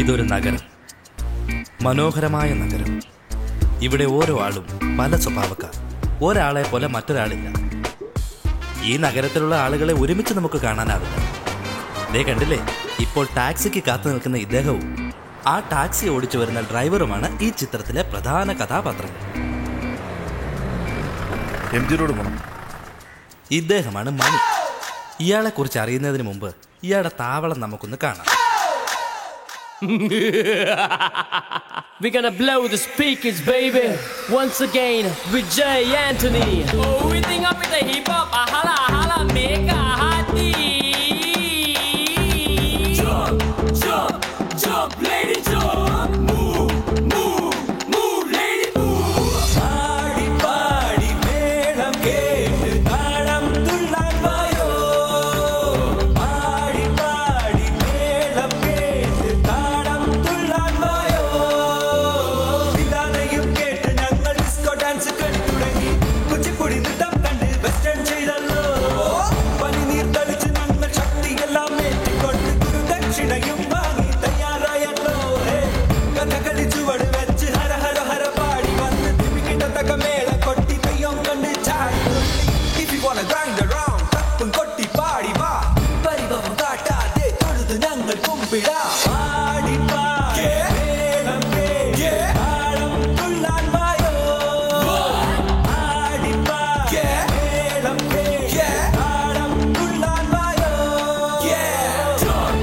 ഇതൊരു നഗരം, മനോഹരമായ നഗരം. ഇവിടെ ഓരോ ആളും പല സ്വഭാവക്കാർ. ഒരാളെ പോലെ മറ്റൊരാളില്ല. ഈ നഗരത്തിലുള്ള ആളുകളെ ഒരുമിച്ച് നമുക്ക് കാണാനാവില്ല. ദേ കണ്ടില്ലേ, ഇപ്പോൾ ടാക്സിക്ക് കാത്തു നിൽക്കുന്ന ഇദ്ദേഹവും ആ ടാക്സി ഓടിച്ചു വരുന്ന ഡ്രൈവറുമാണ് ഈ ചിത്രത്തിലെ പ്രധാന കഥാപാത്രങ്ങൾ. ഇദ്ദേഹമാണ് മണി. ഇയാളെ കുറിച്ച് അറിയുന്നതിന് മുമ്പ് ഇയാളുടെ താവളം നമുക്കൊന്ന് കാണാം. We're gonna blow the speakers, baby. Once again with Jay Anthony. Oh, we think up with the hip hop. Hala hala mega hati. Jump, jump, jump, lady jump. Move, move, move, lady move. Party, party, melam kettu taalam tullan vayo. Party, party, melam kettu taalam tullan vayo. Vidanayum kettu njangal disco dance kadi thudangi. Kuchipudi nittam kandu western cheydallo. Pani neer thalichu njangal shakti ellam mettikondu guru dakshinayum vaangi tayarayallo. Kathakali chuvadu vechu hara hara hara paadi vandu dimikita taka mela kotti thayyam kandu chaadi. If you wanna grind around tappun kotti paadi va. Parivavam kaatade thodudu njangal kumpida. Paadi paadi melam ke taalam tullan vayo. Paadi paadi melam ke taalam tullan vayo. Jump,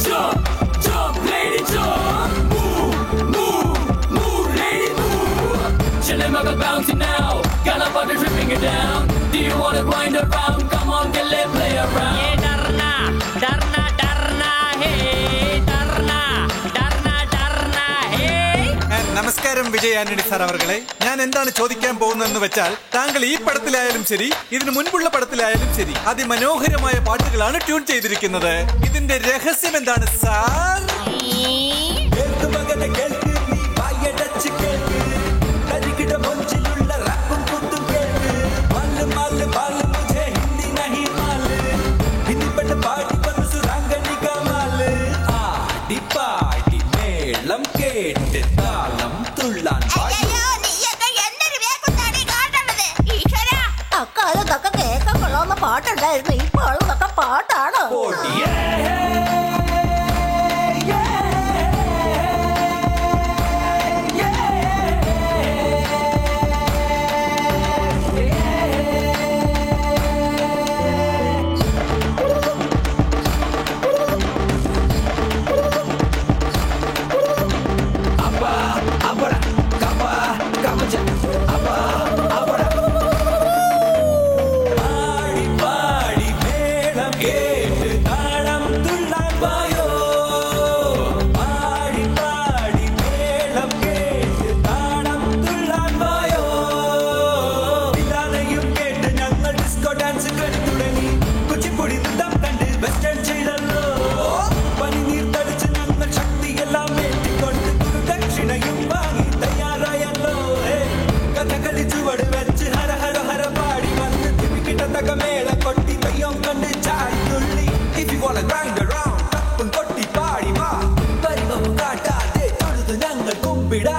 jump, jump, lady jump. Move, move, move, lady move. Chillin' bouncing now, got a body tripping it down. Do you wanna grind around? Come on, get lit, play around. Yeah, darna, darna, darna, hey, darna, darna, darna, hey. നമസ്കാരം Vijay Antony sir അവർകളെ. ഞാൻ എന്താണ് ചോദിക്കാൻ പോകുന്നതെന്ന് വെച്ചാൽ, താങ്കൾ ഈ പടത്തിലായാലും ശരി, ഇതിനു മുൻപുള്ള പടത്തിലായാലും ശരി, അതിമനോഹരമായ പാട്ടുകളാണ് ട്യൂൺ ചെയ്തിരിക്കുന്നത്. ഇതിന്റെ രഹസ്യം എന്താണ് സാർ? അക്കാലത്തൊക്കെ കേൾക്കാൻ കൊള്ളാവുന്ന പാട്ടുണ്ടായിരുന്നു. ഇപ്പോൾ ഉള്ളതൊക്കെ പാട്ടാണ്. If you wanna grind around, tappun kotti paadi va. Parivavam kaatade thodudu njangal kumpida.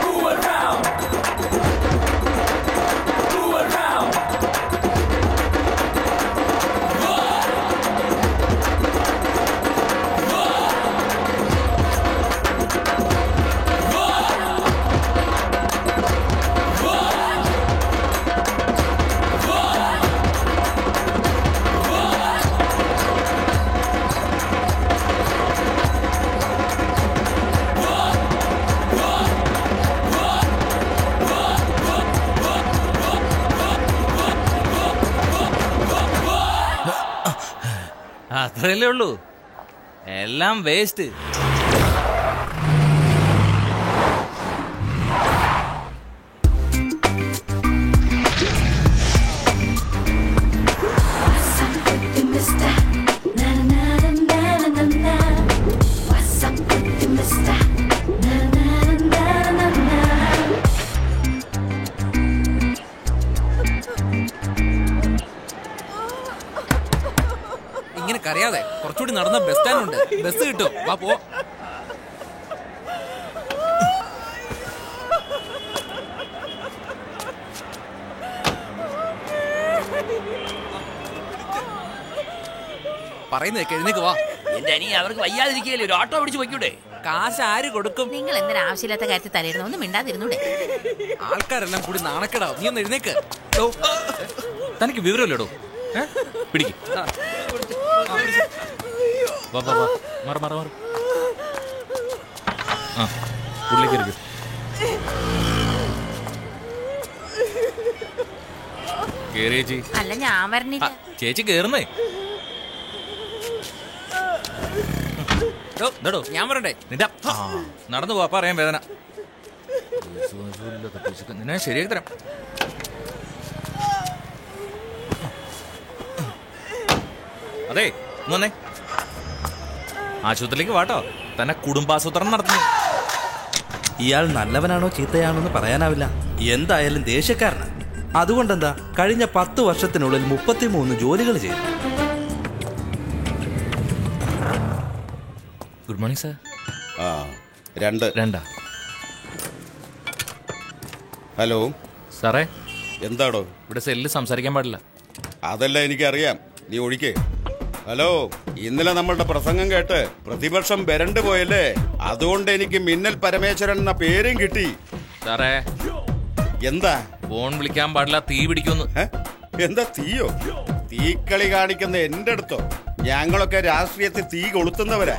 Move around, move around. അത്രയല്ലേ ഉള്ളൂ, എല്ലാം വേസ്റ്റ്. What's up ബസ് കിട്ടും. വാ പോ. പറയുന്നത് എഴുന്നേക്ക് വാ. എന്റെ അനി അവർക്ക് വയ്യാതിരിക്കുകയല്ലേ, ഒരു ഓട്ടോ പിടിച്ച് വയ്ക്കൂടെ? കാശ് ആര് കൊടുക്കും? നിങ്ങൾ എന്തിനാ ആവശ്യമില്ലാത്ത കാര്യത്തിൽ തലയിടുന്ന? ഒന്നും മിണ്ടാതിരുന്നൂടെ? ആൾക്കാരെല്ലാം കൂടി നാണക്കെടാ. നീ ഒന്ന് എഴുന്നേക്ക്. തനിക്ക് വിവരമില്ലടോ. പിടിക്ക്. വാ വാ വാ. മാറ മാറ മാറ. ആ ഉള്ളിലേക്ക് ഇരിക്കും. കേറി ചേച്ചി. അല്ല ഞാൻ വരണില്ല. ചേച്ചി കേറുന്നേ. ഞാൻ പറയണ്ടേ നിന്റെ നടന്നു പോവാ. പറയാൻ വേദന നിന്നെ ശരിയാക്കി തരാം. അതെ വന്നേ, ആശുപത്രിയിലേക്ക് വാട്ടോ. തന്നെ കുടുംബാസൂത്രണം നടത്തുന്നു. ഇയാൾ നല്ലവനാണോ ചീത്തയാണോ എന്ന് പറയാനാവില്ല. എന്തായാലും ദേഷ്യക്കാരനാണ്. അതുകൊണ്ടെന്താ, കഴിഞ്ഞ 10 വർഷത്തിനുള്ളിൽ 33 ജോലികൾ ചെയ്തു. Good morning sir. രണ്ടാ. ഹലോ സാറേ. എന്താടോ? ഇവിടെ സെല്ലിൽ സംസാരിക്കാൻ പാടില്ല. അതല്ല എനിക്കറിയാം, നീ ഒഴിക്കേ. ഹലോ, ഇന്നലെ നമ്മളുടെ പ്രസംഗം കേട്ട് പ്രതിപക്ഷം വരണ്ടു പോയല്ലേ, അതുകൊണ്ട് എനിക്ക് മിന്നൽ പരമേശ്വരൻ എന്ന പേരും കിട്ടി. സാറേ. എന്താ? ഫോൺ വിളിക്കാൻ പാടില്ല, തീ പിടിക്കുന്നു. എന്താ തീയോ? തീക്കളി കാണിക്കുന്ന എന്റെ അടുത്തോ? ഞങ്ങളൊക്കെ രാഷ്ട്രീയത്തിൽ തീ കൊളുത്തുന്നവരാ.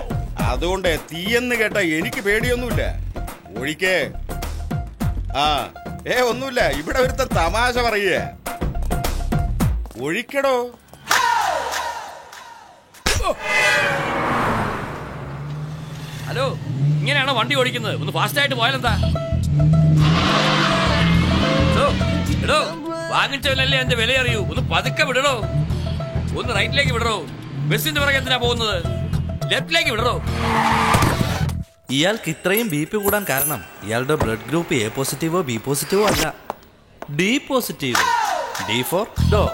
അതുകൊണ്ട് തീയെന്ന് കേട്ട എനിക്ക് പേടിയൊന്നുമില്ല. ഒഴിക്കേ. ഒന്നുമില്ല, ഇവിടെ ഒരുത്ത തമാശ പറയേ. ഒഴിക്കടോ. ഹലോ, ഇങ്ങനെയാണോ വണ്ടി ഓടിക്കുന്നത്? ഒന്ന് ഫാസ്റ്റ് ആയിട്ട് പോയാലെന്താ? എടോ, വാങ്ങിച്ചവനല്ലേ എന്റെ വില അറിയൂ. ഒന്ന് പതുക്കെ വിടണോ. ഒന്ന് റൈറ്റിലേക്ക് വിടണോ. ബസ്സിന്റെ പുറകെ എന്തിനാ പോകുന്നത്? ലെഫ്റ്റിലേക്ക് വിടണോ. ഇയാൾക്ക് ഇത്രയും BP കൂടാൻ കാരണം ഇയാളുടെ ബ്ലഡ് ഗ്രൂപ്പ് A പോസിറ്റീവോ B പോസിറ്റീവോ അല്ല, D positive. D four dog.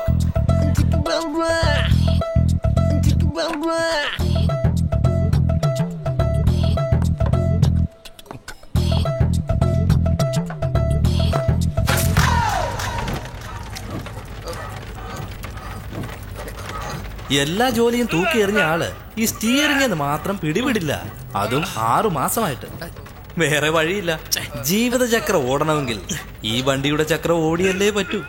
എല്ലാ ജോലിയും തൂക്കി എറിഞ്ഞ ആള് ഈ സ്റ്റിയറിംഗ് മാത്രം പിടിപിടില്ല. അതും 6 മാസമായിട്ട്. വേറെ വഴിയില്ല. ജീവിതചക്രം ഓടണമെങ്കിൽ ഈ വണ്ടിയുടെ ചക്രം ഓടിയല്ലേ പറ്റൂ.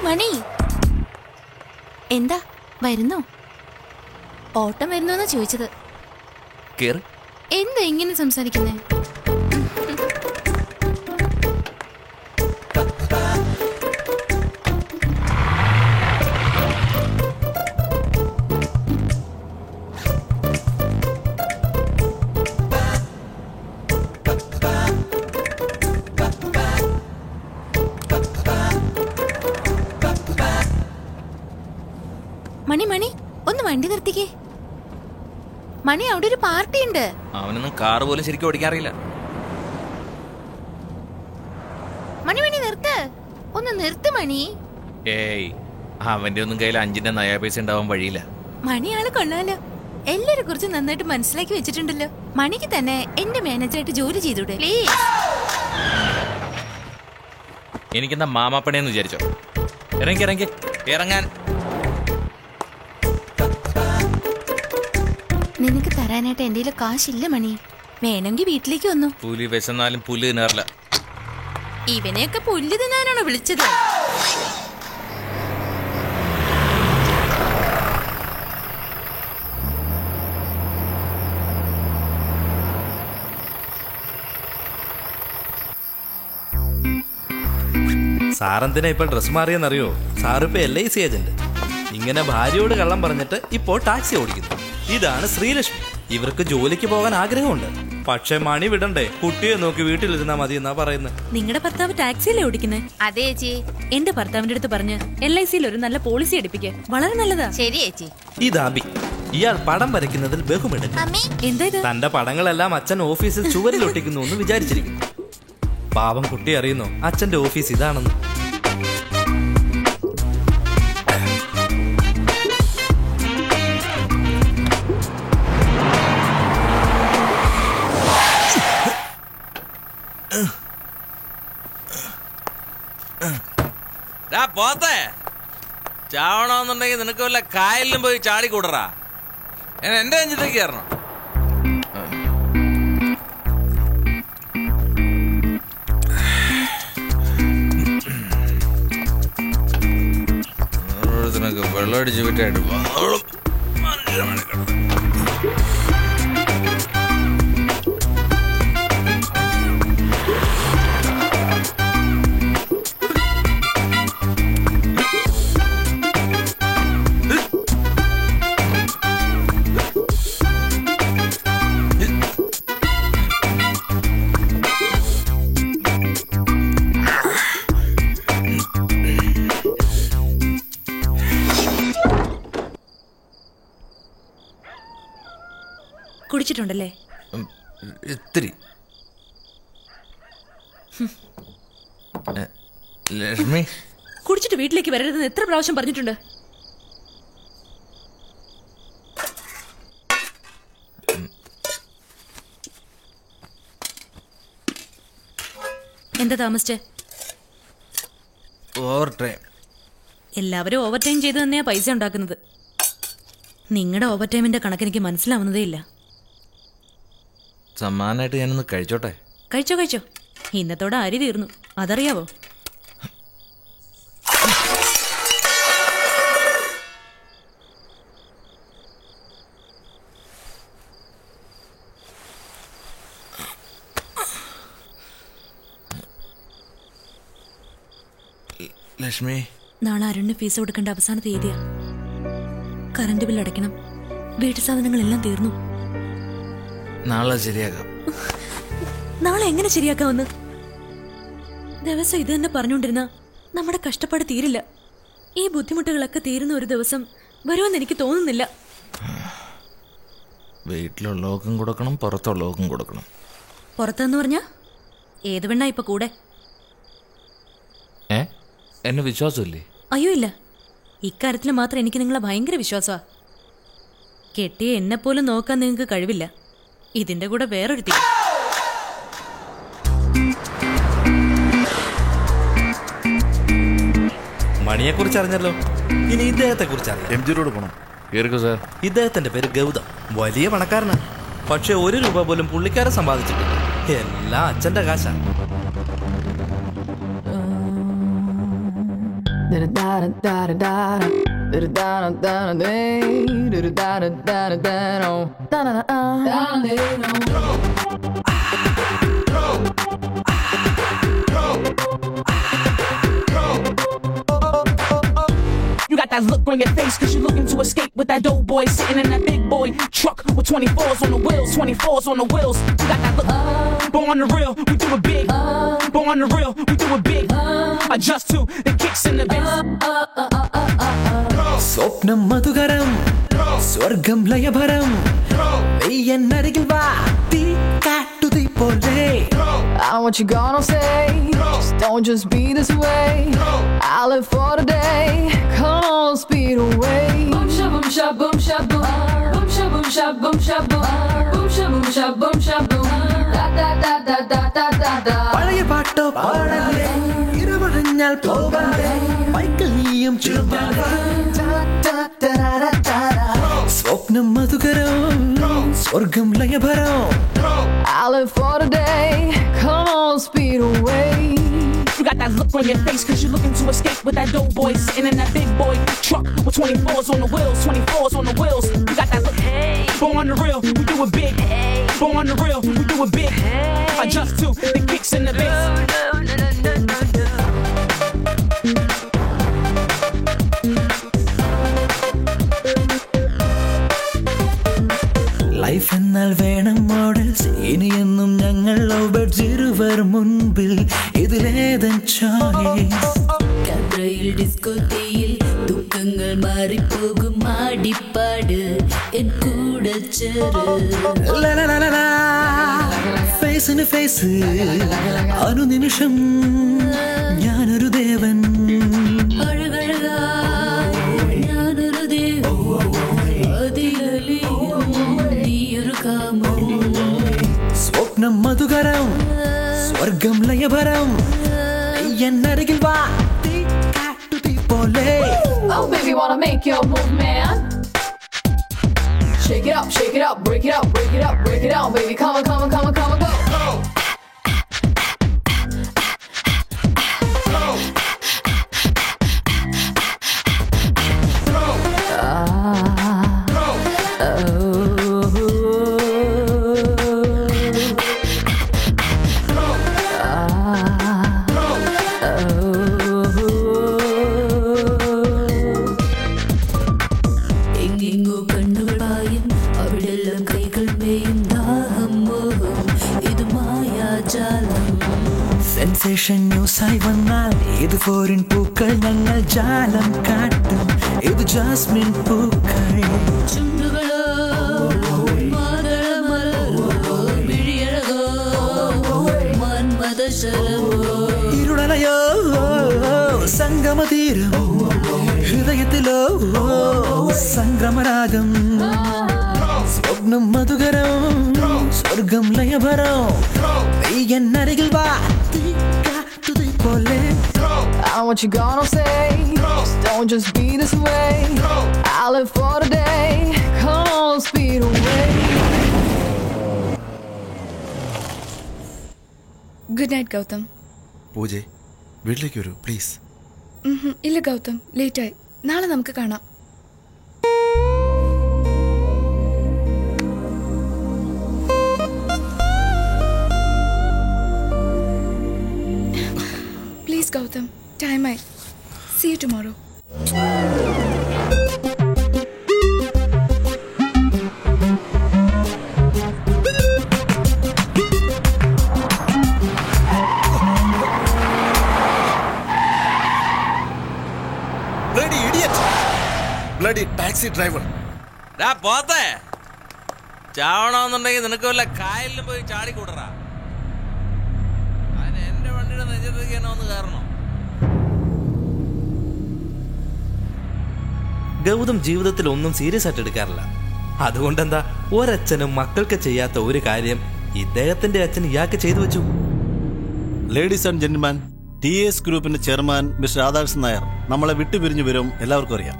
മണി എന്താ വരുന്നോ? ഓട്ടം വരുന്നോന്നാ ചോദിച്ചത്. എന്താ ഇങ്ങനെ സംസാരിക്കുന്നേ? മണി മണി ഒന്ന് വണ്ടി നിർത്തിക്കേ. മണി അവിടെ ഒരു പാർട്ടി ഉണ്ട്. അവനൊന്നും കാറ് പോലും ശരിക്കും ഓടിക്കാൻ അറിയില്ല. മണി മണി നിർത്ത്, ഒന്ന് നിർത്ത് മണി. ഏയ്, അവന്റെ ഒന്നും കയ്യിൽ 5ന്റെ നയാ പൈസ ഉണ്ടാവാൻ വഴിയില്ല. മണി ആള് കൊള്ളാലോ, എല്ലാരെ കുറിച്ച് നന്നായിട്ട് മനസ്സിലാക്കി വെച്ചിട്ടുണ്ടല്ലോ. മണിക്ക് തന്നെ എന്റെ മാനേജറായിട്ട് ജോലി ചെയ്തൂടെ? പ്ലീസ്. എനിക്കെന്താ മാമാപ്പണിയെന്ന് വിചാരിച്ചോ? ഇറങ്ങി ഇറങ്ങാൻ. നിനക്ക് തരാനായിട്ട് എന്റെ കയ്യിൽ കാശില്ല മണി. വേണമെങ്കിൽ വീട്ടിലേക്ക് വന്നു. പുലി വിശന്നാലും പുല്ല് തിന്നാറില്ല. ഇവനെയൊക്കെ പുല്ല് തിന്നാനാണോ വിളിച്ചത്? സാറെന്തിനാ ഇപ്പൊ ഡ്രസ് മാറിയെന്നറിയോ? സാറിപ്പോ LIC agent. ഇങ്ങനെ ഭാര്യയോട് കള്ളം പറഞ്ഞിട്ട് ഇപ്പോൾ ടാക്സി ഓടിക്കുന്നു. ഇതാണ് ശ്രീലക്ഷ്മി. ഇവർക്ക് ജോലിക്ക് പോകാൻ ആഗ്രഹമുണ്ട്, പക്ഷെ മണി വിടണ്ടേ. കുട്ടിയെ നോക്കി വീട്ടിലിരുന്നാ മതി എന്നാ പറയുന്നത്. നിങ്ങളുടെ ഭർത്താവ് ടാക്സിയിലെ ഓടിക്കുന്നേ? അതെ ചേച്ചി. എന്റെ ഭർത്താവിന്റെ അടുത്ത് പറഞ്ഞ് LICയിൽ ഒരു നല്ല പോളിസി എടുപ്പിക്കുക. വളരെ നല്ലതാ. ശരി ചേച്ചി. ഇതാബി. ഇയാൾ പടം വരയ്ക്കുന്നതിൽ ബഹുമിടുന്നു. എന്താ ഇത്? തന്റെ പടങ്ങളെല്ലാം അച്ഛൻ ഓഫീസിൽ ചുവരിൽ ഒട്ടിക്കുന്നു എന്ന് വിചാരിച്ചിരിക്കുന്നു. പാവം കുട്ടി അറിയുന്നു അച്ഛന്റെ ഓഫീസ് ഇതാണെന്ന്. പോത്തെ ചാവണമെന്നുണ്ടെങ്കിൽ നിനക്ക് വല്ല കായലിലും പോയി ചാടിക്കൂടറാ. എന്റെ അഞ്ചത്തേക്ക് കയറണം. ഓരോരുത്തനൊക്കെ വെള്ളം അടിച്ച് വിട്ടായിട്ട് കുടിച്ചിട്ടുണ്ടല്ലേ? ഇത്തിരി. ലക്ഷ്മി, കുടിച്ചിട്ട് വീട്ടിലേക്ക് വരരുതെന്ന് എത്ര പ്രാവശ്യം പറഞ്ഞിട്ടുണ്ട്? എന്താ താമസിച്ചേ? Over time. എല്ലാവരും ഓവർ ടൈം ചെയ്ത് തന്നെയാ പൈസ ഉണ്ടാക്കുന്നത്. നിങ്ങളുടെ ഓവർ ടൈമിന്റെ കണക്കെനിക്ക് മനസ്സിലാവുന്നതേ ഇല്ല. സമ്മാനമായിട്ട് ഞാനൊന്ന് കഴിച്ചോട്ടെ? കഴിച്ചോ. ഇന്നത്തോടെ അരി തീർന്നു, അതറിയാവോ? ലക്ഷ്മി, നാളെ അരുണിന് ഫീസ് കൊടുക്കേണ്ട അവസാന തീയതിയാ. കറണ്ട് ബിൽ അടയ്ക്കണം, വീട്ടു സാധനങ്ങളെല്ലാം തീർന്നു. നാളെ ശരിയാക്കാം. നാളെ എങ്ങനെ ശരിയാക്കാമെന്ന്? ദിവസം ഇത് തന്നെ പറഞ്ഞുകൊണ്ടിരുന്ന നമ്മുടെ കഷ്ടപ്പാട് തീരില്ല. ഈ ബുദ്ധിമുട്ടുകളൊക്കെ തീരുന്ന ഒരു ദിവസം വരുമെന്ന് എനിക്ക് തോന്നുന്നില്ല. വീട്ടിലുള്ളവർക്കും കൊടുക്കണം, പുറത്തുള്ളവർക്കും കൊടുക്കണം. പുറത്തെന്ന് പറഞ്ഞാ ഏത് പെണ്ണാ ഇപ്പൊ കൂടെ? എന്നെ വിശ്വാസമില്ലേ? അയ്യോ ഇല്ല, ഇക്കാര്യത്തിൽ മാത്രം എനിക്ക് നിങ്ങളെ ഭയങ്കര വിശ്വാസമാ. കെട്ടിയ എന്നെ പോലും നോക്കാൻ നിങ്ങൾക്ക് കഴിവില്ല. ഇതിന്റെ കൂടെ വേറൊരുത്തി. മണിയെ കുറിച്ച് അറിഞ്ഞല്ലോ, ഇനി ഇദ്ദേഹത്തെ കുറിച്ച് അറിയാം. MG-യോട് പോണം. ഇദ്ദേഹത്തിന്റെ പേര് ഗൗതം. വലിയ പണക്കാരനാണ്, പക്ഷെ 1 രൂപ പോലും പുള്ളിക്കാരൻ സമ്പാദിച്ചിട്ടില്ല. എല്ലാം അച്ഛന്റെ കാശാണ്. You got that look on your face cause you're looking to escape with that dope boy sitting in that big boy truck with 24s on the wheels, 24s on the wheels. You got that look. Born the real, we do it big. Born the real, we do it big. Adjust to the kicks in the bass. സ്വപ്നം മധുകരം, സ്വർഗം ലയഭരം, വെയ്യന്നരികിൽ വാ തീ കാട്ടുതീ പോലെ. I know what you gonna say, just don't just be this way. I live for the day, come on, speed away. Boom sha boom sha boom sha boom, boom sha boom sha boom sha boom, boom sha boom sha boom sha boom. Da da da da da da da da. പഴയ പാട്ടോ പാടല്ലേ, ഇരവഴിഞ്ഞാൽ പോകല്ലേ, Michael നീയും സ്വപ്നം മധുകരം, സ്വർഗം ലയഭരം. I live for the day, come on, speed away. You got that look on your face cause you're looking to escape with that dope boy sitting in that big boy truck with 24s on the wheels, 24s on the wheels. You got that look. Born the real, we do it big. Born the real, we do it big. Adjust to the kicks in the bass. വേണം models ഇനിയെന്നും ഞങ്ങൾ ഇരുവർ മുൻപിൽ ഇതിലേതൻ choice കബ്രയിൽ ഡിസ്കോട്ടിയിൽ ദുഃഖങ്ങൾ മാറിപ്പോകും ആടിപ്പാട് N കൂടെ ചേര് ഫേസിന് face അനുനിമിഷം ഞാനൊരു ദേവൻ ഞാനൊരു ദേവൻ അതിലലിയും നീയൊരു കാമം സ്വപ്നം മധുകരം സ്വർഗം ലയഭരം എന്നരികിൽ വാ തീ കാട്ടു തീ പോലെ Oh, baby, wanna make your move, man. Shake it up, break it up, break it up, break it down, baby. Come on, come on, come on, come on, go. എങ്ങെങ്ങോ കണ്ണുകൾ പായും അവിടെല്ലാം കൈകൾ മേയും ദാഹം മോഹം ഇത് മായാജാലം സെൻസേഷൻ ന്യൂസായി വന്നാൽ ഇത് ഫോറിൻ പൂക്കൾ ഞങ്ങൾ ജാലം കാട്ടും ഇത് ജാസ്മിൻ പൂക്കൾ ചുണ്ടുകളോ മാതളമലരോ മിഴിയഴകോ മന്മദശരമോ ഇരുളലയോ സംഗമതീരം ഹൃദയത്തിലോ സംഗമരാഗം സ്വപ്നം മധുകരം സ്വർഗം ലയഭരം നീ എന്നരികിൽ വാ തീ കാട്ടു തീ പോലെ I want you gonna say, don't just be this way. I live for the day, come on, speed away. Good night Gautham. പൂജെ വീട്ടിലേക്ക് വരൂ പ്ലീസ്. ഇല്ല ഗൗതം, ലേറ്റായി. നാളെ നമുക്ക് കാണാം. പ്ലീസ് ഗൗതം, ടൈമായി. See you tomorrow. Bloody idiot! Bloody taxi driver! പോത്തെ ചാവണമെന്നുണ്ടെങ്കിൽ നിനക്ക് വല്ല കായലിലും പോയി ചാടിക്കൂടറാ. അതിന് എന്റെ വണ്ടിയുടെ നെഞ്ചത്തേക്ക് തന്നെ ഒന്ന് കയറണം. ഗൗതം ജീവിതത്തിൽ ഒന്നും സീരിയസ് ആയിട്ട് എടുക്കാറില്ല. അതുകൊണ്ടെന്താ ഒരച്ഛനും മക്കൾക്ക് ചെയ്യാത്ത ഒരു കാര്യം ഇദ്ദേഹത്തിന്റെ അച്ഛൻ ഇയാൾക്ക് ചെയ്തു വെച്ചു. ലേഡീസ് ആൻഡ് ജെന്റിൽമാൻ, TS ഗ്രൂപ്പിന്റെ ചെയർമാൻ മിസ്റ്റർ രാധാകൃഷ്ണൻ നായർ നമ്മളെ വിട്ടുപിരിഞ്ഞു വരും എല്ലാവർക്കും അറിയാം.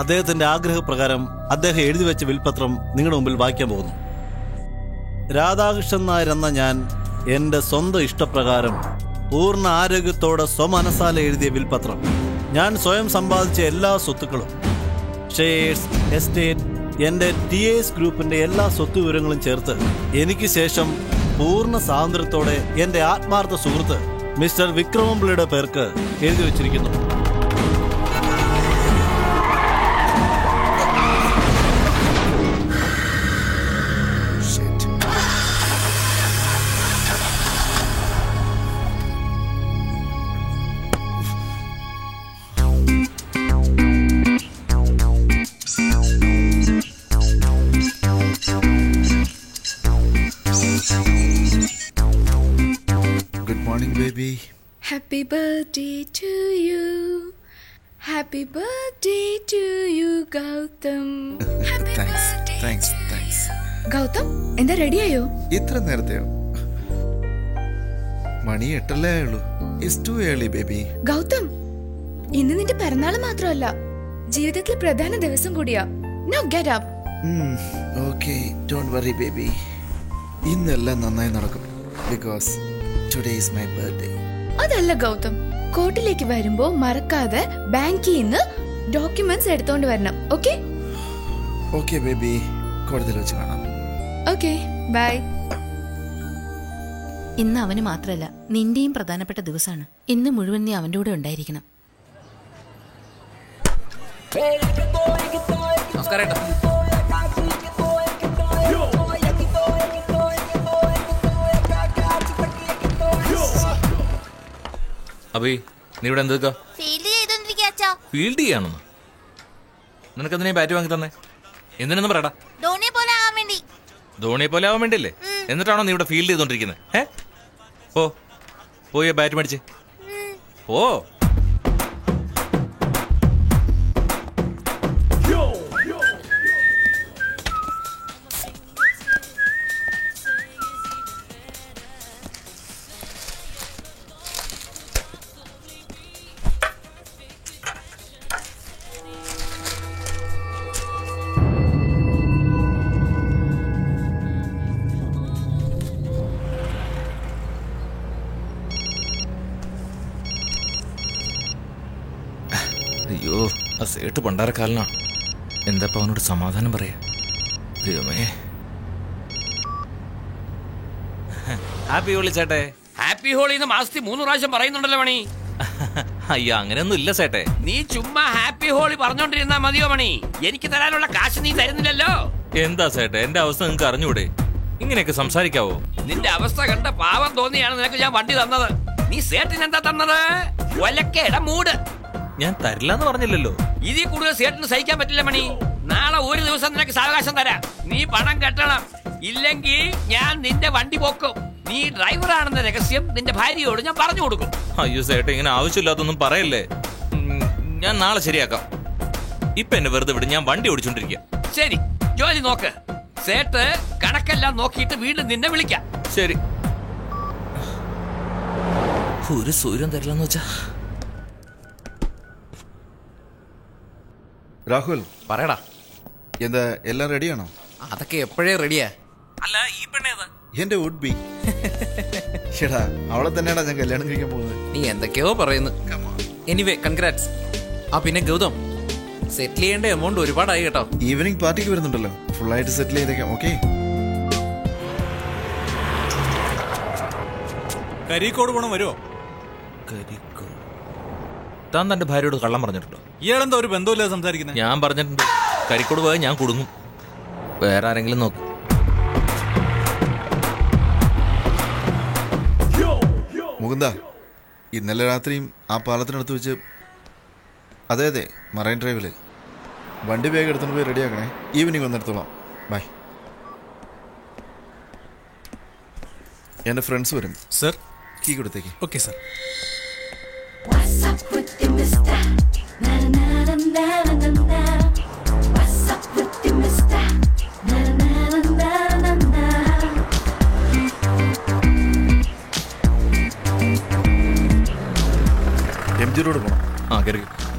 അദ്ദേഹത്തിന്റെ ആഗ്രഹപ്രകാരം അദ്ദേഹം എഴുതി വെച്ച വിൽപത്രം നിങ്ങളുടെ മുമ്പിൽ വായിക്കാൻ പോകുന്നു. രാധാകൃഷ്ണൻ നായർ എന്ന ഞാൻ എന്റെ സ്വന്തം ഇഷ്ടപ്രകാരം പൂർണ്ണ ആരോഗ്യത്തോടെ സ്വമനസാല എഴുതിയ വിൽപത്രം, ഞാൻ സ്വയം സമ്പാദിച്ച എല്ലാ സ്വത്തുക്കളും, ഷെയർസ്, എസ്റ്റേറ്റ്, എന്റെ TS ഗ്രൂപ്പിന്റെ എല്ലാ സ്വത്ത് വിവരങ്ങളും ചേർത്ത് എനിക്ക് ശേഷം പൂർണ്ണ സ്വാതന്ത്ര്യത്തോടെ എന്റെ ആത്മാർത്ഥ സുഹൃത്ത് മിസ്റ്റർ വിക്രമപിള്ളയുടെ പേർക്ക് എഴുതി വച്ചിരിക്കുന്നു. Good morning, baby. Happy birthday to you. Happy birthday to you, Gautam. Happy birthday. Thanks. Gautam, എന്താ റെഡിയായോ? ഇത്ര നേരത്തെയോ? മണി 8 ആയുള്ളൂ. It's too early, baby. Gautam, ഇന്ന് നിന്റെ പിറന്നാള് മാത്രമല്ല, ജീവിതത്തിലെ പ്രധാന ദിവസം കൂടിയാ. Now get up. Okay, don't worry, baby. ഇന്നെല്ലാം നന്നായി നടക്കും. Because today is my birthday. അതല്ല ഗൗതം, കോർട്ടിലേക്ക് വരുമ്പോ മറക്കാതെ ബാങ്കിൽ നിന്ന് ഡോക്യുമെന്റ്സ് എടുത്തോണ്ട് വരണം. ഓക്കെ? Okay, baby. കോടതിയിൽ വെച്ച് കാണാം. Okay, bye. ഇന്ന് അവന് മാത്രമല്ല, നിന്റെയും പ്രധാനപ്പെട്ട ദിവസമാണ്. ഇന്ന് മുഴുവൻ നീ അവൻ്റെ കൂടെ ഉണ്ടായിരിക്കണം. നമസ്കാരം. അഭി നീ ഇവിടെ എന്തൊക്കെ ഫീൽഡ് ചെയ്തോണ്ടിരിക്കാ. ഫീൽഡ് ചെയ്യാണോ? നിനക്കെന്തിനാ ബാറ്റ് വാങ്ങി തന്നെ? എന്തിനൊന്നും പറയടാ. ധോണിയെ പോലെ ആവാൻ വേണ്ടി. ധോണിയെ പോലെ ആവാൻ വേണ്ടിയല്ലേ? എന്നിട്ടാണോ നീ ഇവിടെ ഫീൽഡ് ചെയ്തോണ്ടിരിക്കുന്നത്? പോയി ബാറ്റ് മേടിച്ച് പോ. അയ്യോ, ആ സേട്ട് പണ്ടാരക്കാലനാണ്. എന്താ അവനോട് സമാധാനം പറയാ? ദൈവമേ. ഹാപ്പി ഹോളി ചേട്ടെ. ഹാപ്പി ഹോളി എന്ന് മാസത്തിൽ 3 പ്രാവശ്യം പറയുന്നുണ്ടല്ലോ മണി. അയ്യോ, അങ്ങനെയൊന്നും ഇല്ല ചേട്ടെ. നീ ചുമ്മാ ഹാപ്പി ഹോളി പറഞ്ഞോണ്ടിരുന്നാ മതിയോ മണി? എനിക്ക് തരാനുള്ള കാശ് നീ തരുന്നില്ലല്ലോ. എന്താ ചേട്ടെ, എന്റെ അവസ്ഥ നിങ്ങൾക്ക് അറിഞ്ഞൂടെ? ഇങ്ങനെയൊക്കെ സംസാരിക്കാവോ? നിന്റെ അവസ്ഥ കണ്ട പാവം തോന്നിയാണ് നിനക്ക് ഞാൻ വണ്ടി തന്നത്. നീ സേട്ടിന് എന്താ തന്നത്? ഒലക്കേടെ മൂട്. ഞാൻ തരില്ലെന്ന് പറഞ്ഞില്ലല്ലോ. ഇതിൽ കൂടുതൽ സേട്ടിന് സഹിക്കാൻ പറ്റില്ല മണി. നാളെ ഒരു ദിവസം നിനക്ക് സാവകാശം തരാം. നീ പണം കെട്ടണം, ഇല്ലെങ്കിൽ ഞാൻ നിന്റെ വണ്ടി പോക്കും. നീ ഡ്രൈവറാണെന്ന രഹസ്യം നിന്റെ ഭാര്യയോട് ഞാൻ പറഞ്ഞു കൊടുക്കും. അയ്യോ സേട്ടെ, ഇങ്ങനെ ആവശ്യമില്ലാത്തൊന്നും പറയല്ലേ. ഞാൻ നാളെ ശരിയാക്കാം. ഇപ്പൊ എന്നെ വെറുതെ വിടും, ഞാൻ വണ്ടി ഓടിച്ചോണ്ടിരിക്കുക. ശരി, ജോലി നോക്ക്. സേട്ട് കണക്കെല്ലാം നോക്കിയിട്ട് വീണ്ടും നിന്നെ വിളിക്കാം. ശരി. ഒരു സൂര്യൻ തരില്ലെന്ന് വെച്ചാ. രാഹുൽ പറയടാ. എന്താ എല്ലാം റെഡിയാണോ? അതൊക്കെ എപ്പോഴേ റെഡിയാ. അല്ല, ഈ പെണ്ണേതാ? എന്റെ വുഡ് ബി. ഷെടാ, അവളെ തന്നെയാണോ ഞാൻ കല്യാണം കഴിക്കാൻ പോകുന്നത്? നീ എന്തൊക്കെയോ പറയുന്നു. Anyway congrats. ആ പിന്നെ ഗൗതം, സെറ്റിൽ ചെയ്യേണ്ട എമൗണ്ട് ഒരുപാടായി കേട്ടോ. ഈവനിങ് പാർട്ടിക്ക് വരുന്നുണ്ടല്ലോ, ഫുള്ളായിട്ട് സെറ്റിൽ ചെയ്തേക്കാം. ഓക്കെ. കരിക്കോട് പോണം വരുമോ? താൻ തന്റെ ഭാര്യയോട് കള്ളം പറഞ്ഞിട്ടുണ്ടോ? ഇയാളെന്താ ഒരു ബന്ധമില്ലാതെ സംസാരിക്കുന്നത്? ഞാൻ പറഞ്ഞിട്ടുണ്ട്, കരിക്കോട് പോയാൽ ഞാൻ കുടുങ്ങും. വേറെ ആരെങ്കിലും നോക്ക്. മുകുന്ദ, ഇന്നലെ രാത്രിയും ആ പാലത്തിനടുത്ത് വെച്ച്, അതെ മറൈൻ ഡ്രൈവില് വണ്ടി വേഗം എടുത്തുകൊണ്ട് പോയി റെഡിയാക്കണേ. ഈവനിങ് വന്നെടുത്തോളാം. ബൈ. എൻ്റെ ഫ്രണ്ട്സ് വരും. സർ, കീ കൊടുത്തേക്ക്. Okay sir.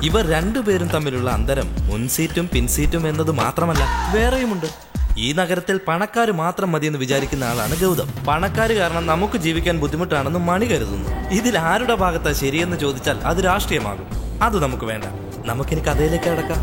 ഇവർ രണ്ടുപേരും തമ്മിലുള്ള അന്തരം മുൻസീറ്റും പിൻസീറ്റും എന്നത് മാത്രമല്ല, വേറെയുമുണ്ട്. ഈ നഗരത്തിൽ പണക്കാര് മാത്രം മതിയെന്ന് വിചാരിക്കുന്ന ആളാണ് ഗൗതം. പണക്കാര് കാരണം നമുക്ക് ജീവിക്കാൻ ബുദ്ധിമുട്ടാണെന്ന് മണി കരുതുന്നു. ഇതിൽ ആരുടെ ഭാഗത്താ ശരിയെന്ന് ചോദിച്ചാൽ അത് രാഷ്ട്രീയമാകും. അത് നമുക്ക് വേണ്ട. നമുക്കിനി കഥയിലേക്ക് അടക്കാം.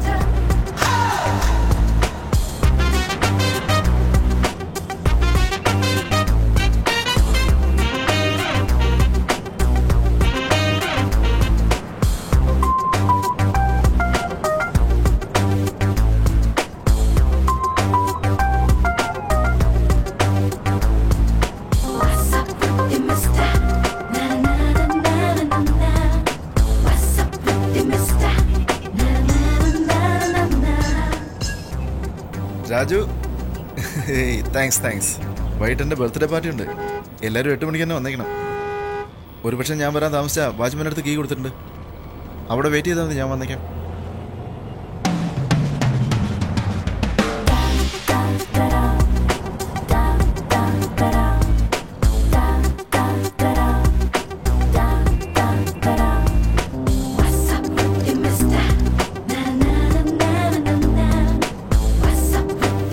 രാജു, താങ്ക്സ്. വൈകിട്ട് എൻ്റെ ബർത്ത്ഡേ പാർട്ടി ഉണ്ട്. എല്ലാവരും 8 മണിക്ക് തന്നെ വന്നേക്കണം. ഒരുപക്ഷെ ഞാൻ വരാൻ താമസിച്ചാൽ വാച്ച്മാൻ്റെ അടുത്ത് കീ കൊടുത്തിട്ടുണ്ട്. അവിടെ വെയിറ്റ് ചെയ്താൽ മതി, ഞാൻ വന്നേക്കാം.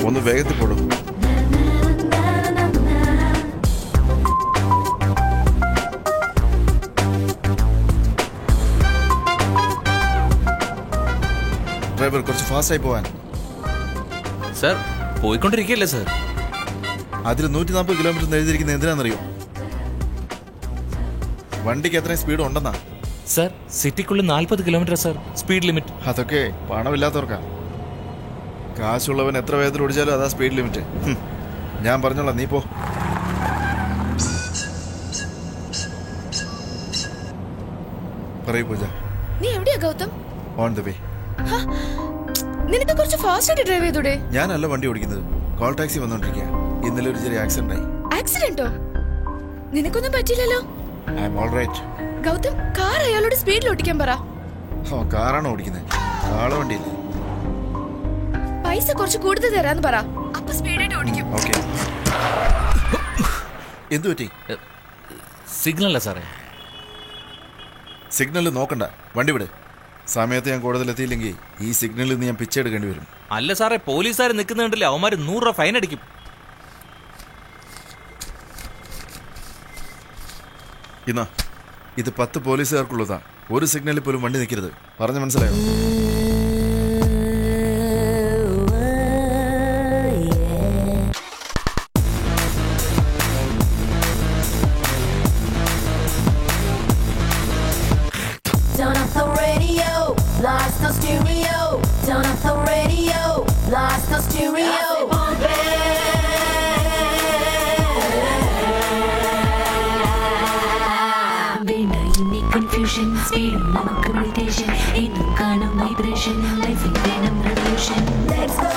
ഒന്ന് വേഗത്തിൽ പോടും. ഡ്രൈവർ, കുറച്ച് ഫാസ്റ്റായി പോവാൻ. സർ, പോയിക്കൊണ്ടിരിക്കുകയല്ലേ സർ? അതിൽ 140 കിലോമീറ്റർ എഴുതിയിരിക്കുന്നത് എന്തിനാണെന്നറിയോ? വണ്ടിക്ക് എത്രയും സ്പീഡ് ഉണ്ടെന്നാ. സർ, സിറ്റിക്കുള്ളിൽ 40 കിലോമീറ്റർ സർ സ്പീഡ് ലിമിറ്റ്. അതൊക്കെ പണമില്ലാത്തവർക്കാ. കാശുള്ളവൻ എത്ര വേഗത്തിൽ ഓടിച്ചാലും അതാ സ്പീഡ് ലിമിറ്റ്. ഞാൻ പറഞ്ഞോളാം, നീ പോ. പറയൂ പൂജ. നീ എവിടെയാ ഗൗതം? On the way. നിനക്ക് കുറച്ച് ഫാസ്റ്റ് ആയിട്ട് ഡ്രൈവ് ചെയ്തൂടെ? ഞാനല്ല വണ്ടി ഓടിക്കുന്നത്, കോൾ ടാക്സി വന്നോണ്ടിരിക്കുക. ഇന്നലെ ഒരു ചെറിയ ആക്സിഡന്റ് ആയി. ആക്സിഡന്റോ? നിനക്കൊന്നും പറ്റില്ലല്ലോ? I am all right. Gautham, car അയാളോട് സ്പീഡിൽ ഓടിക്കാൻ പറ. കാറാണ് ഓടിക്കുന്നത്, കാളവണ്ടിയില്ല. പൈസ കുറച്ച് കൂടുതൽ തരാന്ന് പറ, അപ്പൊ സ്പീഡായിട്ട് ഓടിക്കും. ഓക്കെ. എന്തു പറ്റി? സിഗ്നല്ല സാറേ. സിഗ്നൽ നോക്കണ്ട, വണ്ടി വിട്. സമയത്ത് ഞാൻ കൂടുതൽ എത്തിയില്ലെങ്കിൽ ഈ സിഗ്നലിൽ നിന്ന് ഞാൻ പിച്ചെടുക്കേണ്ടി വരും. അല്ല സാറേ, പോലീസുകാർ നിൽക്കുന്നുണ്ടല്ലേ, അവന്മാര് 100 രൂപ ഫൈൻ അടിക്കും. ഇന്നാ ഇത് 10 പോലീസുകാർക്കുള്ളതാ. ഒരു സിഗ്നലിൽ പോലും വണ്ടി നിൽക്കരുത്. പറഞ്ഞ മനസ്സിലായോ? Turn up the radio, blast the stereo. Turn up the radio, blast the stereo. When I need confusion, speed and communication, in a kind of vibration, life in venom revolution. Let's go.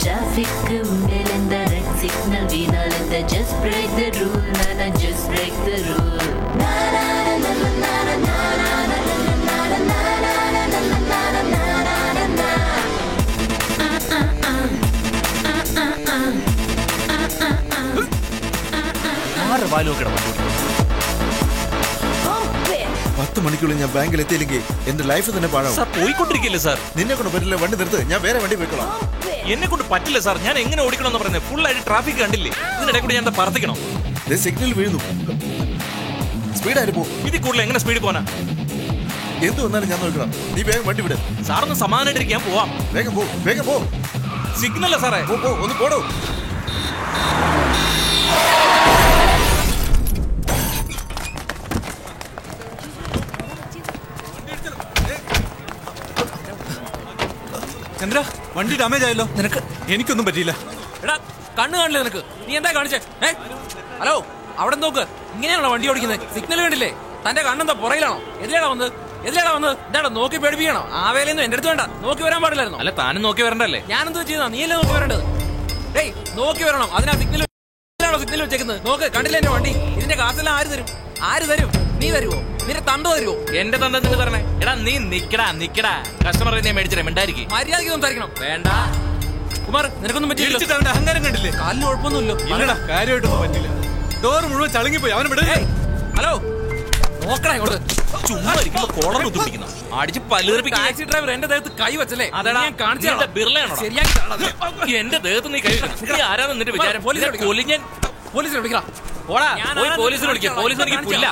Traffic middle in the red signal, we know that just break the rule, na just break the rule. Na na na na na na na na na na na na na. 10 മണിക്കുള്ളിൽ ഞാൻ ബാങ്കിൽ എത്തിയില്ലെങ്കിൽ എന്റെ life തന്നെ പാഴാവും. പോയിക്കൊണ്ടിരിക്കില്ലേ sir? നിന്നെ കൊണ്ട് പറ്റില്ല, വണ്ടി നിർത്ത്, ഞാൻ വേറെ വണ്ടി പോയിക്കോളാം. എന്നെ കൊണ്ട് പറ്റില്ല സാർ, ഞാൻ എങ്ങനെ ഓടിക്കണം എന്ന് പറയുന്നത്? ഫുൾ ആയിട്ട് ട്രാഫിക് കണ്ടില്ലേ? ഇതിനിടെ കൂടി ഞാൻ എന്താ പറത്തിക്കണോ? സിഗ്നൽ വീഴുന്നു, സ്പീഡായിട്ട് പോ. ഇതിൽ കൂടുതൽ എങ്ങനെ സ്പീഡിൽ പോനാ? എന്ത് വന്നാലും ഞാൻ നോക്കണം. നീ വേഗം വണ്ടി വിട്. സാറൊന്ന് സമാധാനായിട്ടിരിക്കാൻ പോവാം. വേഗം പോ, വേഗം പോ. സിഗ്നല്ല സാറേ, ഒന്ന് പോടോ. ചന്ദ്ര, വണ്ടി ഡാമേജ് ആയല്ലോ. നിനക്ക്? എനിക്കൊന്നും പറ്റിയില്ല. എടാ, കണ്ണ് കാണില്ലേ നിനക്ക്? നീ എന്താ കാണിച്ചേ? ഹലോ, അവിടെ നോക്ക്. ഇങ്ങനെയാണോ വണ്ടി ഓടിക്കുന്നത്? സിഗ്നൽ കണ്ടില്ലേ? തന്റെ കണ്ണെന്താ പുറയിലാണോ? എതിലാണോ വന്നത്? എന്താ നോക്കി പേടിപ്പിക്കണോ? ആ വേലയൊന്നും എന്റെ അടുത്ത് വേണ്ട. നോക്കി വരാൻ പാടില്ലായിരുന്നു. അല്ല, താനും നോക്കി വരണ്ടല്ലേ? ഞാനെന്താ ചെയ്താ? നീയല്ലേ നോക്കി വരേണ്ടത്? ഏയ്, നോക്കി വരണം. അതിനാ സിഗ്നൽ സിഗ്നൽ വെച്ചേക്കുന്നത്. നോക്ക്, കണ്ടില്ലേ എന്റെ വണ്ടി? ഇതിന്റെ കാശെല്ലാം ആര് തരും? നീ തരുവോ? നിന്റെ തണ്ട തരുവോ? എന്റെ തണ്ട നിന്ന് തരണേ. എടാ നീ നിക്കടാ. കസ്റ്റമർ നീ മേടിച്ചിട്ട് മിണ്ടായിരിക്കും. മര്യാദയ്ക്ക് സംസാരിക്കണം. വേണ്ട കുമാർ, നിനക്കൊന്നും പറ്റില്ല. അഹങ്കാരം കണ്ടില്ലേ? കാലിന് കുഴപ്പമൊന്നുമില്ലോ. കാര്യമായിട്ടൊന്നും പറ്റില്ല. ഡോർ മുഴുവൻ ചളങ്ങിപ്പോയി. അവനെ വിടേ. ഹലോ, നോക്കണേ ഇങ്ങോട്ട്. ചുമ്മാ ഇരിക്കുമ്പോ കോളർ കുത്തിപ്പിടിക്കുന്നു. അടിച്ച് പല്ലുതെറിപ്പിക്കും. ടാക്സി ഡ്രൈവർ എന്റെ ദേഹത്ത് കൈ വെച്ചല്ലേ? അതെടാ, ഞാൻ കാണിച്ചു ബിർളയാണോ? ശരിയാക്കി എന്റെ ദേഹത്ത് നീ കൈ ആരാന്ന് നിന്റെ വിചാരം? പോലീസിനെ വിളിക്കാം. പോലീസിനെ വിളിക്കാം. പോലീസിനെ വിളിക്കും. പോലീസിനെ വിളിക്കില്ല.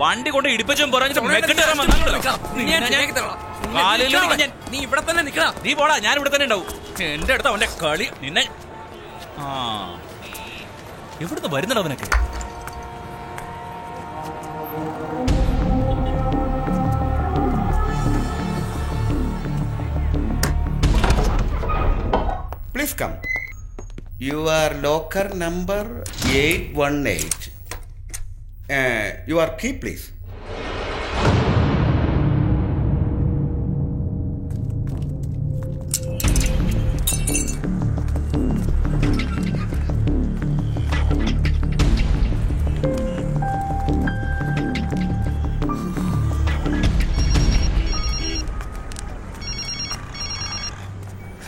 വണ്ടി കൊണ്ട് ഇടിപ്പിച്ചും പറഞ്ഞിട്ട് നീ ഇവിടെ തന്നെ നിൽക്കണം. നീ പോടാ, ഞാൻ ഇവിടെ തന്നെ ഉണ്ടാവും. എന്റെ അടുത്ത് അവന്റെ കളി. നിന്നെ എവിടുന്ന് വരുന്നുണ്ടോ നിനക്ക്? Please come. Your locker number 818. Your key, please.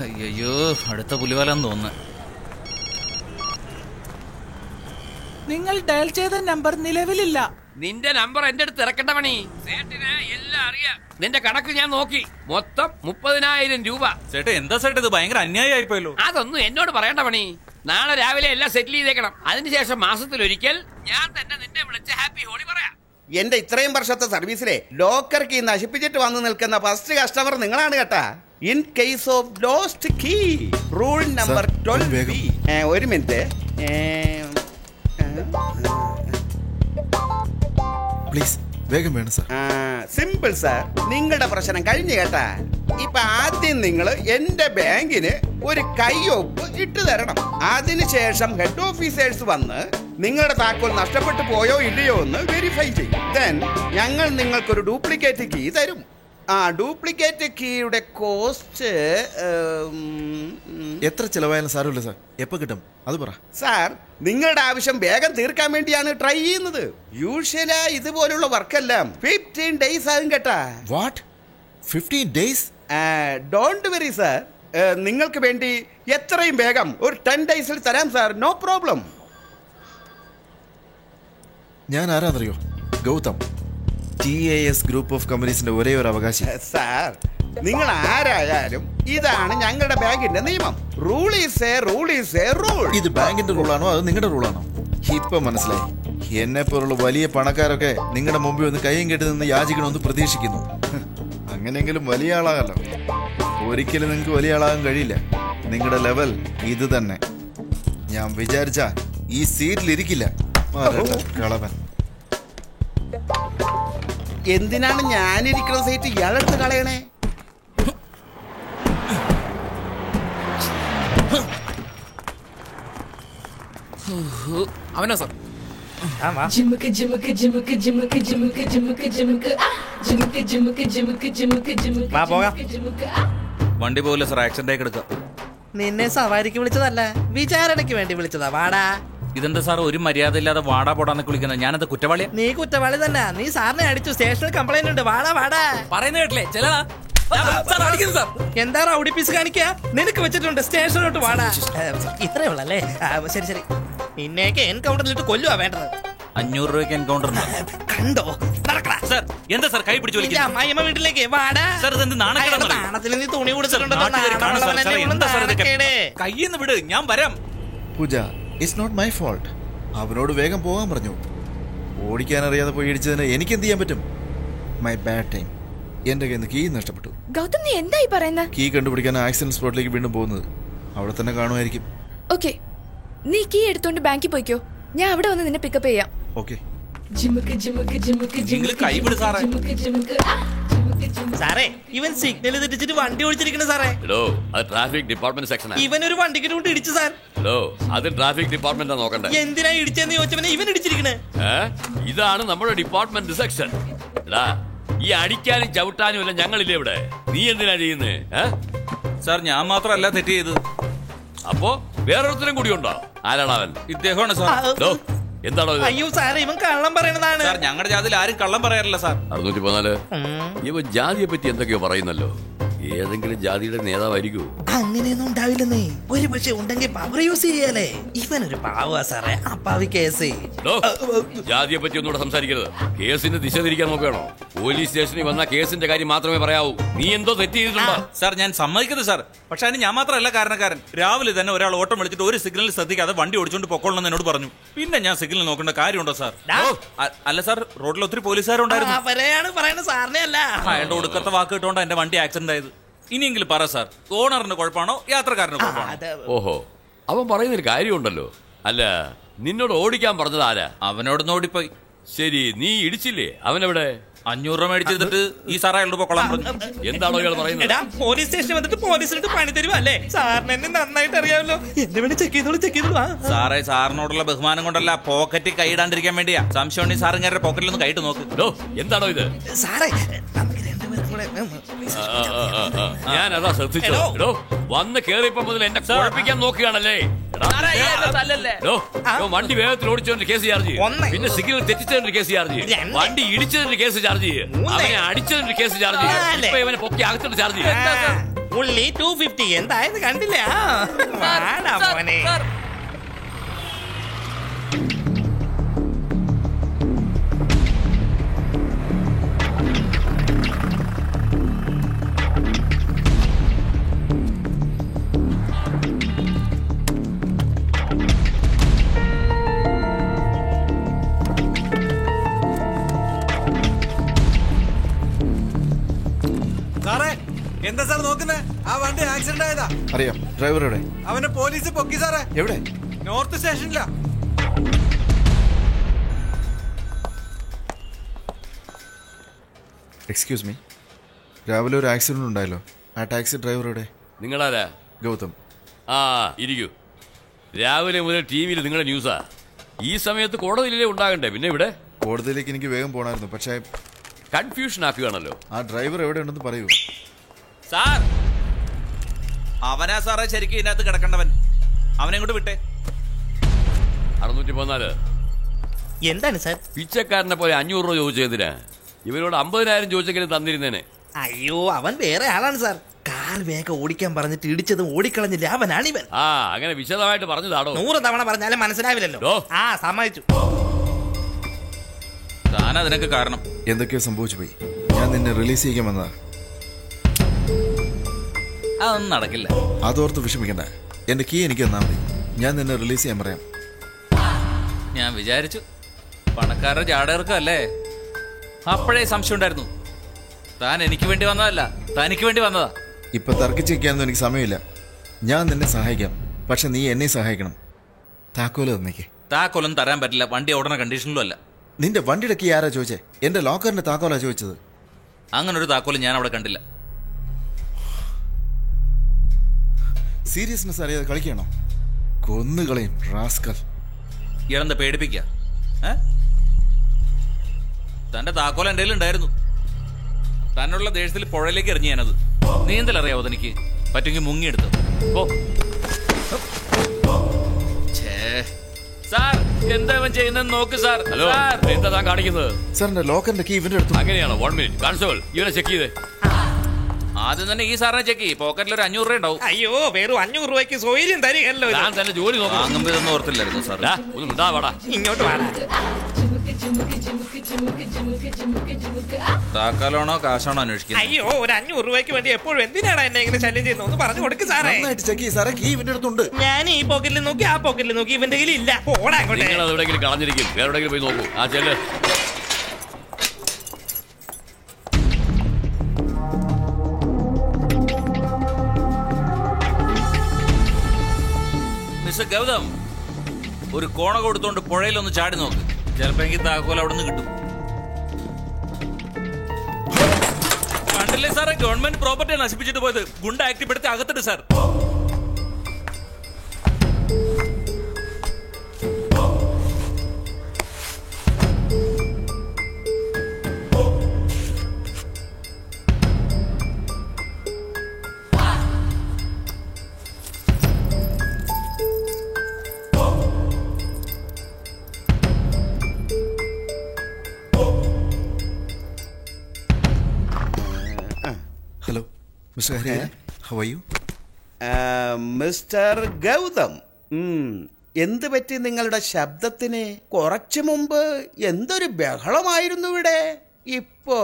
അയ്യോ, അടുത്ത പുലിവാലാന്ന് തോന്നുന്നു. നിങ്ങൾ ഡയൽ ചെയ്ത നമ്പർ നിലവിലില്ല. നിന്റെ നമ്പർ എന്റെ അടുത്ത് ഇറക്കണ്ട മണി. സേട്ടിന് എല്ലാം അറിയാം. നിന്റെ കണക്ക് ഞാൻ നോക്കി. മൊത്തം 30,000 രൂപ. ചേട്ടാ, എന്താ ചേട്ടാ ഇത്? ഭയങ്കര അന്യായമായിപ്പോയല്ലോ. അതൊന്നും എന്നോട് പറയണ്ട മണി. നാളെ രാവിലെ എല്ലാം സെറ്റിൽ ചെയ്തേക്കണം. അതിനുശേഷം മാസത്തിലൊരിക്കൽ ഞാൻ തന്നെ നിന്നെ വിളിച്ച് ഹാപ്പി ഹോളി പറയാം. എന്റെ ഇത്രയും വർഷത്തെ സർവീസിലെ ലോക്കർ കീ നശിപ്പിച്ചിട്ട് വന്നു നിൽക്കുന്ന ഫസ്റ്റ് കസ്റ്റമർ നിങ്ങളാണ് കേട്ടാ. In case of lost key rule number 12B. ഒരു മിനിറ്റ് പ്ലീസ് വേഗം വേണം സാർ. സിമ്പിൾ സാർ, നിങ്ങളുടെ പ്രശ്നം കഴിഞ്ഞു കേട്ടാ. ഇപ്പൊ ആദ്യം നിങ്ങൾ എന്റെ ബാങ്കിന് ഒരു കൈയൊപ്പ് ഇട്ട് തരണം. അതിനുശേഷം ഹെഡ് ഓഫീസേഴ്സ് വന്ന് നിങ്ങളുടെ താക്കോൽ നഷ്ടപ്പെട്ടു പോയോ ഇല്ലയോ എന്ന് വെരിഫൈ ചെയ്യും. ദെൻ ഞങ്ങൾ നിങ്ങൾക്കൊരു ഡ്യൂപ്ലിക്കേറ്റ് കീ തരും. ഡ്യൂപ്ലിക്കേറ്റ് കീയുടെ കോസ്റ്റ് എത്ര ചിലവായാലും സാരമില്ല സാർ. എപ്പോ കിട്ടും അത് പറ സാർ. നിങ്ങളുടെ ആവശ്യം വേഗം തീർക്കാൻ വേണ്ടിയാണ് ട്രൈ ചെയ്യുന്നത്. യൂഷ്വലാ ഇതുപോലുള്ള വർക്കെല്ലാം 15 days ആകും കേട്ടാ. What 15 days? Don't worry sir. നിങ്ങൾക്ക് വേണ്ടി എത്രയും വേഗം ഒരു 10 days തരാം സാർ. No problem. ഞാൻ ആരാന്നറിയോ? ഗൗതം, TAS ഗ്രൂപ്പ് ഓഫ് കമ്പനീസിന്റെ ഒരേ ഒരു അവകാശി. സാർ, നിങ്ങൾ ആരായാലും ഇതാണ് ഞങ്ങളുടെ ബാങ്കിന്റെ നിയമം. Rule is A rule. ഇത് ബാങ്കിന്റെ റൂളാണോ അത് നിങ്ങളുടെ റൂളാണോ? ഇപ്പൊ മനസ്സിലായി. എന്നെ പോലുള്ള വലിയ പണക്കാരൊക്കെ നിങ്ങളുടെ മുമ്പിൽ ഒന്ന് കയ്യും കെട്ടി നിന്ന് യാചിക്കണമെന്ന് പ്രതീക്ഷിക്കുന്നു. അങ്ങനെയെങ്കിലും വലിയ ആളാകല്ലോ. ഒരിക്കലും നിങ്ങൾക്ക് വലിയ ആളാകാൻ കഴിയില്ല. നിങ്ങളുടെ ലെവൽ ഇത് തന്നെ. ഞാൻ വിചാരിച്ച ഈ സീറ്റിലിരിക്കില്ല. കളവൻ. എന്തിനാണ് ഞാനിരിക്കുന്ന സീറ്റ് ഇയാളെടുത്ത് കളയണേ? അവനോ സാർ? വണ്ടി പോകില്ല സാർ, ആക്സിഡന്റ് ആയി കിടക്കുക. നിന്നെ സവാരിക്ക് വിളിച്ചതല്ല, വിചാരണയ്ക്ക് വേണ്ടി വിളിച്ചതാ. വാടാ. ഇതെന്താ സാർ ഒരു മര്യാദ ഇല്ലാതെ വാടാ പോടാന്ന് വിളിക്കുന്നത്? ഞാനത് കുറ്റവാളിയാ? നീ കുറ്റവാളി തന്നെ. നീ സാറിനെ അടിച്ചു. സ്റ്റേഷനിൽ കംപ്ലൈന്റ് ഉണ്ട്. വാടാ വാടാ. പറയുന്ന കേട്ടില്ലേ? ചെല്ലടാ. എന്താ റൗഡി പീസ് കാണിക്കാ? നിനക്ക് വെച്ചിട്ടുണ്ട്. സ്റ്റേഷനിലോട്ട് വാടാ. ഇത്രേ ഉള്ളല്ലേ? ശരി ശരി. നിന്നേക്ക് എൻകൗണ്ടറിലിട്ട് കൊല്ലുവാ വേണ്ടത്. 500 രൂപയ്ക്ക് എൻകൗണ്ടർ കണ്ടോ? സാർ എന്താ സാർ കൈ പിടിച്ചു വലിക്കുന്നത്? അമ്മായിയമ്മ വീട്ടിലേക്ക് വാടാ. സാർ ഇതെന്ത് നാണക്കേടാണ്? നാണത്തിന് നീ തുണി കൊടുത്തിട്ടുണ്ടോ? കയ്യിന്ന് വിട്, ഞാൻ വരാം. പൂജ, ഇറ്റ്സ് നോട്ട് മൈ ഫോൾട്ട്. അവനോട് വേഗം പോകാൻ പറഞ്ഞു. ഓടിക്കാൻ അറിയാതെ പോയി ഇടിച്ചതിന് എനിക്ക് എന്ത് ചെയ്യാൻ പറ്റും? My bad time. എന്റെ കയ്യിൽ നിന്ന് കീ നഷ്ടപ്പെട്ടു. ഗൗതം, നീ എന്തായി പറയുന്നത്? കീ കണ്ടുപിടിക്കാൻ ആക്സിഡന്റ് സ്പോട്ടിലേക്ക് വീണ്ടും പോകുന്നത്. അവിടെ തന്നെ കാണുമായിരിക്കും. ഓക്കെ, നീ കീ എടുത്തോണ്ട് ബാങ്കിൽ പോയിക്കോ. ഞാൻ അവിടെ വന്ന് നിന്നെ പിക്കപ്പ് ചെയ്യാം. ഓക്കെ. കൈ വിട് സാറേ. സാറേ, ഇവൻ സിഗ്നൽ തെറ്റിച്ചിട്ട് വണ്ടി ഓടിച്ചിരിക്കണ സാറേ. അത് ട്രാഫിക് ഡിപ്പാർട്ട്മെന്റ് സെക്ഷനാ. ഇവൻ ഒരു വണ്ടിക്ക് കൊണ്ട് ഇടിച്ചു സാർ. അത് ട്രാഫിക് ഡിപ്പാർട്ട്മെന്റാ നോക്കണ്ടേ? എന്തിനാ ഇടിച്ചെന്ന് ചോദിച്ചവനെ ഇവൻ ഇടിച്ചിരിക്കണേ. ഇതാണ് നമ്മുടെ ഡിപ്പാർട്ട്മെന്റ് സെക്ഷൻ. ഈ അടിക്കാനും ചവിട്ടാനും എല്ലാം ഞങ്ങളില്ലേ ഇവിടെ. നീ എന്തിനാ ചെയ്യുന്നേ? സാർ ഞാൻ മാത്രമല്ല തെറ്റ് ചെയ്തത്. അപ്പോ വേറൊരുത്തരും കൂടി ഉണ്ടോ? ആരാണ് അവൻ? ഇദ്ദേഹമാണ് സാർ. എന്താണോ? അയ്യോ സാറേ, ഇവൻ കള്ളം പറയണതാണ്. സാർ ഞങ്ങളുടെ ജാതിയിൽ ആരും കള്ളം പറയാറില്ല സാർ. 614. ഇവൻ ജാതിയെ പറ്റി എന്തൊക്കെയോ പറയുന്നല്ലോ. ഏതെങ്കിലും ജാതിയുടെ നേതാവായിരിക്കൂ? അങ്ങനെയൊന്നും ഉണ്ടാവില്ലെന്നേ. ഒരു പക്ഷെ ഉണ്ടെങ്കിൽ പവർ യൂസ് ചെയ്യാലേ. ഇവനൊരു പാവാ സാറേ. അപ്പാവി കേസ്. ജാതിയെ പറ്റി ഒന്നുകൂടെ സംസാരിക്കരുത്. കേസിന് ദിശ തിരിക്കാൻ നോക്കുകയാണോ? പോലീസ് സ്റ്റേഷനിൽ വന്ന കേസിന്റെ കാര്യം മാത്രമേ പറയാവൂ. നീ എന്തോ തെറ്റ് ചെയ്തിട്ടുണ്ടോ? സാർ ഞാൻ സമ്മതിക്കുന്നത് സാർ. പക്ഷെ അതിന് ഞാൻ മാത്രമല്ല കാരണക്കാരൻ. രാവിലെ തന്നെ ഒരാൾ ഓട്ടം വിളിച്ചിട്ട് ഒരു സിഗ്നൽ ശ്രദ്ധിക്കാതെ വണ്ടി ഓടിച്ചോണ്ട് പൊക്കോളണം എന്നോട് പറഞ്ഞു. പിന്നെ ഞാൻ സിഗ്നൽ നോക്കേണ്ട കാര്യമുണ്ടോ സാർ? അല്ല സാർ, റോഡിൽ ഒത്തിരി പോലീസുകാരുണ്ടായിരുന്നു. അവരെയാണ് പറയുന്നത്, സാറിനെ അല്ല. അയാളുടെ ഒടുക്കത്തെ വാക്ക് കിട്ടുകൊണ്ട് എന്റെ വണ്ടി ആക്സിഡന്റ് ആയത്. ഇനിയെങ്കിലും പറ സാർ, ഓണറിന്റെ കുഴപ്പമാണോ യാത്രക്കാരന്റെ കുഴപ്പമാണോ? ഓഹോ, അവൻ പറയുന്നൊരു കാര്യമുണ്ടല്ലോ. അല്ല, നിന്നോട് ഓടിക്കാൻ പറഞ്ഞത് ആരാ? അവനോടൊന്ന് ഓടിപ്പോയി. ശരി, നീ ഇടിച്ചില്ലേ? അവനെവിടെ? 500 രൂപ മേടിച്ചിട്ട് ഈ സാർ അയാളോട് പൊക്കോളാൻ പറഞ്ഞു. എന്താണോ ഇയാൾ പറയുന്നത്? പോലീസ് സ്റ്റേഷനിൽ വന്നിട്ട് പോലീസിനിട്ട് പണി തരുമോ അല്ലേ? സാറിന് എന്നെ നന്നായിട്ട് അറിയാമല്ലോ. എന്നെ വേണ്ടി ചെക്ക് ചെയ്തോളൂ. സാറേ, സാറിനോടുള്ള ബഹുമാനം കൊണ്ടല്ല, പോക്കറ്റ് കൈയിടാണ്ടിരിക്കാൻ വേണ്ടിയാ. സംശയം ഉണ്ടെങ്കിൽ സാറിന്റെ പോക്കറ്റിലൊന്ന് കൈയിട്ട് നോക്ക്. എന്താണോ ഇത്? സാറേ, ഞാൻ അതാ ശ്രദ്ധിച്ചോ. വന്ന് കേറിയപ്പോ മുതൽ എന്നെ കുഴപ്പിക്കാൻ നോക്കുകയാണല്ലേ? വണ്ടി വേഗത്തിൽ ഓടിച്ചതിന്റെ കേസ് ചാർജ് ചെയ്യും. പിന്നെ സിഗ്നൽ തെറ്റിച്ചതിന്റെ കേസ് ചാർജ് ചെയ്യും. വണ്ടി ഇടിച്ചതിന്റെ കേസ് ചാർജ് ചെയ്യും. അവനെ അടിച്ചതിന്റെ കേസ് ചാർജ് ചെയ്യും. ഇപ്പൊ ഇവനെ പൊക്കി അകത്തോട്ട് ചാർജ് ചെയ്യും. 250 എന്തായത് കണ്ടില്ല? സാറേ, എന്താ സാർ നോക്കുന്നേ? ആ വണ്ടി ആക്സിഡന്റ് ആയതാ. അറിയാം. ഡ്രൈവർ എവിടെ? അവനെ പോലീസ് പൊക്കി സാറേ. എവിടെ? നോർത്ത് സ്റ്റേഷനിലാ. എക്സ്ക്യൂസ് മീ, രാവിലെ ഒരു ആക്സിഡന്റ് ഉണ്ടായല്ലോ, ആ ടാക്സി ഡ്രൈവറുടെ? നിങ്ങളാരാ? ഗൗതം. ആ ഇരിക്കൂ. രാവിലെ മുതൽ ടി വിയിൽ നിങ്ങളുടെ ന്യൂസാ. ഈ സമയത്ത് കോടതിയിലേ ഉണ്ടാകണ്ടേ? പിന്നെ ഇവിടെ കോടതിയിലേക്ക് എനിക്ക് വേഗം പോകണമായിരുന്നു, പക്ഷേ കൺഫ്യൂഷൻ ആക്കുകയാണല്ലോ. ആ ഡ്രൈവർ എവിടെ ഉണ്ടെന്ന് പറയൂ. സാർ, അവനാ സാറേ ശരിക്കും ഇതിനകത്ത് കിടക്കേണ്ടവൻ. അവനെ കൊണ്ട് വിട്ടേ. 614. എന്താണ് സാർ? പിച്ചക്കാരനെ പോലെ 500 രൂപ ചോദിച്ചതിനാ? ഇവരോട് 50,000 ചോദിച്ചെങ്കിലും തന്നിരുന്നേനെ. അയ്യോ, അവൻ വേറെ ആളാണ് സാർ. കാൽ വേഗം ഓടിക്കാൻ പറഞ്ഞിട്ട് ഇടിച്ചതും ഓടിക്കളഞ്ഞില്ല അവനാണിവൻ. ആ അങ്ങനെ വിശദമായിട്ട് പറഞ്ഞതാണോ? 100 തവണ പറഞ്ഞാലും മനസ്സിലാവില്ലല്ലോ. ആ സമ്മതിച്ചു. താനതിനൊക്കെ കാരണം. എന്തൊക്കെയോ സംഭവിച്ചു പോയി. ഞാൻ നിന്നെ റിലീസ് ചെയ്യാൻ വന്നതാ. അതൊന്നും നടക്കില്ല. അതോർത്ത് വിഷമിക്കണ്ട. എന്റെ കീ എനിക്ക് തന്നാ മതി, ഞാൻ നിന്നെ റിലീസ് ചെയ്യാൻ പറയാം. ഞാൻ വിചാരിച്ചു പണക്കാരുടെ ജാടകർക്കും അല്ലേ. അപ്പോഴേ സംശയം ഉണ്ടായിരുന്നു. താൻ എനിക്ക് വേണ്ടി വന്നതല്ല, തനിക്ക് വേണ്ടി വന്നതാ. ഇപ്പൊ തർക്കിച്ച് വയ്ക്കാനൊന്നും എനിക്ക് സമയമില്ല. ഞാൻ നിന്നെ സഹായിക്കാം, പക്ഷെ നീ എന്നെ സഹായിക്കണം. താക്കോല് തന്നേക്ക്. താക്കോലൊന്നും തരാൻ പറ്റില്ല, വണ്ടി ഓടുന്ന കണ്ടീഷനിലും അല്ല. നിന്റെ വണ്ടിയുടെ കീ ആരാ ചോദിച്ചേ? എന്റെ ലോക്കറിന്റെ താക്കോലാ ചോദിച്ചത്. അങ്ങനൊരു താക്കോല് ഞാൻ അവിടെ കണ്ടില്ല. സീരിയസ്നെസ് അറിയാതെ കളിക്കണോ? കൊന്നുകളയും റാസ്കൽ. ഇളന്ത പേടിപ്പിക്ക. തന്റെ താക്കോൽ എന്റെ ഉണ്ടായിരുന്നു. തന്നുള്ള ദേഷ്യത്തിൽ പുഴയിലേക്ക് എറിഞ്ഞു ഞാനത്. നീന്തലറിയാവോ തനിക്ക്? പറ്റുമെങ്കിൽ മുങ്ങിയെടുത്തു. ഓ സാർ, എന്താ ഇവൻ ചെയ്യുന്നത് നോക്ക് സാർ. ഹലോ, എന്താ താൻ കാണിക്കുന്നത്? സാറിന്റെ ലോക്കറിന്റെ കീ ഇവന്റെ അടുത്ത്. അങ്ങനെയാണോ? 1 മിനിറ്റ്. കോൺസ്റ്റബിൾ, ഇവനെ ചെക്ക് ചെയ്തേ. ആദ്യം തന്നെ ഈ സാറിനെ ചെക്ക് ചെയ്യും. പോക്കറ്റിൽ ഒരു 500 രൂപ ഉണ്ടാവും. അയ്യോ, വെറും 500 രൂപയ്ക്ക് സൗകര്യം തരികയല്ലോ. ഞാൻ തന്നെ ജോലി നോക്കാം. വാങ്ങുമ്പോ ഇതൊന്നും ഓർത്തില്ലായിരുന്നു സാർ. ഒന്നും ഉണ്ടാ വാടാ, ഇങ്ങോട്ട് വാടാ. താക്കാലാണോ കാശാണോ അന്വേഷിക്കുന്നത്? അയ്യോ, ഒരു 500 രൂപയ്ക്ക് വേണ്ടി എപ്പോഴും എന്തിനാണ് എന്നെ ഇങ്ങനെ ശല്യം ചെയ്യുന്നത്? ഒന്ന് പറഞ്ഞു കൊടുക്ക് സാറേ. ഞാൻ ഈ പോക്കറ്റിൽ നോക്കി ആ പോക്കറ്റിൽ നോക്കി, ഇവന്റെ കയ്യിൽ ഇല്ല. പോടാ അങ്ങോട്ട്. നിങ്ങൾ അത് എവിടെയെങ്കിലും കളഞ്ഞിരിക്കും. വേറെ എവിടെയെങ്കിലും പോയി നോക്കൂ. ആ ചെല്ല്. മിസ്റ്റർ ഗൗതം, ഒരു കോണ കൊടുത്തോണ്ട് പുഴയിലൊന്ന് ചാടി നോക്ക്. ചിലപ്പോ എനിക്ക് താക്കോൽ അവിടെ നിന്ന് കിട്ടും. കണ്ടില്ലേ സാറേ, ഗവൺമെന്റ് പ്രോപ്പർട്ടി നശിപ്പിച്ചിട്ട് പോയത്. ഗുണ്ട ആക്ടിപ്പെടുത്തി അകത്തിട്ട് സാർ. Hello mister Hariharan, how are you? Mister Gautham, എന്ത് പറ്റി നിങ്ങളുടെ ശബ്ദത്തിന്? കുറച്ചു മുമ്പ് എന്തൊരു ബഹളമായിരുന്നു ഇവിടെ. ഇപ്പോ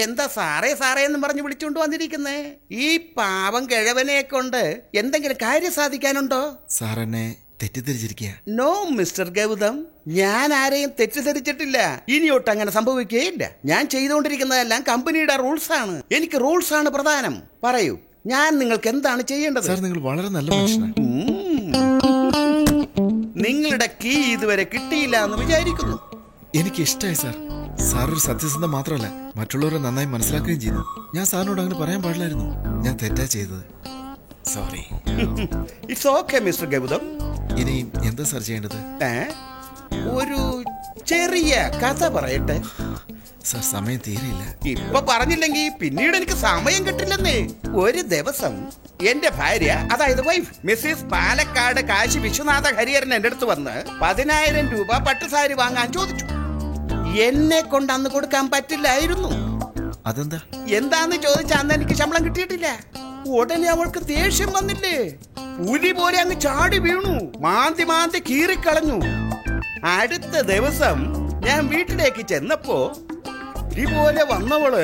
എന്താ സാറേ സാറേ എന്ന് പറഞ്ഞ് വിളിച്ചുകൊണ്ട് വന്നിരിക്കുന്നേ? ഈ പാവം കിഴവനെ കൊണ്ട് എന്തെങ്കിലും കാര്യം സാധിക്കാനുണ്ടോ? സാർ എന്നെ തെറ്റിദ്ധരിച്ചിരിക്കുക. നോ മിസ്റ്റർ ഗൗതം, ഞാൻ ആരെയും തെറ്റിദ്ധരിച്ചിട്ടില്ല. ഇനിയൊട്ട് അങ്ങനെ സംഭവിക്കുകയില്ല. ഞാൻ ചെയ്തുകൊണ്ടിരിക്കുന്നതെല്ലാം കമ്പനിയുടെ റൂൾസ് ആണ്. എനിക്ക് റൂൾസ് ആണ് പ്രധാനം. പറയൂ, ഞാൻ നിങ്ങൾക്ക് എന്താണ് ചെയ്യേണ്ടത്? സാർ, നിങ്ങൾ വളരെ നല്ല മനുഷ്യനാണ്. നിങ്ങളുടെ കീ ഇതുവരെ കിട്ടിയില്ല എന്ന് വിചാരിക്കുന്നു. എനിക്ക് ഇഷ്ടമായി സാർ. സാർ ഒരു സത്യസന്ധത മാത്രമല്ല, മറ്റുള്ളവരെ നന്നായി മനസ്സിലാക്കുകയും ചെയ്തു. ഞാൻ സാറിനോട് അങ്ങനെ പറയാൻ പാടില്ലായിരുന്നു. ഞാൻ തെറ്റാ ചെയ്തത്. Sorry. It's okay mister Gautham. ഇനി എന്താ സാർ ചെയ്യേണ്ടത്? ഒരു ചെറിയ കഥ പറയട്ടെ. സാർ, സമയം തീരെയില്ല. ഇപ്പൊ പറഞ്ഞില്ലെങ്കിൽ പിന്നീട് എനിക്ക് സമയം കിട്ടില്ലെന്നേ. ഒരു ദിവസം എന്റെ ഭാര്യ, അതായത് വൈഫ് മിസ്സിസ് പാലക്കാട് കാശി വിശ്വനാഥ ഹരിഹരൻ എന്റെ അടുത്ത് വന്ന് 10,000 രൂപ പട്ടുസാരി വാങ്ങാൻ ചോദിച്ചു. എന്നെ കൊണ്ട് അന്ന് കൊടുക്കാൻ പറ്റില്ലായിരുന്നു. അതെന്താ? എന്താന്ന് ചോദിച്ചാൽ അന്ന് എനിക്ക് ശമ്പളം കിട്ടിയിട്ടില്ല. ഉടനെ അവൾക്ക് ദേഷ്യം വന്നില്ലേ, പുലി പോലെ അങ്ങ് ചാടി വീണു, മാന്തി മാന്തി കീറിക്കളഞ്ഞു. അടുത്ത ദിവസം ഞാൻ വീട്ടിലേക്ക് ചെന്നപ്പോ ഇതുപോലെ വന്നവള്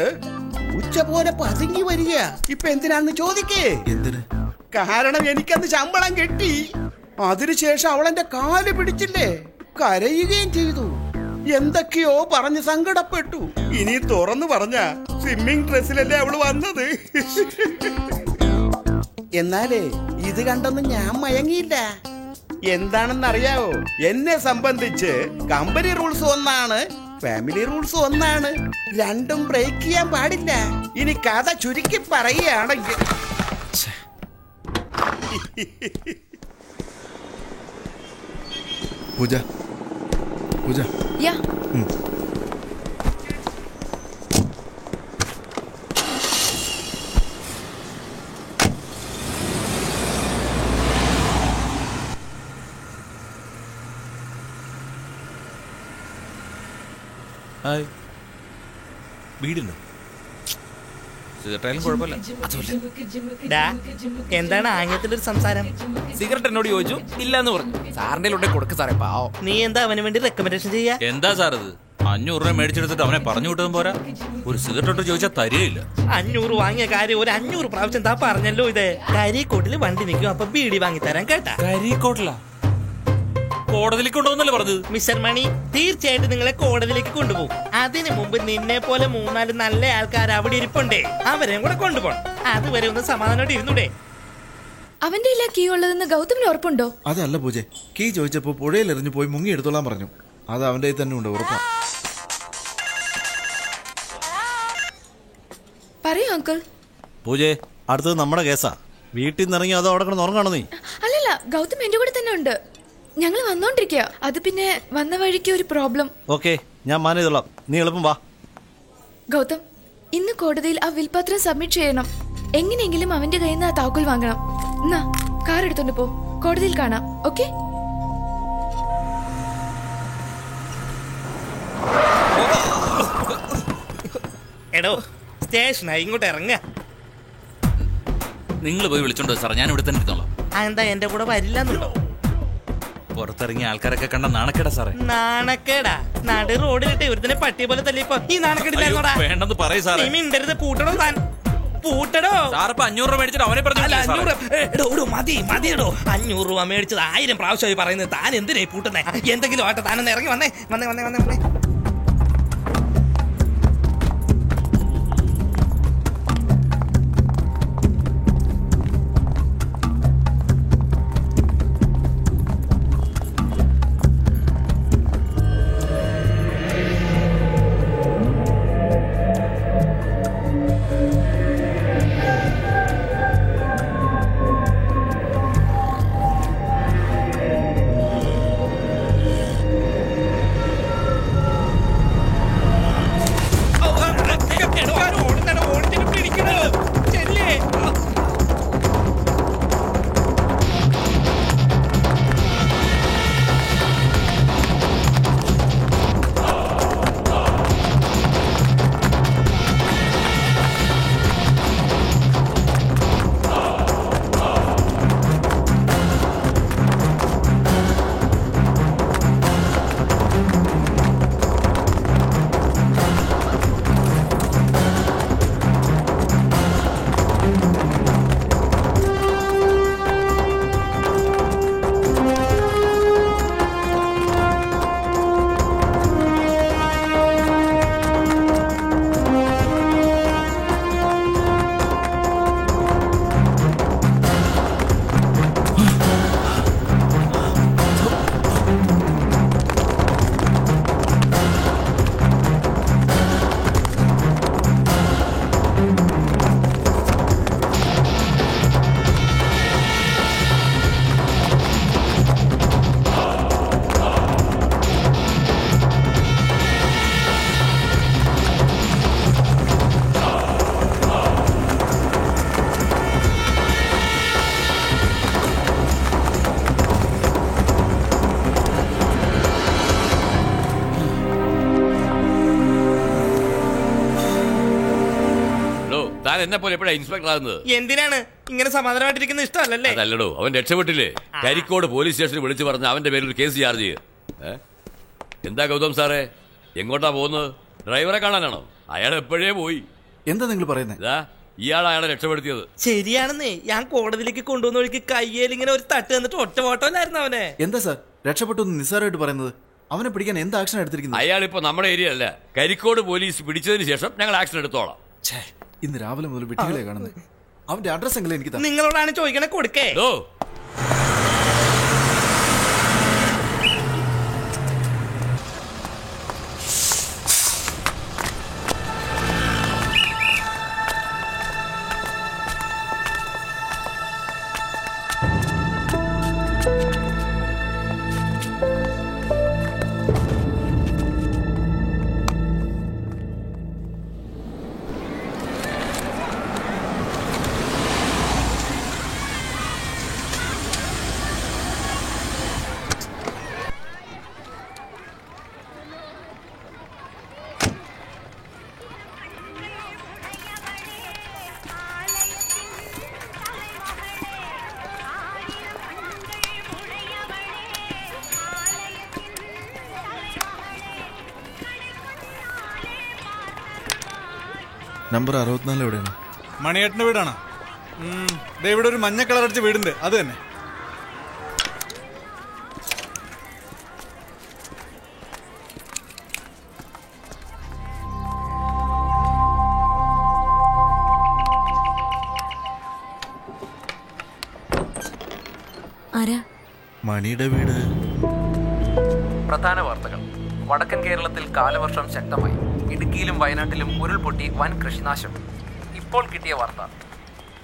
ഉച്ച പോലെ പതുങ്ങി വരിക. ഇപ്പൊ എന്തിനാന്ന് ചോദിക്കേ? എന്തിന്? കാരണം എനിക്കന്ന് ശമ്പളം കിട്ടി. അതിനുശേഷം അവളെന്റെ കാല് പിടിച്ചില്ലേ, കരയുകയും ചെയ്തു. എന്തൊക്കെയോ പറഞ്ഞ് സങ്കടപ്പെട്ടു. ഇനി തുറന്നു പറഞ്ഞ സ്വിമ്മിംഗ് ഡ്രസ്സിലല്ലേ അവള് വന്നത്. എന്നാലേ ഇത് കണ്ടൊന്നും ഞാൻ മയങ്ങിയില്ല. എന്താണെന്നറിയാവോ? എന്നെ സംബന്ധിച്ച് കമ്പനി റൂൾസ് ഒന്നാണ്, ഫാമിലി റൂൾസ് ഒന്നാണ്, രണ്ടും ബ്രേക്ക് ചെയ്യാൻ പാടില്ല. ഇനി കഥ ചുരുക്കി പറയുകയാണെങ്കിൽ പൂജ പൂജ യാ ഹായ് വീടുണ്ടോ? സിഗരറ്റായാലും കുഴപ്പമില്ല. എന്താണ് ആംഗ്യത്തിലൊരു സംസാരം? സിഗരറ്റ് എന്നോട് ചോദിച്ചു, ഇല്ല എന്ന് പറഞ്ഞു. സാറിന്റെ ഉണ്ടെ കൊടുക്ക സാറേ, പാവോ. നീ എന്താ അവന് വേണ്ടി റെക്കമെൻഡേഷൻ ചെയ്യാ? എന്താ സാർ ഇത്? 500 രൂപ മേടിച്ചെടുത്തിട്ട് അവനെ പറഞ്ഞു വിട്ടതും പോരാ, ഒരു സിഗരറ്റ് ചോദിച്ചാൽ തരികയില്ല. 500 വാങ്ങിയ കാര്യം ഒരു 500 പ്രാവശ്യം താ പറഞ്ഞല്ലോ. ഇത് കരിക്കോട്ടില് വണ്ടി നിൽക്കും, അപ്പൊ ബീഡി വാങ്ങിത്തരാൻ കേട്ടാ. കരിക്കോട്ടിലാ? കോടതിയിലേക്ക് കൊണ്ടുപോകുന്നല്ലേ പറഞ്ഞത്? മിസ്റ്റർ മണി, തീർച്ചയായിട്ടും നിങ്ങളെ കോടതിയിലേക്ക് കൊണ്ടുപോകും. അതിനു മുമ്പ് നിന്നെ പോലെ 3-4 നല്ല ആൾക്കാർ അവിടെ ഇരിപ്പുണ്ടേ, അവരെയും കൂടെ കൊണ്ടുപോകണം. അതുവരെ ഒന്ന് സമാധാനമായിട്ട് ഇരുന്നൂടെ? അവന്റെ ഇല്ല കീ ഉള്ളതെന്ന് ഗൗതമിന് ഉറപ്പുണ്ടോ? അതല്ല പൂജ, കീ ചോദിച്ചപ്പോ പുഴയിൽ എറിഞ്ഞു പോയി മുങ്ങി എടുത്തോളാൻ പറഞ്ഞു. അത് അവന്റെ കയ്യിൽ തന്നെ ഉണ്ട്, ഉറപ്പാ. പറയൂ അങ്കിൾ. പൂജേ, അടുത്തത് നമ്മുടെ കേസാ. വീട്ടിൽ നിന്ന് ഇറങ്ങി അതോ അവിടെ കിടന്ന് ഉറങ്ങാണോ നീ? അല്ലല്ല, ഗൗതം എന്റെ കൂടെ തന്നെ ഉണ്ട്. ഞങ്ങൾ വന്നോണ്ടിരിക്കുക. അത് പിന്നെ വന്ന വഴിക്ക് ഒരു പ്രോബ്ലം. ഓക്കെ, ഞാൻ മാനേജ് ചെയ്തോളാം. നീ എളുപ്പം വാ. ഗൗതം, ഇന്ന് കോടതിയിൽ ആ വിൽപത്രം സബ്മിറ്റ് ചെയ്യണം. എങ്ങനെയെങ്കിലും അവന്റെ കയ്യിൽ നിന്ന് ആ താക്കോൽ വാങ്ങണം. എന്നാ കാർ എടുത്തോണ്ട് പോ, കോടതിയിൽ കാണാം. ഓക്കെ? എടോ, സ്റ്റേഷനായി, ഇങ്ങോട്ട് ഇറങ്ങ. നിങ്ങൾ പോയി വിളിച്ചോണ്ടോ സാർ, ഞാൻ ഇവിടെ തന്നെ ഇരുന്നോളാം. എന്താ എന്റെ കൂടെ വരില്ലെന്നുണ്ടോ? പുറത്തിറങ്ങിയ ആൾക്കാരൊക്കെ കണ്ട നാണക്കേടാ സാറേ. നാണക്കേടാ? നടു റോഡിലിട്ട് ഒരുത്തിനെ പട്ടിയെ പോലെ തല്ലിയപ്പോ ഈ നാണക്കേടില്ലായിരുന്നോടാ? വേണ്ടെന്ന് പറയൂ സാറേ. നീ മിണ്ടരുത്. പൂട്ടടോ താൻ, പൂട്ടടോ. സാറിപ്പോ 500 രൂപ മേടിച്ചിട്ട് അവനെ പറഞ്ഞു. 500 മതിയടോ. 500 രൂപ മേടിച്ചത് 1000 പ്രാവശ്യമായി പറയുന്നത്. താൻ എന്തിനായി പൂട്ടുന്നേ? എന്തെങ്കിലും ആട്ടെ, താനൊന്ന് ഇറങ്ങി വന്നേ. വന്നേ വന്നേ വന്നേ വന്നേ. എന്നെ പോലെ എപ്പോഴാ ഇൻസ്പെക്ടർ ആകുന്നത്? എന്തിനാണ് ഇങ്ങനെ സമാധാനമായിട്ടിരിക്കുന്നത്? ഇഷ്ടമല്ലേ? അതല്ലടോ, അവൻ രക്ഷപ്പെട്ടില്ലേ? കരിക്കോട് പോലീസ് സ്റ്റേഷനിൽ വിളിച്ചു പറഞ്ഞ് അവന്റെ പേരിൽ ഒരു കേസ് ചാർജ് ചെയ്യും. എന്താ ഗൗതം സാറേ, എങ്ങോട്ടാ പോകുന്നത്? ഡ്രൈവറെ കാണാനാണോ? അയാൾ എപ്പോഴേ പോയി. എന്താ നിങ്ങൾ പറയുന്നത്? ഇയാൾ അയാളെ രക്ഷപ്പെടുത്തിയത്. ശരിയാണെന്നേ. ഞാൻ കോടതിയിലേക്ക് കൊണ്ടുവന്ന വഴിക്ക് കയ്യേൽ ഇങ്ങനെ ഒരു തട്ട് തന്നിട്ട് ഒറ്റ ഓട്ടോയിലായിരുന്നു അവനെ. എന്താ സാർ രക്ഷപ്പെട്ടു നിസ്സാരമായിട്ട് പറയുന്നത്? അവനെ പിടിക്കാൻ എന്ത് ആക്ഷൻ എടുത്തിരിക്കുന്നത്? അയാൾ ഇപ്പൊ നമ്മുടെ ഏരിയ അല്ല. കരിക്കോട് പോലീസ് പിടിച്ചതിന് ശേഷം ഞങ്ങൾ ആക്ഷൻ എടുത്തോളാം. ഇന്ന് രാവിലെ മുതൽ വിട്ടികളെ കാണുന്നത്. അവന്റെ അഡ്രസ് എങ്കിലും എനിക്ക് നിങ്ങളോടാണ് ചോദിക്കണേ, കൊടുക്കേ. നമ്പർ 64 എവിടെയാണ്? മണിയേട്ടന്റെ വീടാണ്. ഇവിടെ ഒരു മഞ്ഞ കളർ അടിച്ച വീടുണ്ട്, അത് തന്നെ. മണിയുടെ വീട്. പ്രധാന വാർത്തകൾ. വടക്കൻ കേരളത്തിൽ കാലവർഷം ശക്തമായി. ഇടുക്കിയിലും വയനാട്ടിലും ഉരുൾപൊട്ടി വൻ കൃഷിനാശം. ഇപ്പോൾ കിട്ടിയ വാർത്ത: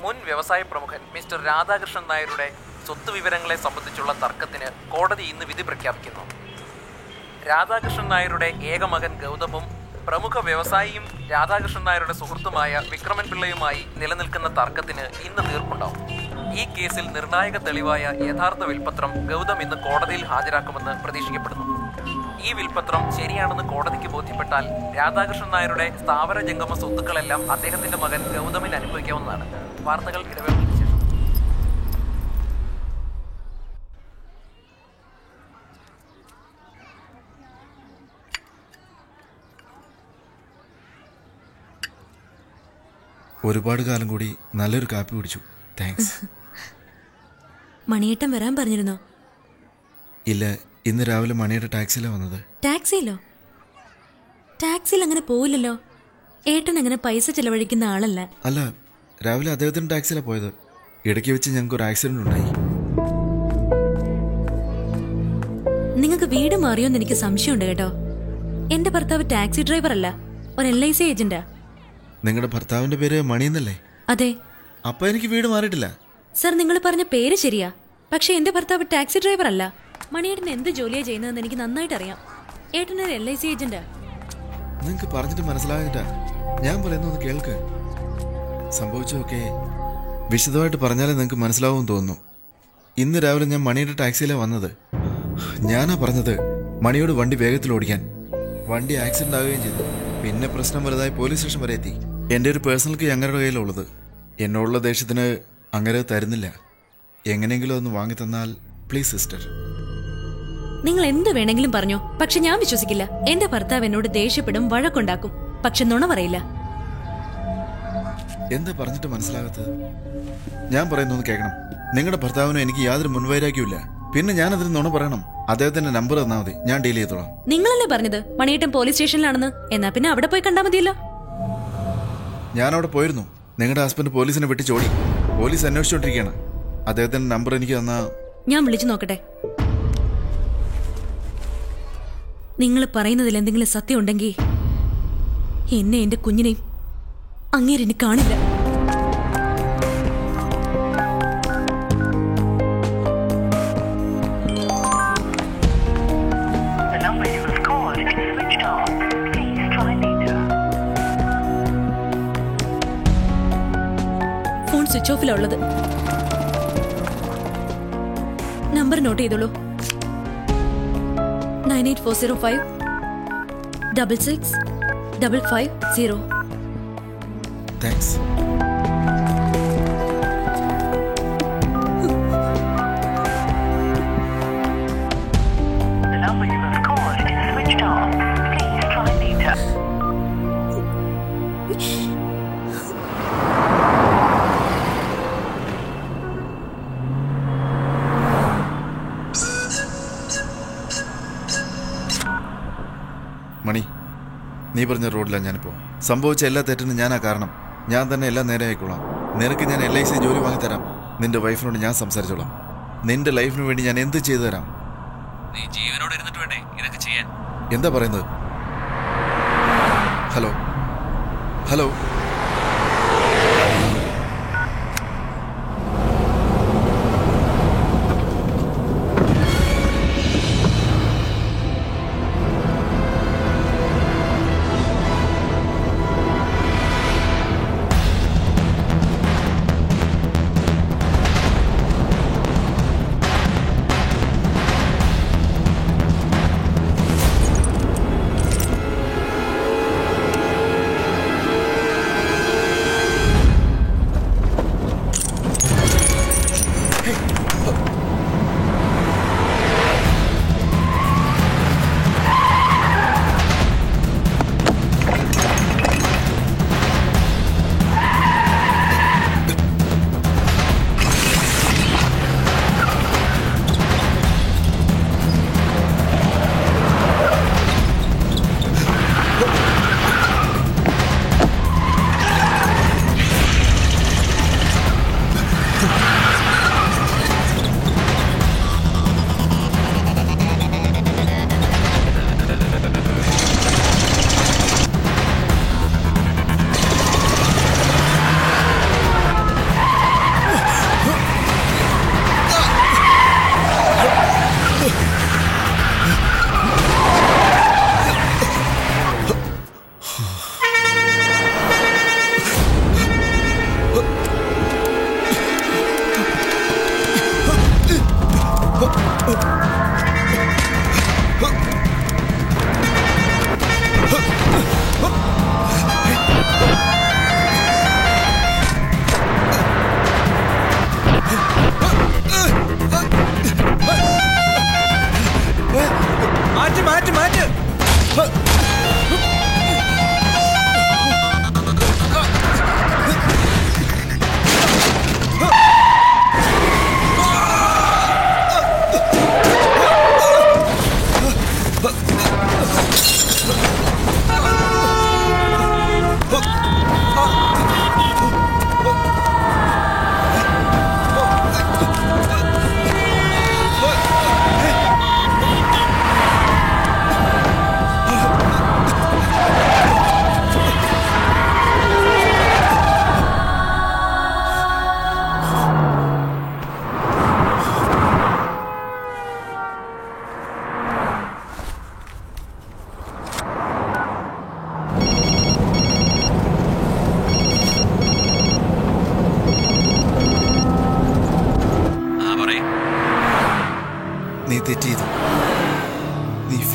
മുൻ വ്യവസായ പ്രമുഖൻ മിസ്റ്റർ രാധാകൃഷ്ണൻ നായരുടെ സ്വത്ത് വിവരങ്ങളെ സംബന്ധിച്ചുള്ള തർക്കത്തിന് കോടതി ഇന്ന് വിധി പ്രഖ്യാപിക്കുന്നു. രാധാകൃഷ്ണൻ നായരുടെ ഏക മകൻ ഗൗതമും പ്രമുഖ വ്യവസായിയും രാധാകൃഷ്ണൻ നായരുടെ സുഹൃത്തുമായ വിക്രമൻ പിള്ളയുമായി നിലനിൽക്കുന്ന തർക്കത്തിന് ഇന്ന് തീർപ്പുണ്ടാവും. ഈ കേസിൽ നിർണായക തെളിവായ യഥാർത്ഥ വിൽപത്രം ഗൗതം ഇന്ന് കോടതിയിൽ ഹാജരാക്കുമെന്ന് പ്രതീക്ഷിക്കപ്പെടുന്നു. ഈ വിൽപത്രം ശരിയാണെന്ന് കോടതിക്ക് ബോധ്യപ്പെട്ടാൽ രാധാകൃഷ്ണൻ നായരുടെ സ്ഥാവര ജംഗമ സ്വത്തുക്കളെല്ലാം അദ്ദേഹത്തിന്റെ മകൻ ഗൗതമിന് അനുഭവിക്കാവുന്നതാണ്. വാർത്തകൾ ഇടവേളയ്ക്ക് ശേഷം. ഒരുപാട് കാലം കൂടി നല്ലൊരു കാപ്പി കുടിച്ചു. താങ്ക്സ്. മണിയേട്ടൻ വരാൻ പറഞ്ഞിരുന്നോ? ഇല്ല, ഇന്ന് രാവിലെ മണിയുടെ ടാക്സിയിലാണ് വന്നത്. ടാക്സിയിലോ? ടാക്സിയിൽ അങ്ങനെ പോവില്ലല്ലോ. ഏട്ടൻ അങ്ങനെ പൈസ ചെലവഴിക്കുന്ന ആളല്ല. അല്ല, രാവിലെ അദ്ദേഹത്തിന്റെ ടാക്സിയിലാണ് പോയത്. ഇടയ്ക്ക് വെച്ച് ഞങ്ങൾക്ക് ഒരു ആക്സിഡന്റ് ഉണ്ടായി. നിങ്ങൾക്ക് വീട് മാറിയോന്ന് എനിക്ക് സംശയമുണ്ട് കേട്ടോ. എന്റെ ഭർത്താവ് ടാക്സി ഡ്രൈവർ അല്ല, ഒരു LIC ഏജന്റാ. നിങ്ങളുടെ ഭർത്താവിന്റെ പേര് മണിയെന്നല്ലേ? അതെ. അപ്പൊ എനിക്ക് വീട് മാറിയിട്ടില്ല. സർ, നിങ്ങൾ പറഞ്ഞ പേര് ശരിയാ, പക്ഷെ എന്റെ ഭർത്താവ് ടാക്സി ഡ്രൈവർ അല്ല. മണിയേട്ടൻ എന്ത് ജോലിയാ ചെയ്യുന്നതെന്ന് എനിക്ക് നന്നായിട്ട് അറിയാം. ഏട്ടനൊരു LIC ഏജന്റാ. നിങ്ങക്ക് പറഞ്ഞിട്ട് മനസ്സിലാകിട്ടാ. ഞാൻ പറയുന്നൊന്ന് കേൾക്ക്. സംഭവിച്ചതൊക്കെ വിശദമായിട്ട് പറഞ്ഞാലേ നിങ്ങൾക്ക് മനസ്സിലാവുമെന്ന് തോന്നുന്നു. ഇന്ന് രാവിലെ ഞാൻ മണിയുടെ ടാക്സിയിലാണ് വന്നത്. ഞാനാ പറഞ്ഞത് മണിയോട് വണ്ടി വേഗത്തിൽ ഓടിക്കാൻ. വണ്ടി ആക്സിഡന്റ് ആവുകയും ചെയ്തു. പിന്നെ പ്രശ്നം വലുതായി പോലീസ് സ്റ്റേഷൻ വരെ എത്തി. എൻ്റെ ഒരു പേഴ്സണൽ കീ അങ്ങയുടെ കയ്യിലുള്ളത്. എന്നോടുള്ള ദേഷ്യത്തിന് അങ്ങനെ തരുന്നില്ല. എങ്ങനെയെങ്കിലും ഒന്ന് വാങ്ങി തന്നാൽ പ്ലീസ് സിസ്റ്റർ. നിങ്ങൾ എന്ത് വേണമെങ്കിലും പറഞ്ഞോ, പക്ഷെ ഞാൻ വിശ്വസിക്കില്ല. എന്റെ ഭർത്താവ് എന്നോട് ദേഷ്യപ്പെടും, വഴക്കുണ്ടാക്കും, പക്ഷെ നുണ പറയില്ല. എന്താ പറഞ്ഞിട്ട് മനസ്സിലാകാത്തത്? ഞാൻ പറയുന്നൊന്ന് കേൾക്കണം. നിങ്ങളുടെ ഭർത്താവിനും എനിക്ക് യാതൊരു മുൻവൈരാഗ്യമില്ല. പിന്നെ ഞാൻ അതിന് നുണ പറയണം? അദ്ദേഹത്തിന്റെ നമ്പർ തന്നാൽ മതി, ഞാൻ ഡീൽ ചെയ്തോളാം. നിങ്ങളല്ലേ പറഞ്ഞത് മണിയേട്ടൻ പോലീസ് സ്റ്റേഷനിലാണെന്ന്? എന്നാ പിന്നെ അവിടെ പോയി കണ്ടാൽ മതിയല്ലോ. ഞാൻ അവിടെ പോയിരുന്നു. നിങ്ങളുടെ ഹസ്ബൻഡ് പോലീസിനെ വെട്ടിച്ചോടി. പോലീസ് അന്വേഷിച്ചോണ്ടിരിക്കുകയാണ്. അദ്ദേഹത്തിന്റെ നമ്പർ എനിക്ക് തന്നാ ഞാൻ വിളിച്ചു നോക്കട്ടെ. നിങ്ങൾ പറയുന്നതിൽ എന്തെങ്കിലും സത്യം ഉണ്ടെങ്കിൽ എന്നെ എന്റെ കുഞ്ഞിനെയും അങ്ങേരെനി കാണില്ല. ഫോൺ സ്വിച്ച് ഓഫിലുള്ളത്. നമ്പർ നോട്ട് ചെയ്തോളൂ. 98405 665550. താങ്ക്സ്. മണി, നീ പറഞ്ഞ റോഡിലാണ് ഞാനിപ്പോ. സംഭവിച്ച എല്ലാ തെറ്റിനും ഞാനാ കാരണം. ഞാൻ തന്നെ എല്ലാം നേരെ ആയിക്കോളാം. നിനക്ക് ഞാൻ LIC ജോലി വാങ്ങിത്തരാം. നിന്റെ വൈഫിനോട് ഞാൻ സംസാരിച്ചോളാം. നിന്റെ ലൈഫിന് വേണ്ടി ഞാൻ എന്ത് ചെയ്തു തരാം. നീ ജീവനോട് ഇരുന്നിട്ട് വേണ്ടേ ഇതൊക്കെ ചെയ്യാൻ? എന്താ പറയുന്നത്? Hello hello.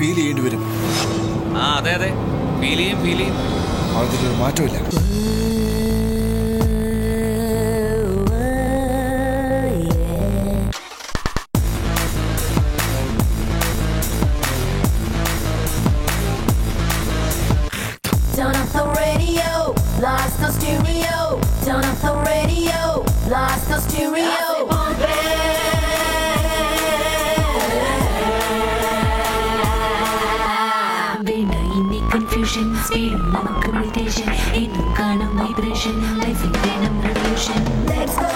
ഫീൽ ചെയ്യേണ്ടി വരും. ആ അതെ അതെ, ഫീൽ ചെയ്യും. അതിലൊരു മാറ്റമില്ല. Turn up the radio, blast the stereo. Turn up the radio, blast the stereo. When in the confusion, speed നമുക്ക് meditation. ഇന്നും കാണും vibration, life in venom revolution. Let's go.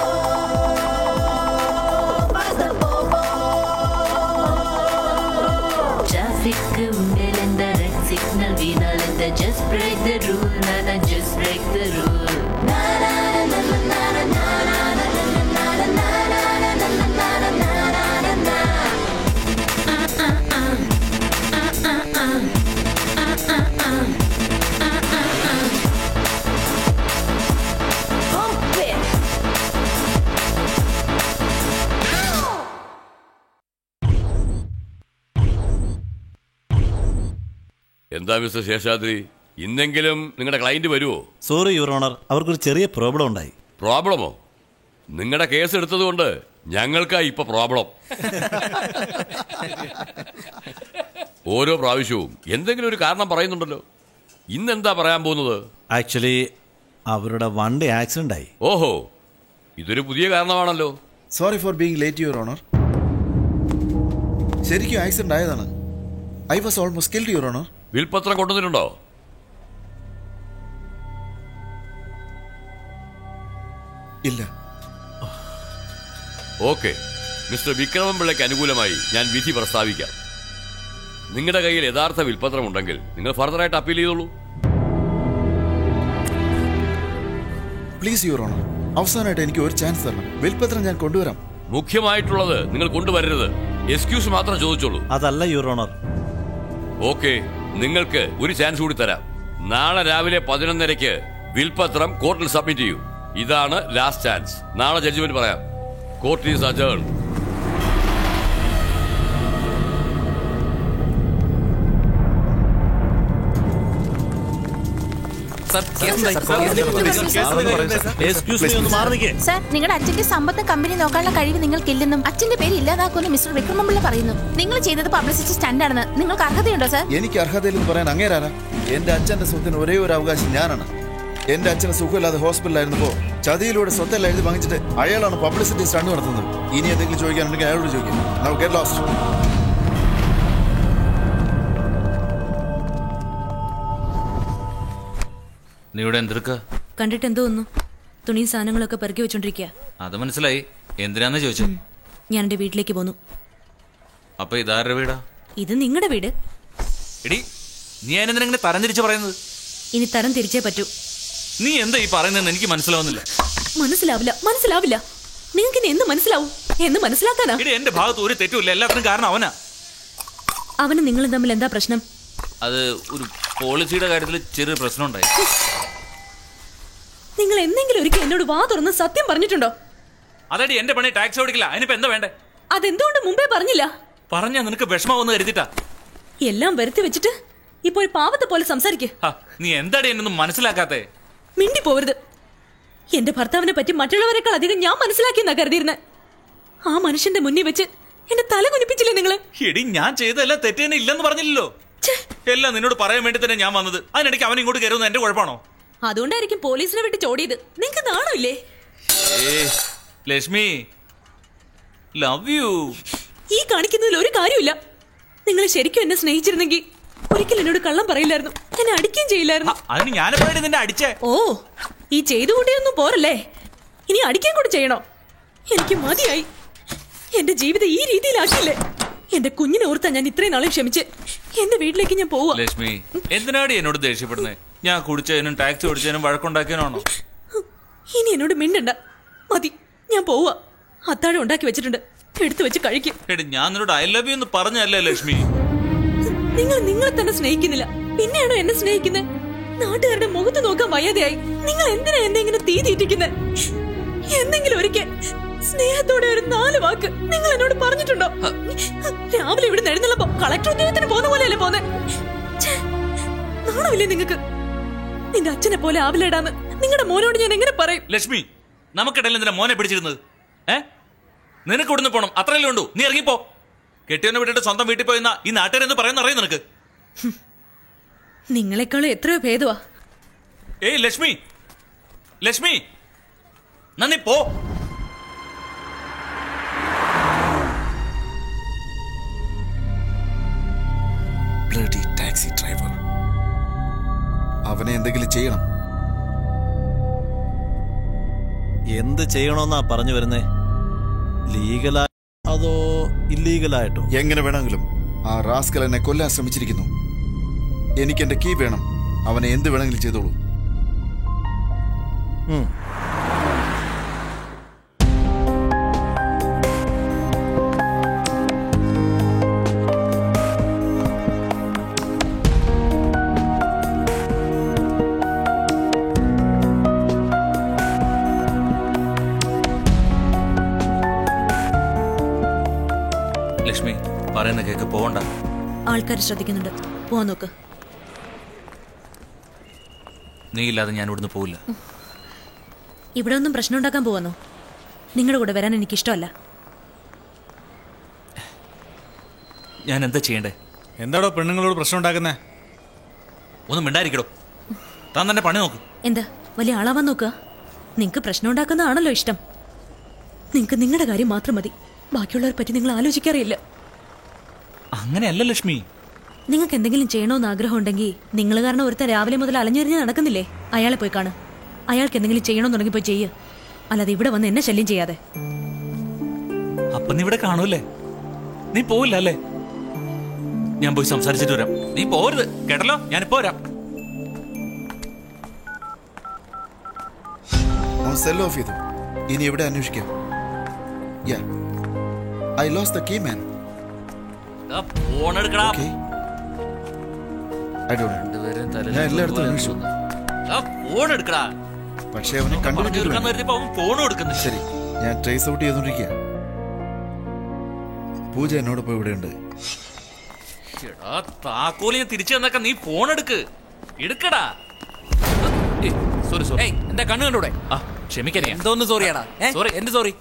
Traffic ഉണ്ടലെന്ത red signal വീണാലെന്ത just break the rule, nana just break the rule. Na na na na na na na na na na na na na na na na. Bump it. എന്താ mister Seshadri, ഇന്നെങ്കിലും നിങ്ങളുടെ client വരുമോ? Sorry your honour, അവർക്കൊരു ചെറിയ problem ഉണ്ടായി. പ്രോബ്ലമോ? നിങ്ങളുടെ case എടുത്തതുകൊണ്ട് ഞങ്ങൾക്കാ ഇപ്പൊ problem. ഓരോ പ്രാവശ്യവും എന്തെങ്കിലും ഒരു കാരണം പറയുന്നുണ്ടല്ലോ. ഇന്നെന്താ പറയാൻ പോകുന്നത്? ആക്ച്വലി അവരുടെ വണ്ടി ആക്സിഡന്റ് ആയി. ഓഹോ, ഇതൊരു പുതിയ കാരണമാണല്ലോ. Sorry for being late your honour. ശരിക്കും ആക്സിഡന്റ് ആയതാണ്. I was almost killed your honour. വിൽപത്രം കൊണ്ടുവന്നിട്ടുണ്ടോ? ഇല്ല. ഓക്കെ, മിസ്റ്റർ വിക്രമൻ പിള്ളയ്ക്ക് അനുകൂലമായി ഞാൻ വിധി പ്രസ്താവിക്കാം. നിങ്ങളുടെ കയ്യിൽ യഥാർത്ഥ വിൽപത്രം ഉണ്ടെങ്കിൽ നിങ്ങൾ ഫർദറായിട്ട് അപ്പീൽ ചെയ്തോളൂ. പ്ലീസ് യുവർ ഓണർ, അവസാനമായിട്ട് എനിക്ക് ഒരു ചാൻസ് തരണം. വിൽപത്രം ഞാൻ കൊണ്ടുവരാം. മുഖ്യമായിട്ടുള്ളത് നിങ്ങൾ കൊണ്ടുവരരുത്. എക്സ്ക്യൂസ് മാത്രം ചോദിച്ചോളൂ. അതല്ല യുവർ ഓണർ. ഓക്കെ, നിങ്ങൾക്ക് ഒരു ചാൻസ് കൂടി തരാം. നാളെ രാവിലെ 11:30 വിൽപത്രം കോർട്ടിൽ സബ്മിറ്റ് ചെയ്യൂ. ഇതാണ് ലാസ്റ്റ് ചാൻസ്. നാളെ ജഡ്ജ്മെന്റ് പറയാം. Court is adjourned. സാർ, നിങ്ങളുടെ അച്ഛന്റെ സമ്പത്ത് കമ്പനി നോക്കാനുള്ള കഴിവ് നിങ്ങൾക്കില്ലെന്നും അച്ഛന്റെ പേര് ഇല്ലാതാക്കുമെന്ന് മിസ്റ്റർ വിക്രമപിള്ള പറയുന്നു. നിങ്ങൾ ചെയ്തത് പബ്ലിസിറ്റി സ്റ്റണ്ടാണെന്ന് നിങ്ങൾക്ക് അർഹതയുണ്ടോ സാർ? എനിക്ക് അർഹതയില്ലെന്ന് പറയാൻ അങ്ങേരാണ്. എന്റെ അച്ഛന്റെ സ്വത്തിന് ഒരേ ഒരു അവകാശം ഞാനാണ്. എന്റെ അച്ഛന് സുഖമില്ലാതെ ഹോസ്പിറ്റലായിരുന്നപ്പോ ചതിയിലൂടെ സ്വത്തെല്ലാം എഴുതി വാങ്ങിച്ചിട്ട് അയാളാണ് പബ്ലിസിറ്റി സ്റ്റണ്ട് നടത്തുന്നത്. ഇനി എന്തെങ്കിലും ചോദിക്കാനുണ്ടെങ്കിൽ അയാളോട് ചോദിക്കാം. Now get lost. നീ ഇവിടെ എന്തെടുക്ക? കണ്ടിട്ട് എന്തോ ഒന്നു തുണിയും സാധനങ്ങളൊക്കെ പെറുക്കി വെച്ചോണ്ടിരിക്കുക. അത് മനസ്സിലായി. എന്തിനാന്ന് ചോദിച്ചു. ഞാൻ എന്റെ വീട്ടിലേക്ക് പോന്നു. അപ്പൊ ഇതാരുടെ വീടാ? ഇത് നിങ്ങളുടെ വീട്. എടി, നീ അതിനെന്തിനെ തരംതിരിച്ച് പറയുന്നത്? ഇനി തരം തിരിച്ചേ പറ്റൂ. നീ എന്താ ഈ പറയുന്നതെന്ന് എനിക്ക് മനസ്സിലാവുന്നില്ല. മനസ്സിലാവില്ല. നിങ്ങൾക്ക് ഇനി എന്ന് മനസ്സിലാവും? എന്ന് മനസ്സിലാക്കാനാ? എടി, എന്റെ ഭാഗത്ത് ഒരു തെറ്റുമില്ല. എല്ലാത്തിനും കാരണം അവനാ. അവന് നിങ്ങളും തമ്മിൽ എന്താ പ്രശ്നം? അത് ഒരു പോളിസിയുടെ കാര്യത്തിൽ ചെറിയ പ്രശ്നം ഉണ്ടായി. നിങ്ങൾ എന്തെങ്കിലും ഒരിക്കൽ എന്നോട് വാ തുറന്ന് സത്യം പറഞ്ഞിട്ടുണ്ടോ? അതടി എന്റെ പണി ടാക്സ് ഓടിക്കില്ല. അതിനിപ്പോ എന്താ വേണ്ടേ? അതെന്തുകൊണ്ട് മുമ്പേ പറഞ്ഞില്ല? പറഞ്ഞാ നിനക്ക് വിഷമാവെന്ന് കരുതിട്ടാ. എല്ലാം വരുത്തി വെച്ചിട്ട് ഇപ്പോൾ പാവത്തെ പോലെ സംസാരിക്കേ. നീ എന്താടി എന്നൊന്നും മനസ്സിലാക്കാത്തേ? മിണ്ടി പോവരുത്. എന്റെ ഭർത്താവിനെ പറ്റി മറ്റുള്ളവരെക്കാൾ അധികം ഞാൻ മനസ്സിലാക്കിയെന്നാ കരുതിയിരുന്നത്. ആ മനുഷ്യന്റെ മുന്നിൽ വെച്ച് എന്റെ തല കുനിപ്പിച്ചില്ലേ നിങ്ങള്? എടി, ഞാൻ ചെയ്തതെല്ലാം തെറ്റ് തന്നെ ഇല്ലെന്ന് പറഞ്ഞില്ലല്ലോ. എല്ലാം നിന്നോട് പറയാൻ വേണ്ടി തന്നെ ഞാൻ വന്നത്. അതിനിടയ്ക്ക് അവൻ ഇങ്ങോട്ട് കയറുന്നത് എന്റെ കുഴപ്പമാണോ? അതുകൊണ്ടായിരിക്കും പോലീസിനെ വിട്ട് ചോടിയത്. നിങ്ങൾക്ക് നാണമില്ലേ? Lakshmi, love you. ഈ കാണിക്കുന്നതിൽ ഒരു കാര്യമില്ല. നിങ്ങൾ ശരിക്കും എന്നെ സ്നേഹിച്ചിരുന്നെങ്കിൽ ഒരിക്കലും എന്നോട് കള്ളം പറയില്ലായിരുന്നു. എന്നെ അടിക്കുകയും ചെയ്യില്ലായിരുന്നു. അതിന് ഞാനെപ്പോഴും നിന്നെ അടിച്ചേ. ഓ, ഈ ചെയ്തു കൂട്ടിയൊന്നും പോരല്ലേ? ഇനി അടിക്കാൻ കൂടി ചെയ്യണോ? എനിക്ക് മതിയായി. എന്റെ ജീവിതം ഈ രീതിയിലാക്കില്ലേ? എന്റെ കുഞ്ഞിനെ ഓർത്താ ഞാൻ ഇത്രയും നാളും ക്ഷമിച്ച്. എന്റെ വീട്ടിലേക്ക് ഞാൻ പോവാ. ലക്ഷ്മി, എന്തിനാടി എന്നോട് ദേഷ്യപ്പെടുന്നേ? ഞാൻ കുടിച്ചതിനും ടാക്സി ഓടിച്ചതിനും വഴക്കുണ്ടാക്കിയതാണോ? ഇനി എന്നോട് മിണ്ടണ്ട. മതി, ഞാൻ പോവാ. അത്താഴം ഉണ്ടാക്കി വെച്ചിട്ടുണ്ട്, എടുത്തു വെച്ച് കഴിക്കും. എടി, ഞാൻ നിന്നോട് ഐ ലവ് യു എന്ന് പറഞ്ഞല്ലേ ലക്ഷ്മി? നിങ്ങൾ നിങ്ങളെ തന്നെ സ്നേഹിക്കുന്നില്ല, പിന്നെയാണോ എന്നെ സ്നേഹിക്കുന്നത്? നാട്ടുകാരുടെ മുഖത്ത് നോക്കാൻ വയ്യാതെയായി. നിങ്ങൾ എന്തിനാ എന്നെ ഇങ്ങനെ തീ തീറ്റിക്കുന്നത്? എന്തെങ്കിലും ഒരിക്കൽ സ്നേഹത്തോടെ ഒരു 4 വാക്ക് നിങ്ങൾ എന്നോട് പറഞ്ഞിട്ടുണ്ടോ? രാവിലെ ഇവിടെ എഴുന്നള്ളപ്പോ കളക്ടർ ഉദ്യോഗത്തിന് പോകുന്ന പോലെയല്ലേ പോന്നെ? നാണമില്ലേ നിങ്ങക്ക്? നിന്റെ അച്ഛനെ പോലെ ആവില്ലേടാന്ന് നിങ്ങളുടെ മോനോട് ഞാൻ എങ്ങനെ പറയും? ലക്ഷ്മി, നമുക്കിടയിൽ എന്തിനാ മോനെ പിടിച്ചിരുന്നത്? നിനക്ക് ഇവിടുന്ന് പോണം, അത്രയല്ലേ ഉണ്ടു. നീ ഇറങ്ങിപ്പോ. കെട്ടിയൊന്ന് വിട്ടിട്ട് സ്വന്തം വീട്ടിൽ പോയെന്നാ ഈ നാട്ടുകാരെന്ന് പറയുന്ന അറിയാം നിനക്ക്? നിങ്ങളെക്കാളും എത്രയോ ഭേദവാ. ഏയ് ലക്ഷ്മി, ലക്ഷ്മി, നന്ദി പോ. Bloody taxi driver. അവനെ എന്തെങ്കിലും ചെയ്യണം. എന്ത് ചെയ്യണമെന്നാ പറഞ്ഞു വരുന്നേ? ലീഗലായി അതോ ഇല്ലീഗലായിട്ടോ? എങ്ങനെ വേണമെങ്കിലും ആ റാസ്കൽ എന്നെ കൊല്ലാൻ ശ്രമിച്ചിരിക്കുന്നു. എനിക്ക് എന്റെ കീ വേണം. അവനെ എന്ത് വേണമെങ്കിലും ചെയ്തോളൂ. ലക്ഷ്മി, പറയുന്ന കേക്ക് പോകണ്ട. ആൾക്കാർ ശ്രദ്ധിക്കുന്നുണ്ട്. പോവാൻ നോക്ക്. നീ ഇല്ലാതെ ഞാൻ ഇവിടുന്ന് പോവില്ല. ഇവിടെ ഒന്നും പ്രശ്നം ഉണ്ടാക്കാൻ പോവാന്നോ? നിങ്ങളുടെ കൂടെ വരാൻ എനിക്ക് ഇഷ്ടമല്ല. ഞാൻ എന്താ ചെയ്യണ്ടേ? എന്താടോ പെണ്ണുങ്ങളോട് പ്രശ്നം ഉണ്ടാക്കുന്നേ? ഒന്നും മിണ്ടായിരിക്കടോ. താൻ തന്നെ പണി നോക്ക്. എന്താ വലിയ ആളാവാൻ നോക്കുക? നിങ്ങക്ക് പ്രശ്നം ഉണ്ടാക്കുന്നതാണല്ലോ ഇഷ്ടം. നിങ്ങക്ക് നിങ്ങളുടെ കാര്യം മാത്രം മതി. ബാക്കിയുള്ളവരെ പറ്റി നിങ്ങൾ ആലോചിക്കാറില്ല. അങ്ങനെയല്ല ലക്ഷ്മി. നിങ്ങൾക്ക് എന്തെങ്കിലും ചെയ്യണമെന്ന് ആഗ്രഹം ഉണ്ടെങ്കിൽ നിങ്ങൾ കാരണം ഒരുത്തൻ രാവിലെ മുതൽ അലഞ്ഞെറിഞ്ഞ് നടക്കുന്നില്ലേ? അയാളെ പോയി കാണും. അയാൾക്ക് എന്തെങ്കിലും ചെയ്യണമെന്നുണ്ടെങ്കിൽ പോയി ചെയ്യുക. അല്ലാതെ ഇവിടെ വന്ന് എന്നെ ശല്യം ചെയ്യാതെ. അപ്പൊ നീ ഇവിടെ കാണൂല്ലേ? നീ പോവില്ല അല്ലേ? ഞാൻ പോയി സംസാരിച്ചിട്ട് വരാം. നീ പോരുത് കേട്ടല്ലോ. ഞാനിപ്പോ വരാം. അവൻ സെൽ ഓഫ് ചെയ്തു. ഇനി എവിടെ അന്വേഷിക്കാം? I lost the key, man. Phone എടുക്കടാ. ഞാൻ എല്ലായിടത്തും അന്വേഷിച്ചു. ഫോൺ എടുക്കടാ. പക്ഷേ അവനെ കണ്ടുപിടിക്കുന്നു. ശരി, ഞാൻ ട്രേസ് ഔട്ട് ചെയ്തോണ്ടിരിക്കുക. പൂജ എന്നോടൊപ്പം ഇവിടെയുണ്ട്. താക്കോലി തിരിച്ചു തന്നൊക്കെ നീ ഫോൺ എടുക്കടാ. Sorry sorry. എന്റെ കണ്ണു കണ്ടൂടെ? ക്ഷമിക്കണേ. എന്തോന്ന് സോറിയാടാ? സോറി. എന്ത് സോറി?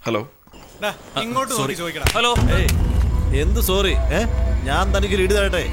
ഹലോ, ഇങ്ങോട്ട് നോക്കി ചോദിക്കണം. ഹലോ. എന്ത് സോറി? ഞാൻ തനിക്ക് ലീഡ് തരട്ടെ?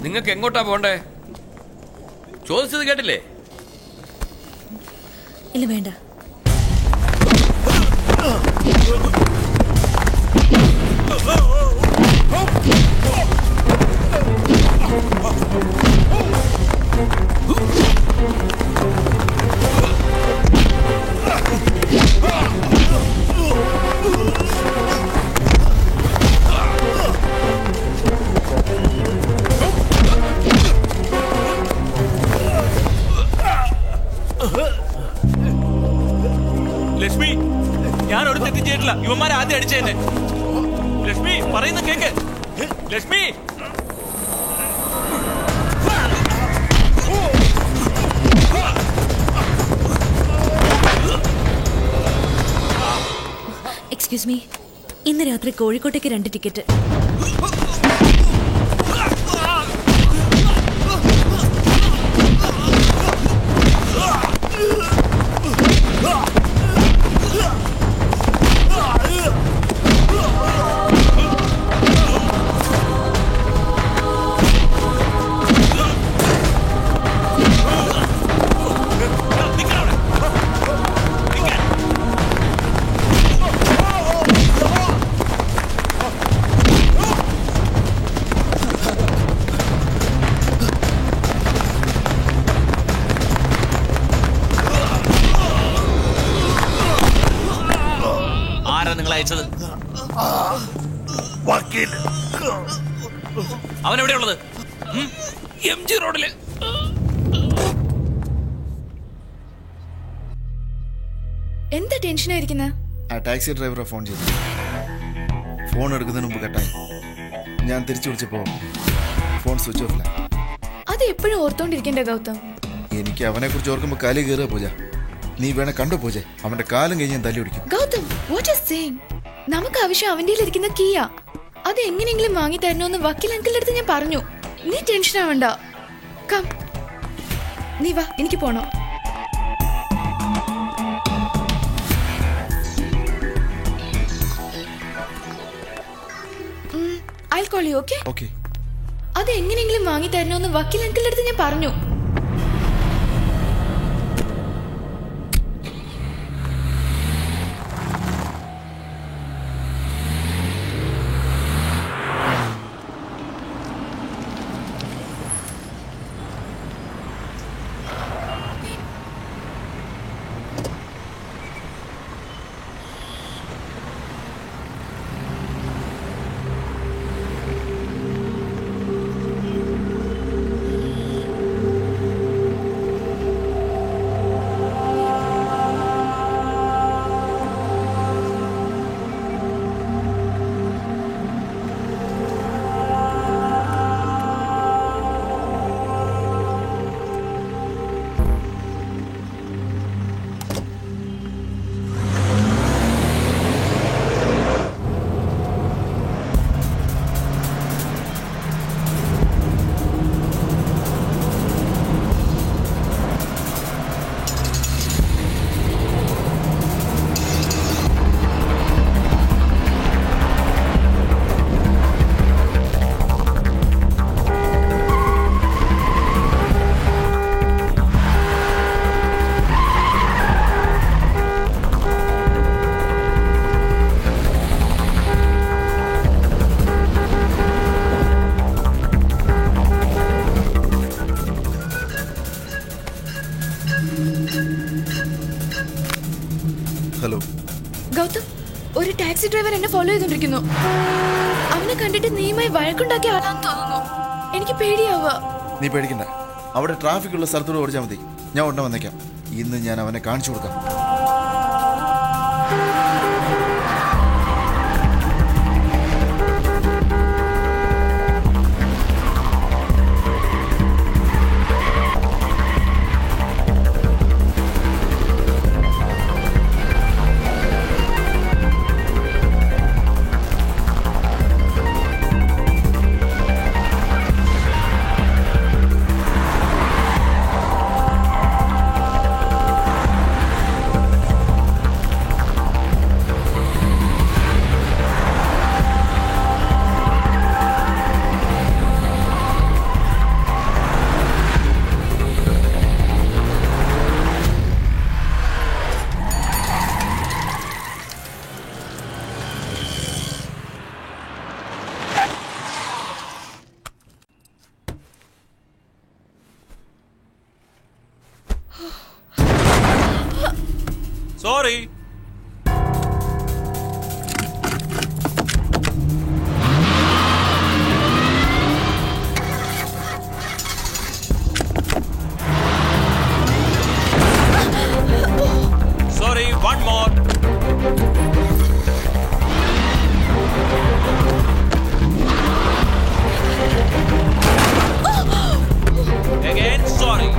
നിങ്ങൾക്ക് എങ്ങോട്ടാ പോണ്ടേ? ചോദിച്ചത് കേട്ടില്ലേ? ഇല്ല, വേണ്ട. ലക്ഷ്മി, ഞാൻ ഒരു തെറ്റും ചെയ്തിട്ടില്ല. ഇവന്മാരെ ആദ്യം അടിച്ചേന്നെ. ലക്ഷ്മി, പറയുന്ന കേക്ക്. ലക്ഷ്മി, എക്സ്ക്യൂസ് മീ, ഇന്ന് രാത്രി കോഴിക്കോട്ടേക്ക് 2 ടിക്കറ്റ്. അയച്ചത്? അവൻ എവിടെയുള്ളത്? MG റോഡില്. എന്താ ടെൻഷനായിരിക്കുന്നത്? ആ ടാക്സി ഡ്രൈവറെ ഫോൺ ചെയ്തു. ഫോൺ എടുക്കുന്നതിന് മുമ്പ് കട്ടായി. ഞാൻ തിരിച്ചു വിളിച്ചപ്പോ ഫോൺ സ്വിച്ച് ഓഫില്ല. അത് എപ്പോഴും ഓർത്തോണ്ടിരിക്കണ്ടേ ഗൗതം? എനിക്ക് അവനെ കുറിച്ച് ഓർക്കുമ്പോ കാലി കയറുക പൂജ. നീ വേണേ കണ്ടു പൂജ, അവന്റെ കാലം കഴിഞ്ഞ് ഞാൻ തല്ലി പിടിക്കും. Gautham, what is saying? നമുക്ക് ആവശ്യം അവന്റെ ഇരിക്കുന്ന കീയാ. അത് എങ്ങനെയെങ്കിലും വാങ്ങി തരണോന്ന് വക്കീൽ അങ്കിളുടെ അടുത്ത് ഞാൻ പറഞ്ഞു. നീ ടെൻഷൻ ആവണ്ട. കം, നീ വാ, എനിക്ക് പോണോ. I'll call you, okay? Okay. അത് എങ്ങനെയെങ്കിലും വാങ്ങി തരണോന്ന് വക്കീൽ അങ്കിളുടെ അടുത്ത് ഞാൻ പറഞ്ഞു. ഹലോ ഗൗതം, ഒരു ടാക്സി ഡ്രൈവർ എന്നെ ഫോളോ ചെയ്തോണ്ടിരിക്കുന്നു. അവനെ കണ്ടിട്ട് നീയുമായി വഴക്കുണ്ടാക്കിയ ആളാന്ന് തോന്നുന്നു. എനിക്ക് പേടിയാവുക. നീ പേടിക്കണ്ട, അവിടെ ട്രാഫിക് ഉള്ള സ്ഥലത്തൂടെ ഓടിച്ചാൽ മതി. ഞാൻ ഉടനെ വന്നേക്കാം. ഇന്ന് ഞാൻ അവനെ കാണിച്ചു കൊടുക്കാം. Sorry. Sorry, one more. Again, sorry.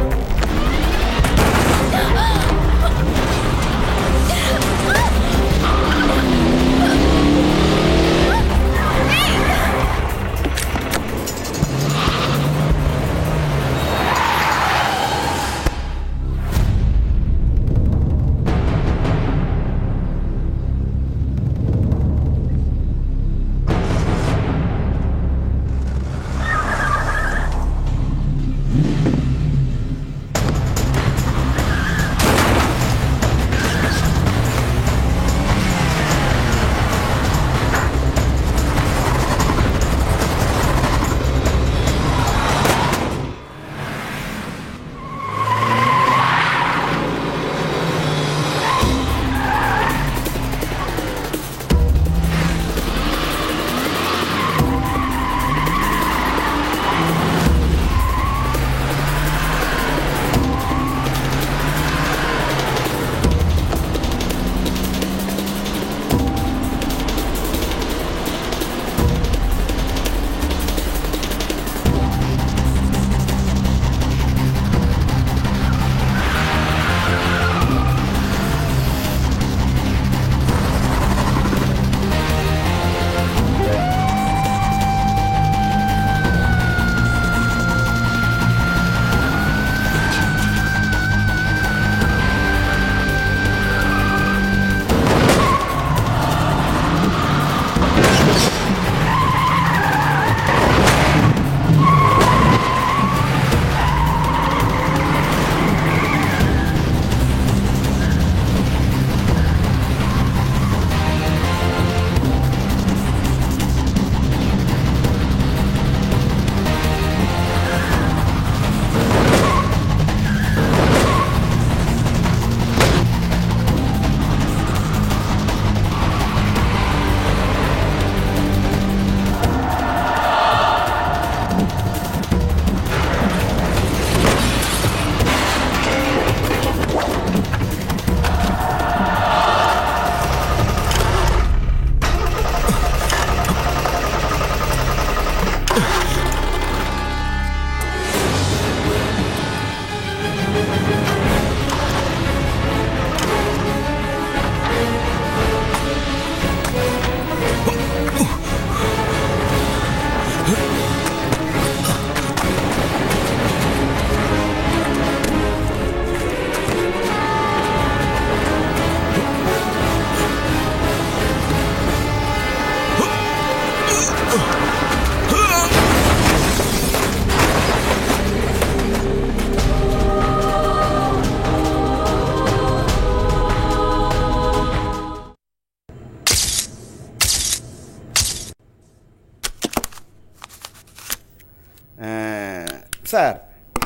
സാർ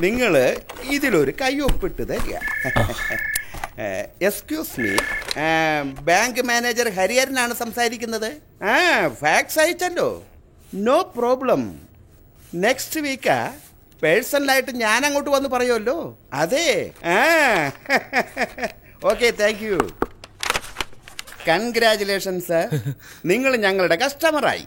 നിങ്ങൾ ഇതിലൊരു കയ്യൊപ്പിട്ട് തരിക. എക്സ്ക്യൂസ് മീ, ബാങ്ക് മാനേജർ ഹരിഹരനാണ് സംസാരിക്കുന്നത്. ഫാക്സ് അയച്ചല്ലോ, നോ പ്രോബ്ലം. നെക്സ്റ്റ് വീക്കാ പേഴ്സണലായിട്ട് ഞാൻ അങ്ങോട്ട് വന്ന് പറയുമല്ലോ. അതെ, okay, thank you. Congratulations sir, നിങ്ങൾ ഞങ്ങളുടെ കസ്റ്റമറായി.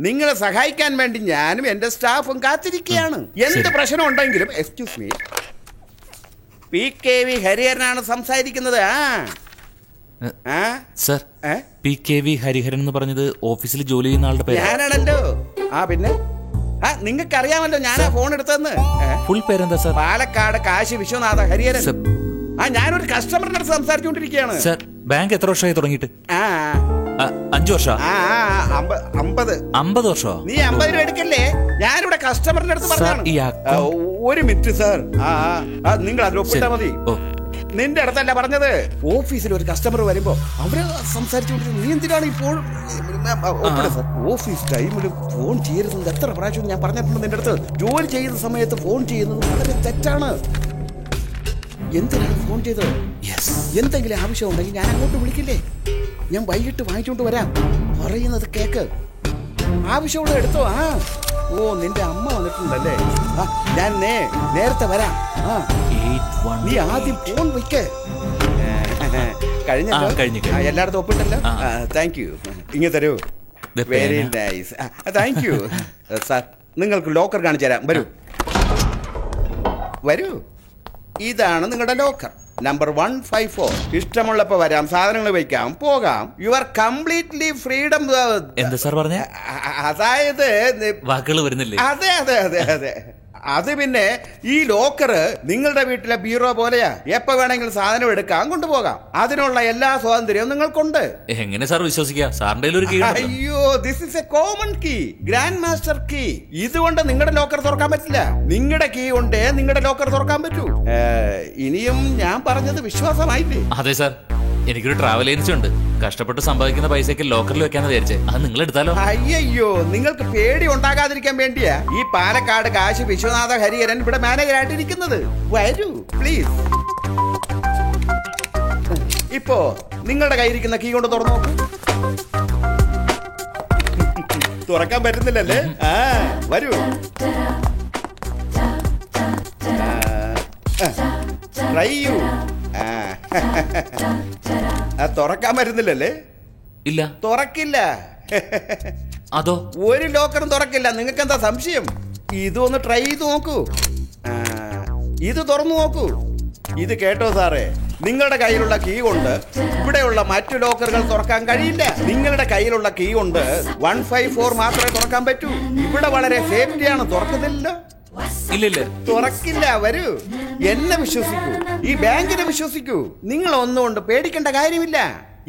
നിങ്ങളെ സഹായിക്കാൻ വേണ്ടി ഞാനും എൻ്റെ സ്റ്റാഫും കാത്തിരിക്കുകയാണ്. എന്ത് പ്രശ്നം ഉണ്ടെങ്കിലും. എക്സ്ക്യൂസ് മീ, PKV ഹരിഹരനാണ് സംസാരിക്കുന്നത്. സർ, PKV ഹരിഹരൻ എന്ന് പറഞ്ഞത് ഓഫീസിൽ ജോലി ചെയ്യുന്ന ആളുടെ പേര് ഞാനാണല്ലോ. പിന്നെ നിങ്ങൾക്ക് അറിയാമല്ലോ ഞാനാ ഫോൺ എടുത്തതെന്ന്. ഫുൾ പേരെന്താ സർ? പാലക്കാട് കാശി വിശ്വനാഥ ഹരിഹരൻ. ഞാനൊരു കസ്റ്റമറിന്റെ അടുത്ത് സംസാരിച്ചുകൊണ്ടിരിക്കുകയാണ്. സർ, ബാങ്ക് എത്ര വർഷമായി തുടങ്ങിയിട്ട്? 5 വർഷം. 50 വർഷമോ? നീ 50 രൂപ എടുക്കല്ലേ, ഞാനിവിടെ കസ്റ്റമറിന്റെ അടുത്ത് പറഞ്ഞാണ്. ഒരു മിനിറ്റ് സാർ, നിങ്ങൾ അതിൽ ഒപ്പിട്ടാ മതി. നിന്റെ അടുത്തല്ല പറഞ്ഞത്. ഓഫീസിൽ ഒരു കസ്റ്റമർ വരുമ്പോ അവര് സംസാരിച്ചുകൊണ്ടിരിക്കും. നീ എന്തിനാണ് ഇപ്പോൾ ഓഫീസ് ടൈമിൽ ഫോൺ ചെയ്യരുത്? എത്ര പ്രാവശ്യം ഞാൻ പറഞ്ഞിട്ടുണ്ട് നിന്റെ അടുത്ത്. ജോലി ചെയ്യുന്ന സമയത്ത് ഫോൺ ചെയ്യുന്നത് വളരെ തെറ്റാണ്. എന്തിനാണ് ഫോൺ ചെയ്തത്? എന്തെങ്കിലും ആവശ്യം ഉണ്ടെങ്കിൽ ഞാൻ അങ്ങോട്ട് വിളിക്കില്ലേ? ഞാൻ വൈകിട്ട് വാങ്ങിച്ചോണ്ട് വരാം. പറയുന്നത് കേക്ക്. ആവശ്യമുള്ള എടുത്തോ. നിന്റെ അമ്മ വന്നിട്ടുണ്ടല്ലേ? ഞാൻ നേരത്തെ വരാം. നീ ആദ്യം ഫോൺ വയ്ക്ക്. കഴിഞ്ഞല്ലോ, എല്ലായിടത്തും ഒപ്പിട്ടല്ലോ. Thank you. ഇങ്ങനെ തരൂ. Very nice. Thank you sir. നിങ്ങൾക്ക് ലോക്കർ കാണിച്ചു തരാം. വരൂ. ഇതാണ് നിങ്ങളുടെ ലോക്കർ, നമ്പർ 154. ഇഷ്ടമുള്ളപ്പോ വരാം, സാധനങ്ങൾ വയ്ക്കാം, പോകാം. You are completely freedom. എന്താ സാർ പറഞ്ഞ? അതായത് വാക്കുകൾ വരുന്നില്ലേ? അതെ അതെ അതെ അതെ. അത് പിന്നെ ഈ ലോക്കറ് നിങ്ങളുടെ വീട്ടിലെ ബ്യൂറോ പോലെയാ. എപ്പോ വേണമെങ്കിലും സാധനം എടുക്കാം, കൊണ്ടുപോകാം. അതിനുള്ള എല്ലാ സ്വാതന്ത്ര്യവും നിങ്ങൾക്കുണ്ട്. എങ്ങനെ സാർ വിശ്വസിക്കുക? സാറിന്റെ ഒരു കീ. അയ്യോ, this is a common key, grand master key. ഇതുകൊണ്ട് നിങ്ങളുടെ ലോക്കർ തുറക്കാൻ പറ്റില്ല. നിങ്ങളുടെ കീ കൊണ്ട് നിങ്ങളുടെ ലോക്കർ തുറക്കാൻ പറ്റൂ. ഇനിയും ഞാൻ പറഞ്ഞത് വിശ്വാസമായില്ലേ? അതെ സാർ, എനിക്കൊരു ട്രാവൽ ഏജൻസി ഉണ്ട്. കഷ്ടപ്പെട്ട് സമ്പാദിക്കുന്ന പൈസക്ക് ലോക്കറിൽ വെക്കാന്ന് വിചാരിച്ചേ. അത് നിങ്ങൾ എടുത്താലോ? അയ്യോ, നിങ്ങൾക്ക് പേടി ഉണ്ടാകാതിരിക്കാൻ വേണ്ടിയാ ഈ പാലക്കാട് കാശി വിശ്വനാഥ ഹരിഹരൻ ഇവിടെ മാനേജറായിട്ട് ഇരിക്കുന്നത്. വരൂ പ്ലീസ്. ഇപ്പോ നിങ്ങളുടെ കയ്യിരിക്കുന്ന കീ കൊണ്ട് തുറന്നു നോക്കൂ. തുറക്കാൻ പറ്റുന്നില്ലല്ലേ? വരൂ. Try U. തുറക്കാൻ പറ്റുന്നില്ലല്ലേ? ഇല്ല, തുറക്കില്ല. അതോ? ഒരു ലോക്കറും തുറക്കില്ല. നിങ്ങൾക്ക് എന്താ സംശയം? ഇതൊന്ന് ട്രൈ ചെയ്ത് നോക്കൂ. ഇത് തുറന്നു നോക്കൂ. ഇത് കേട്ടോ സാറേ, നിങ്ങളുടെ കയ്യിലുള്ള കീ കൊണ്ട് ഇവിടെയുള്ള മറ്റു ലോക്കറുകൾ തുറക്കാൻ കഴിയില്ല. നിങ്ങളുടെ കയ്യിലുള്ള കീ കൊണ്ട് 154 മാത്രമേ തുറക്കാൻ പറ്റൂ. ഇവിടെ വളരെ സേഫ്റ്റിയാണ്. തുറക്കുന്നില്ല. ഇല്ല, തുറക്കില്ല. വരൂ, എന്നെ വിശ്വസിക്കൂ, ഈ ബാങ്കിനെ വിശ്വസിക്കൂ. നിങ്ങൾ ഒന്നുകൊണ്ട് പേടിക്കേണ്ട കാര്യമില്ല.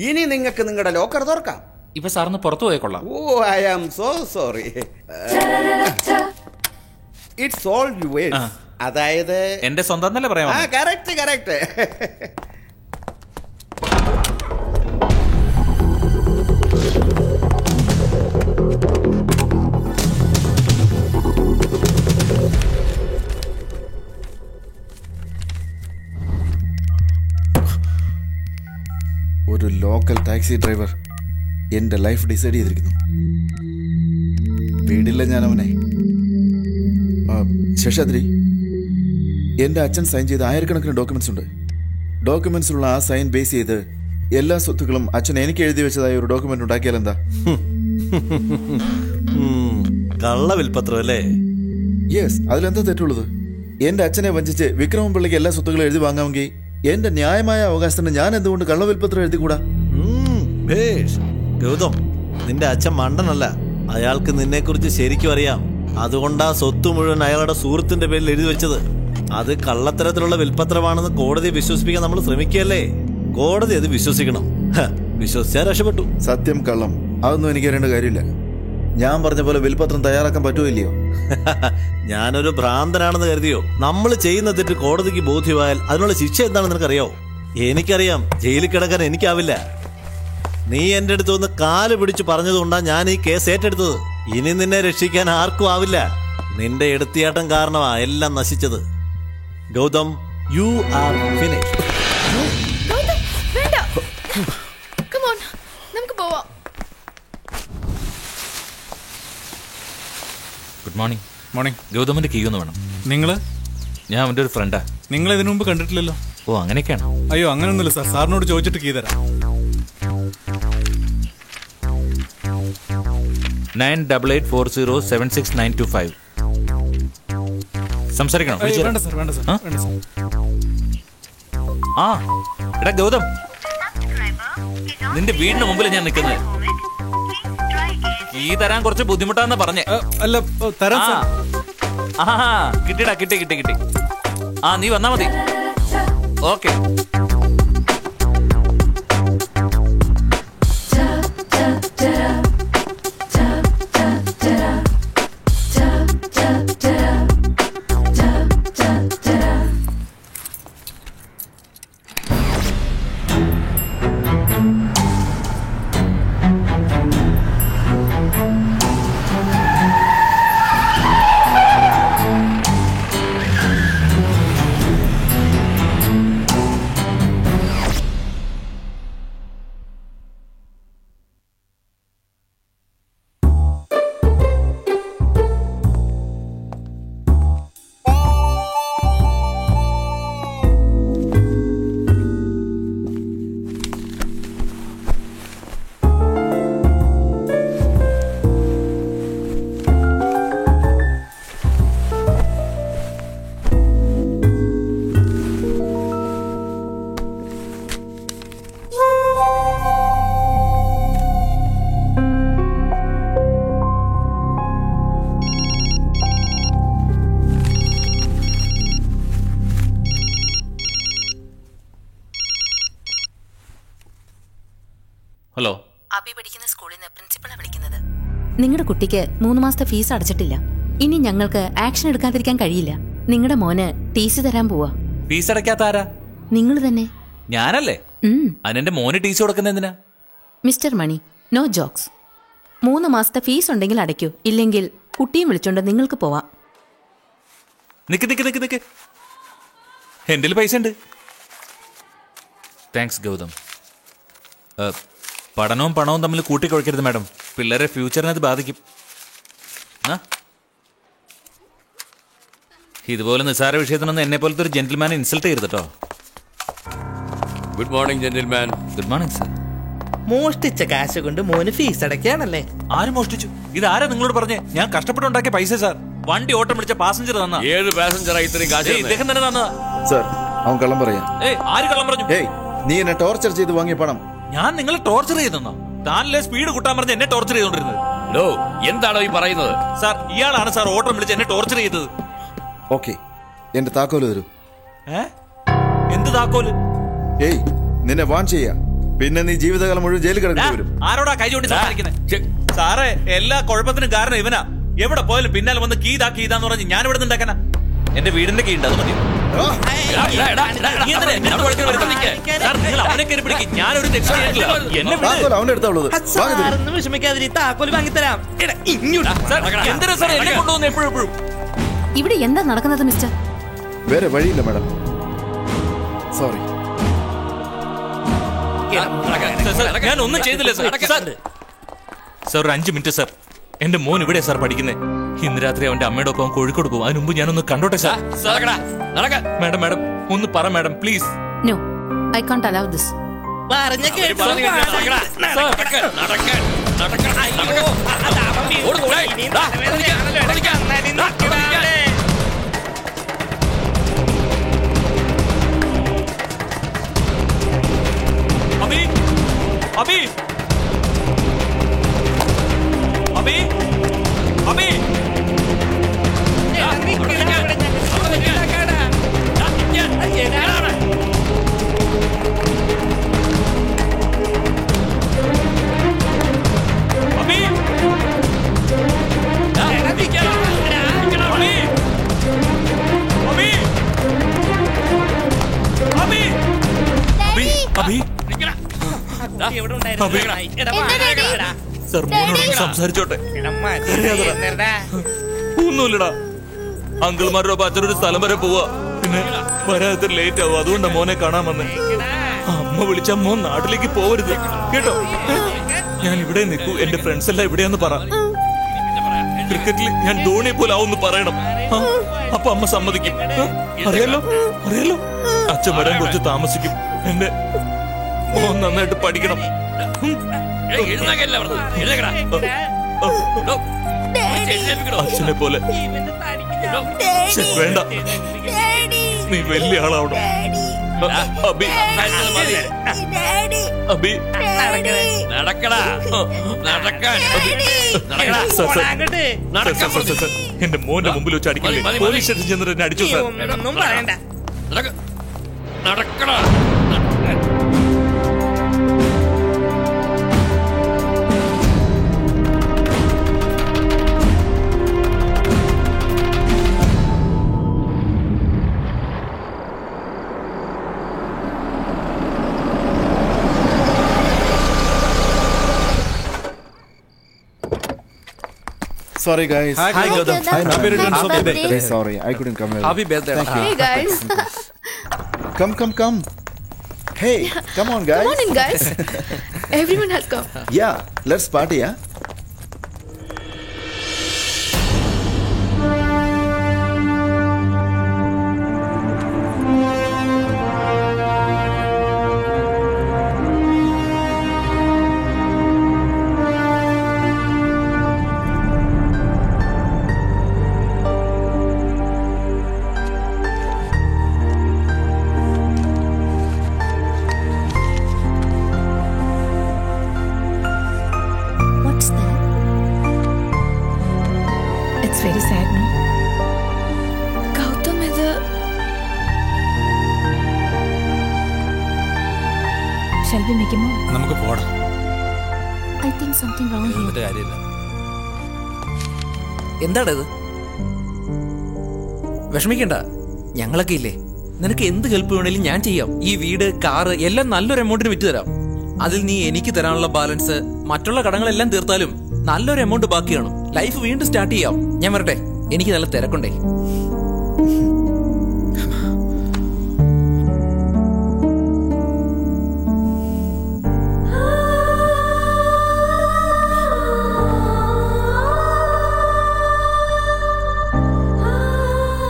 ഇനി നിങ്ങൾക്ക് നിങ്ങളുടെ ലോക്കർ തുറക്കാം. ഇപ്പൊ സാറിന് പുറത്തു പോയിക്കൊള്ളാം. I am so sorry. It's all yours. അതായത് എന്റെ സ്വന്തം തന്നെ പറയാം. Correct correct. ഒരു ലോക്കൽ ടാക്സി ഡ്രൈവർ എൻ്റെ ലൈഫ് ഡിസൈഡ് ചെയ്തിരിക്കുന്നു. വീടില്ല ഞാൻ അവനെ. ശേഷാദ്രി, എൻ്റെ അച്ഛൻ സൈൻ ചെയ്ത ആയിരക്കണക്കിന് ഡോക്യുമെന്റ്സ് ഉണ്ട്. ഡോക്യുമെന്റ്സിലുള്ള ആ സൈൻ ബേസ് ചെയ്ത് എല്ലാ സ്വത്തുക്കളും അച്ഛൻ എനിക്ക് എഴുതി വെച്ചതായ ഒരു ഡോക്യുമെന്റ് ഉണ്ടാക്കിയാൽ എന്താ? കള്ള വിൽപത്രം അല്ലേ? യെസ്, അതിലെന്താ തെറ്റുള്ളത്? എൻ്റെ അച്ഛനെ വഞ്ചിച്ച് വിക്രമൻ പിള്ളയ്ക്ക് എല്ലാ സ്വത്തുക്കളും എഴുതി വാങ്ങാമെങ്കിൽ എന്റെ ന്യായമായ അവകാശത്തിന് ഞാൻ എന്തുകൊണ്ട് കള്ളവിൽപത്രം എഴുതിക്കൂടാ? ഗൗതം, നിന്റെ അച്ഛൻ മണ്ടനല്ല. അയാൾക്ക് നിന്നെ കുറിച്ച് ശരിക്കും അറിയാം. അതുകൊണ്ടാ സ്വത്ത് മുഴുവൻ അയാളുടെ സുഹൃത്തിന്റെ പേരിൽ എഴുതി വെച്ചത്. അത് കള്ളത്തരത്തിലുള്ള വിൽപത്രമാണെന്ന് കോടതിയെ വിശ്വസിപ്പിക്കാൻ നമ്മൾ ശ്രമിക്കുകയല്ലേ? കോടതി അത് വിശ്വസിക്കണം. വിശ്വസിച്ചാൽ രക്ഷപ്പെട്ടു. സത്യം കള്ളം അതൊന്നും എനിക്ക് അറിയേണ്ട കാര്യമില്ല. ഞാൻ പറഞ്ഞ പോലെ വിൽപത്രം തയ്യാറാക്കാൻ പറ്റുമല്ലയോ? ഞാനൊരു ഭ്രാന്തനാണെന്ന് കരുതിയോ? നമ്മൾ ചെയ്യുന്ന തെറ്റ് കോടതിക്ക് ബോധ്യമായാൽ അതിനുള്ള ശിക്ഷ എന്താണെന്ന് നിനക്കറിയാവോ? എനിക്കറിയാം. ജയിലിൽ കിടക്കാൻ എനിക്കാവില്ല. നീ എന്റെ അടുത്ത് ഒന്ന് കാല് പിടിച്ച് പറഞ്ഞതുകൊണ്ടാണ് ഞാൻ ഈ കേസ് ഏറ്റെടുത്തത്. ഇനി നിന്നെ രക്ഷിക്കാൻ ആർക്കും ആവില്ല. നിന്റെ എടുത്തിയാട്ടം കാരണമാ എല്ലാം നശിച്ചത്. Gautham, you are finished. വേണ്ട. Come on, നമുക്ക് പോവാം. Good morning. മോർണിംഗ്. ഗൗതമിന്റെ കീ ഒന്ന് വേണം. നിങ്ങള്? ഞാൻ അവന്റെ ഒരു ഫ്രണ്ടാ. നിങ്ങൾ ഇതിനു മുമ്പ് കണ്ടിട്ടില്ലല്ലോ. ഓ, അങ്ങനെയൊക്കെയാണ്. അയ്യോ, അങ്ങനെയൊന്നുമില്ല സാർ. സാറിനോട് ചോദിച്ചിട്ട് കീ തരാം. 9884076925. സംസാരിക്കണം. വേണ്ട സാർ, വേണ്ട സാർ, വേണ്ട സാർ. ആ, എടാ ഗൗതം, നിന്റെ വീടിന് മുമ്പിൽ ഞാൻ നിൽക്കുന്നത്. കീ തരാൻ കുറച്ച് ബുദ്ധിമുട്ടാന്ന് പറഞ്ഞേ. അല്ല, തരാം സാർ. ആ, കിട്ടിടാ, കിട്ടി. ആ, നീ വന്നാ മതി. ഓക്കെ. ഹലോ. അബി പഠിക്കുന്ന സ്കൂളിൽ നിന്ന് പ്രിൻസിപ്പളാ വിളിക്കുന്നത്. നിങ്ങളുടെ കുട്ടിക്ക് 3 മാസത്തെ ഫീസ് അടച്ചിട്ടില്ല. ഇനി ഞങ്ങൾക്ക് ആക്ഷൻ എടുക്കാതിരിക്കാൻ കഴിയില്ല. നിങ്ങളുടെ മോന് TC തരാൻ പോവാ. ഫീസ് അടയ്ക്കാത്ത ആരാ? നിങ്ങൾ തന്നെ. ഞാനല്ലേ? അതിനെന്റെ മോന് TC കൊടുക്കുന്ന എന്തിനാ? മിസ്റ്റർ മണി, നോ ജോക്സ്. 3 മാസത്തെ ഫീസ് ഉണ്ടെങ്കിൽ അടയ്ക്കൂ, ഇല്ലെങ്കിൽ കുട്ടിയും വിളിച്ചോണ്ട് നിങ്ങൾക്ക് പോവാം. നിക്ക്. എന്റെ പൈസ ഉണ്ട്. താങ്ക്സ് ഗൗതം. പഠനവും പണവും തമ്മിൽ കൂട്ടിക്കുഴക്കരുത് മാഡം. പിള്ളേരെ ഫ്യൂച്ചറിനെ അത് ബാധിക്കും. ഇതുപോലെ നിസ്സാര വിഷയത്തിനൊന്നും എന്നെ പോലത്തെ ഒരു ജെന്റിൽമാനെ ഇൻസൾട്ട് ചെയ്യരുത് കേട്ടോ. Good morning gentleman. Good morning sir. മോഷ്ടിച്ച കാശ് കൊണ്ട് മോന് ഫീസ് അടയ്ക്കാണല്ലേ? ആര് മോഷ്ടിച്ചു? ഇതാരാ നിങ്ങളോട് പറഞ്ഞേ? ഞാൻ കഷ്ടപ്പെട്ടുണ്ടാക്കിയ പൈസ സാർ. വണ്ടി ഓട്ടം പിടിച്ച പാസഞ്ചർ തന്നാ. ഏത് പാസഞ്ചറാ ഇത്രയും കാശ്? ഇദ്ദേഹം തന്നെ തന്നതാ. സർ, അവൻ കള്ളം പറയാ. ആര് കള്ളം പറഞ്ഞു? നീ എന്നെ ടോർച്ചർ ചെയ്ത് വാങ്ങിയ പണം. ഞാൻ നിങ്ങളെ ടോർച്ചർ ചെയ്തെന്നോ? താനല്ലേ സ്പീഡ് കൂട്ടാൻ പറഞ്ഞ് എന്നെ ടോർച്ചർ ചെയ്തോണ്ടിരുന്നത്? എന്താണോ ഈ പറയുന്നത്? സാർ, ഇയാളാണ് സാർ ഓട്ടം വിളിച്ച് എന്നെ ടോർച്ചർ ചെയ്തത്. ഓക്കെ, എന്റെ താക്കോല് തരൂ. എന്ത് താക്കോല്? നിന്നെ വാൺ ചെയ്യാ, പിന്നെ നീ ജീവിതകാലം മുഴുവൻ ജയിലിൽ കിടക്കേണ്ടി വരും. ആരോടാ കൈ ചൂണ്ടി സംസാരിക്കുന്നത്? സാറേ, എല്ലാ കുഴപ്പത്തിനും കാരണം ഇവനാ. എവിടെ പോയാലും പിന്നാലെ വന്ന് കീതാന്ന് പറഞ്ഞ് ഞാൻ ഇവിടെ നിന്നുണ്ടാക്കാനാ. എന്റെ വീടിന്റെ കീ ഉണ്ട്, അത് മതി. ഇവിടെ എന്താ നടക്കുന്നത് മിസ്റ്റർ? വേറെ വഴിയില്ല മാഡം, സോറി. ഞാൻ ഒന്നും ചെയ്തില്ല സാർ. സാർ, ഒരു 5 മിനിറ്റ് സാർ. എന്റെ മോൻ ഇവിടെ സാർ പഠിക്കുന്നത്. ഇന്ന് രാത്രി അവന്റെ അമ്മയുടെ ഒപ്പം കോഴിക്കോട് പോകും. അതിന് മുമ്പ് ഞാനൊന്ന് കണ്ടോട്ടെ സാർ. മാഡം ഒന്ന് പറ madam, please. No, I can't allow this. Abhi sir, മോനോട് സംസാരിച്ചോട്ടെ. ഒന്നുമില്ലടാ, അങ്കിൾമാരുടെ ഒപ്പം അച്ഛനൊരു സ്ഥലം വരെ പോവാ. പിന്നെ വരാത്ത ലേറ്റ് ആവും. അതുകൊണ്ടാ മോനെ കാണാൻ വന്നേ. അമ്മ വിളിച്ച മോൻ നാട്ടിലേക്ക് പോവരുത് കേട്ടോ. ഞാൻ ഇവിടെ നിൽക്കൂ, എന്റെ ഫ്രണ്ട്സ് എല്ലാം ഇവിടെയാന്ന് പറ. ക്രിക്കറ്റിൽ ഞാൻ ധോണിയെ പോലെ ആവുമെന്ന് പറയണം. അപ്പൊ അമ്മ സമ്മതിക്കും. അറിയാലോ അറിയാലോ. അച്ഛൻ വരാൻ കുറച്ച് താമസിക്കും. എന്റെ മോൻ നന്നായിട്ട് പഠിക്കണം. അച്ഛനെ പോലെ. വേണ്ട, നീ വലിയ ആളാവണം. അബി അബി നടക്കടാ, നടക്കാൻ. എന്റെ മോന്റെ മുമ്പിൽ വെച്ച് അടിക്കില്ലേ? പോലീസ് സ്റ്റേഷൻ ചെന്നിട്ട് എന്നെ അടിച്ചു സാർ. നടക്കടാ. Sorry guys. Hi, Gautam. Happy returns of the day. Happy Sorry, I couldn't come here. Happy birthday. Thank you. Hey guys. Come. Hey, come on guys. Come on in, guys. Everyone has come. Yeah, let's party, yeah? What's that? It's very sad, no? Gautam ഇത് Shall we make a move? നമുക്ക് പോടാം. I think something wrong here. എന്നിട്ട് കാര്യമില്ല. എന്താണ് ഇത്? വിഷമിക്കണ്ട, ഞങ്ങളൊക്കെ ഇല്ലേ. നിനക്ക് എന്ത് ഹെൽപ്പ് വേണേലും ഞാൻ ചെയ്യാം. ഈ വീട്, കാറ് എല്ലാം നല്ലൊരു എമൗണ്ടിന് വിറ്റ് തരാം. അതിൽ നീ എനിക്ക് തരാനുള്ള ബാലൻസ്, മറ്റുള്ള കടങ്ങളെല്ലാം തീർത്താലും നല്ലൊരു എമൗണ്ട് ബാക്കിയാണ്. ലൈഫ് വീണ്ടും സ്റ്റാർട്ട് ചെയ്യാം. ഞാൻ വരട്ടെ, എനിക്ക് നല്ല തിരക്കുണ്ടേ.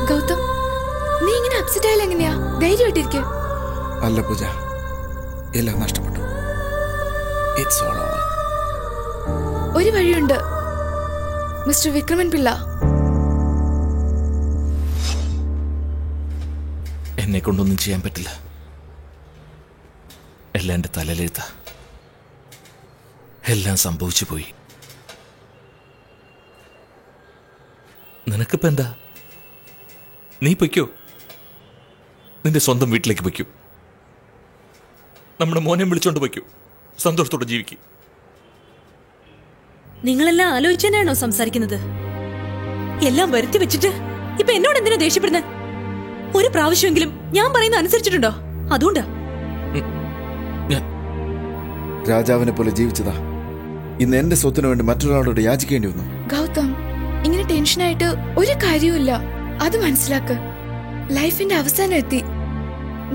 ഗൗതം, നീ ഇങ്ങനെ അപ്സെറ്റ് ആയാലും എങ്ങനെയാ? ധൈര്യമായിട്ടിരിക്കെ. അല്ല പൂജ, എല്ലാം നഷ്ടപ്പെട്ടു. It's all over. ഒരു വഴിയുണ്ട്, മിസ്റ്റർ വിക്രമൻ പിള്ള. എന്നെ കൊണ്ടൊന്നും ചെയ്യാൻ പറ്റില്ല. എല്ലാം എന്റെ തലയിലെഴുത്ത. എല്ലാം സംഭവിച്ചു പോയി. നിനക്കിപ്പോ എന്താ? നീ പൊയ്ക്കോ, നിന്റെ സ്വന്തം വീട്ടിലേക്ക് പൊയ്ക്കോ. നമ്മുടെ മോനെ വിളിച്ചോണ്ട് പൊയ്ക്കോ. സന്തോഷത്തോടെ ജീവിക്കും. നിങ്ങളെല്ലാം ആലോചിച്ചതിനാണോ സംസാരിക്കുന്നത്? എല്ലാം വരുത്തി വെച്ചിട്ട് ഇപ്പൊ എന്നോട് എന്തിനാ ദേഷ്യപ്പെടുന്നത്? ഒരു പ്രാവശ്യമെങ്കിലും ഞാൻ പറയുന്ന അനുസരിച്ചിട്ടുണ്ടോ? അതുകൊണ്ടാ. രാജാവിനെ പോലെ ജീവിച്ചതാ. ഇന്ന് എന്റെ സ്വത്തിനു വേണ്ടി മറ്റൊരാളോട് യാചിക്കേണ്ടി വന്നു. ഗൗതം, ഇങ്ങനെ ടെൻഷനായിട്ട് ഒരു കാര്യവുമില്ല. അത് മനസ്സിലാക്ക്. ലൈഫിന്റെ അവസാനം എത്തി.